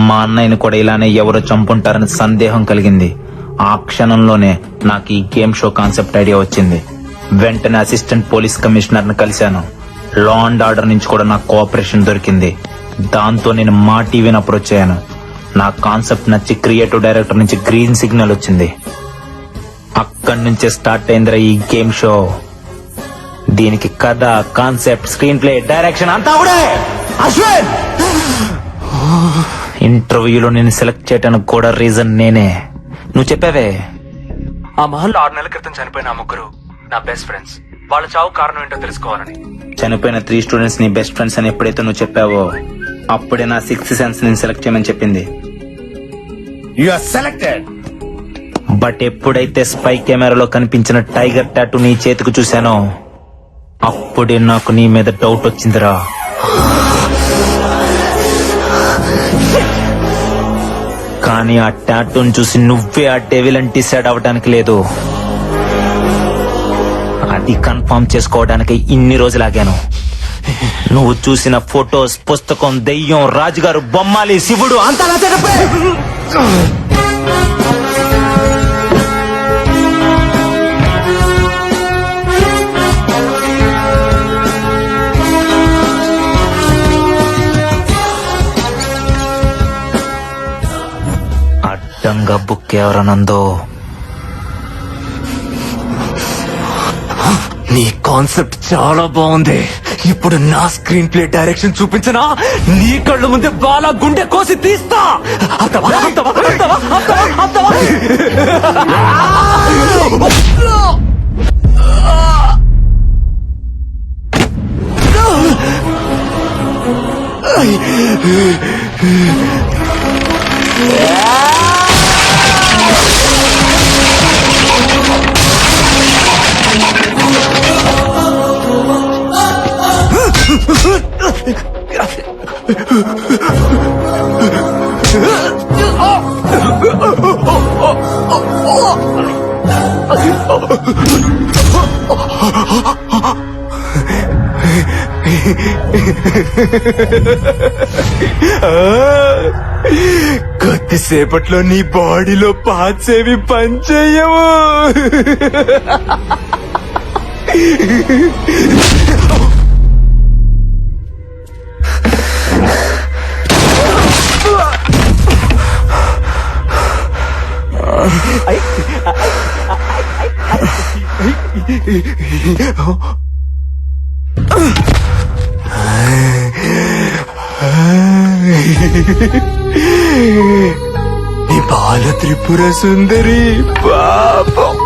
[SPEAKER 10] మా అన్నయ్యని కూడా ఇలానే ఎవరో చంపుంటారని సందేహం కలిగింది. ఆ క్షణంలోనే నాకు ఈ గేమ్ షో కాన్సెప్ట్ ఐడియా వచ్చింది. వెంటనే అసిస్టెంట్ పోలీస్ కమిషనర్ ని కలిశాను. లా అండ్ ఆర్డర్ నుంచి కూడా నాకు కోఆపరేషన్ దొరికింది. దాంతో నేను మా టీవీని అప్రోచ్ అయ్యాను. నా కాన్సెప్ట్ నచ్చి క్రియేటివ్ డైరెక్టర్ నుంచి గ్రీన్ సిగ్నల్ వచ్చింది. అక్కడి నుంచే స్టార్ట్ అయిందిరా ఈ గేమ్ షో. దీనికి కథ, కాన్సెప్ట్, స్క్రీన్ ప్లే, డైరెక్షన్ అంతా కూడా అశ్విన్. ఇంటర్వ్యూలో నేను సెలెక్ట్ చేయడానికి కూడా రీజన్ నేనే. నువ్వు చెప్పావే,
[SPEAKER 9] ఆ మహల్లో 6 నెలల క్రితం చనిపోయిన ఆ 3 నా బెస్ట్ ఫ్రెండ్స్. వాళ్ళ చావు కారణం ఏంటో తెలుసుకోవాలని.
[SPEAKER 10] చనిపోయిన 3 స్టూడెంట్స్ నీ బెస్ట్ ఫ్రెండ్స్ అని ఎప్పుడైతే నువ్వు చెప్పావో అప్పుడే నా 6th సెన్స్ నేను సెలెక్ట్ చేయమని చెప్పింది.
[SPEAKER 3] You are selected.
[SPEAKER 10] బట్ ఎప్పుడైతే స్పై కెమెరాలో కనిపించిన టైగర్ టాటూ నీ చేతికి చూశానో అప్పుడే నాకు నీ మీద డౌట్ వచ్చిందిరా. కానీ ఆ టాటూని చూసి నువ్వే ఆ డెవిల్ అని డిసైడ్ అవ్వడానికి లేదు. అది కన్ఫర్మ్ చేసుకోవడానికి ఇన్ని రోజులాగాను. నువ్వు చూసిన ఫొటోస్, పుస్తకం, దెయ్యం, రాజుగారు, బొమ్మాలి, శివుడు అంతా నా చెప్పే. అడ్డంగా బుక్ ఎవరనందో.
[SPEAKER 9] నీ కాన్సెప్ట్ చాలా బాగుంది. ఇప్పుడు నా స్క్రీన్ ప్లే డైరెక్షన్ చూపించనా? నీ కళ్ళు ముందే బాలా గుండె కోసి తీస్తా. అత్తవా, అత్తవా, అత్తవా, అత్తవా, అత్తవా. కొద్దిసేపట్లో నీ బాడీలో పార్ట్స్ ఏవి పనిచేయవు. నీ బాల త్రిపుర సుందరి పాపం.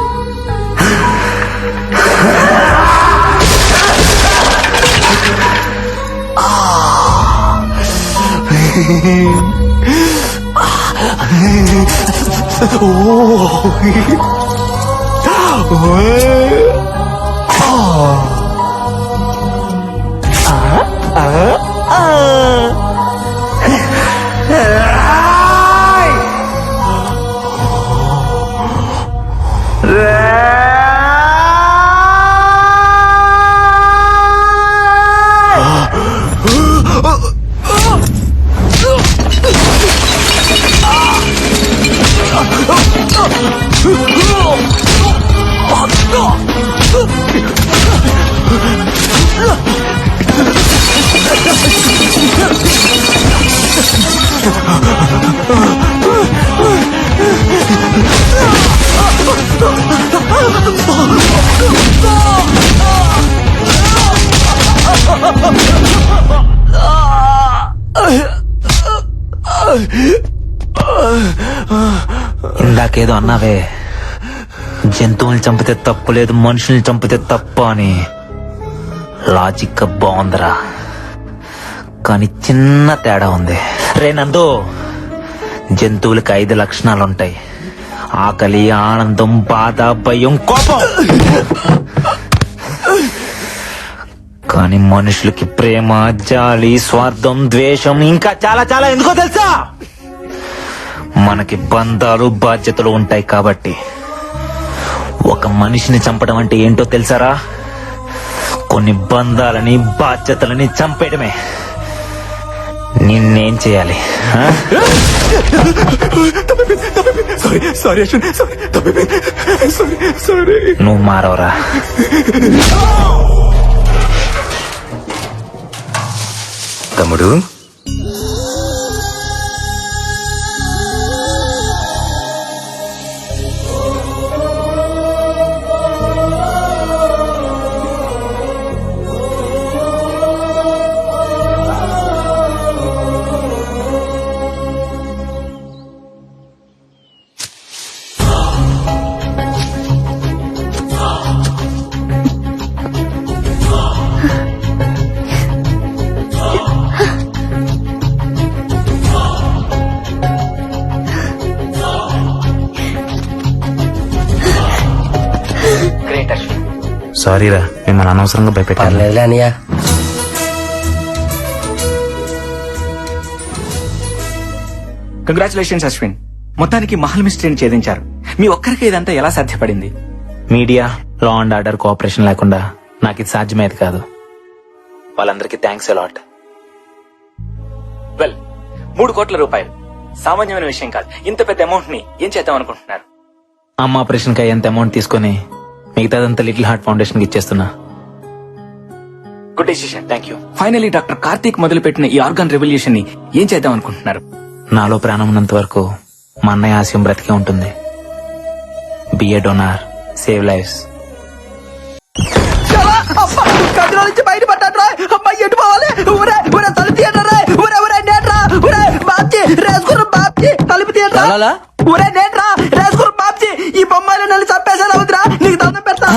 [SPEAKER 10] ఇందాకేదో అన్నావే, జంతువుల్ని చంపితే తప్పు లేదు, మనుషుల్ని చంపితే తప్పు అని. లాజిక్ బాగుందిరా, కానీ చిన్న తేడా ఉంది. రే నందు, జంతువులకి 5 లక్షణాలుంటాయి: ఆకలి, ఆనందం, బాధ, భయం, కోపం. కానీ మనుషులకి ప్రేమ, జాలి, స్వార్థం, ద్వేషం, ఇంకా చాలా చాలా. ఎందుకో తెలుసా? మనకి బంధాలు, బాధ్యతలు ఉంటాయి కాబట్టి. ఒక మనిషిని చంపడం అంటే ఏంటో తెలుసారా? కొన్ని బంధాలని, బాధ్యతలని చంపేయడమే. నిన్నేం చేయాలి? నువ్వు మారవరా?
[SPEAKER 9] తమ్ముడు, సారీరా, మిమ్మల్ని అనవసరంగా భయపెట్టాను.
[SPEAKER 11] పర్లేదులే అనియా.
[SPEAKER 4] కంగ్రాచులేషన్స్ అశ్విన్, మొత్తానికి మహల్ మిస్టరీని ఛేదించారు. మీ ఒక్కరికి ఇదంతా ఎలా సాధ్యపడింది?
[SPEAKER 10] Media, law and order cooperation లేకుండా నాకు ఇది సాధ్యమేది కాదు. వాళ్ళందరికీ థ్యాంక్స్ అలాట్.
[SPEAKER 4] వెల్, 3 కోట్ల రూపాయలు సామాన్యమైన విషయం కాదు. ఇంత పెద్ద అమౌంట్ ని ఏం చేద్దాం అనుకుంటున్నారు?
[SPEAKER 10] అమ్మ ఆపరేషన్ కి అయ్యేంత అమౌంట్ తీసుకుని మిగతాదంతా లిటిల్ హార్ట్ ఫౌండేషన్ కి ఇచ్చేస్తున్నా.
[SPEAKER 4] Good decision, thank you. Finally doctor Karthik మొదలుపెట్టిన ఈ ఆర్గాన్ రెవల్యూషన్ ని ఏం చేద్దాం అనుకుంటున్నారు?
[SPEAKER 10] నాలో ప్రాణం ఉన్నంత వరకు మా అన్నయ్య ఆశయం బ్రతికే ఉంటుంది. బి ఏ డోనార్, సేవ్ లైఫ్స్.
[SPEAKER 11] కథలో నుంచి బయటపడ్డా. అమ్మాయి ఎటు పోవాలి? ఊరే ఊరే తలుపు తీయట్రా. ఊరే ఊరే నేట్రా. ఊరే బాబ్జీ రేసుకురు. బాబ్జీ తలుపు తీయట్రా. ఊరే నేట్రా రేసుకురు. బాబ్జీ ఈ బొమ్మలు నన్ను చంపేసాను. అవుతురా, నీకు దండం పెడతా.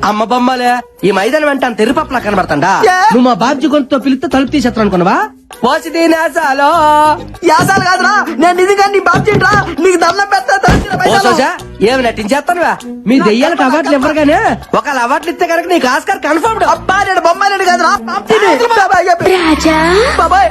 [SPEAKER 11] అమ్మ బొమ్మలే ఈ మైదానం వెంట తెరుపప్పులా కనబడతాడా? నువ్వు మా బాబ్జీ గొంతుతో పిలిస్తే తలుపు తీసేస్తా అనుకున్నావా? పోసి యాసాలో యాసాలు కాదురా, నేను నిజంగా నీ బాబ్జీ రా. నీకు దండం పెడతా. ఏమి నటించేస్తానువా? మీ దెయ్యాలకు అవార్డులు ఇవ్వరు గానీ ఒకవేళ అవార్డులు ఇస్తే కనుక నీకు ఆస్కార్ కన్ఫర్మ్డ్. అబ్బా నేను బొమ్మాయి కాదురా, బాబ్జీని. బాబాయ్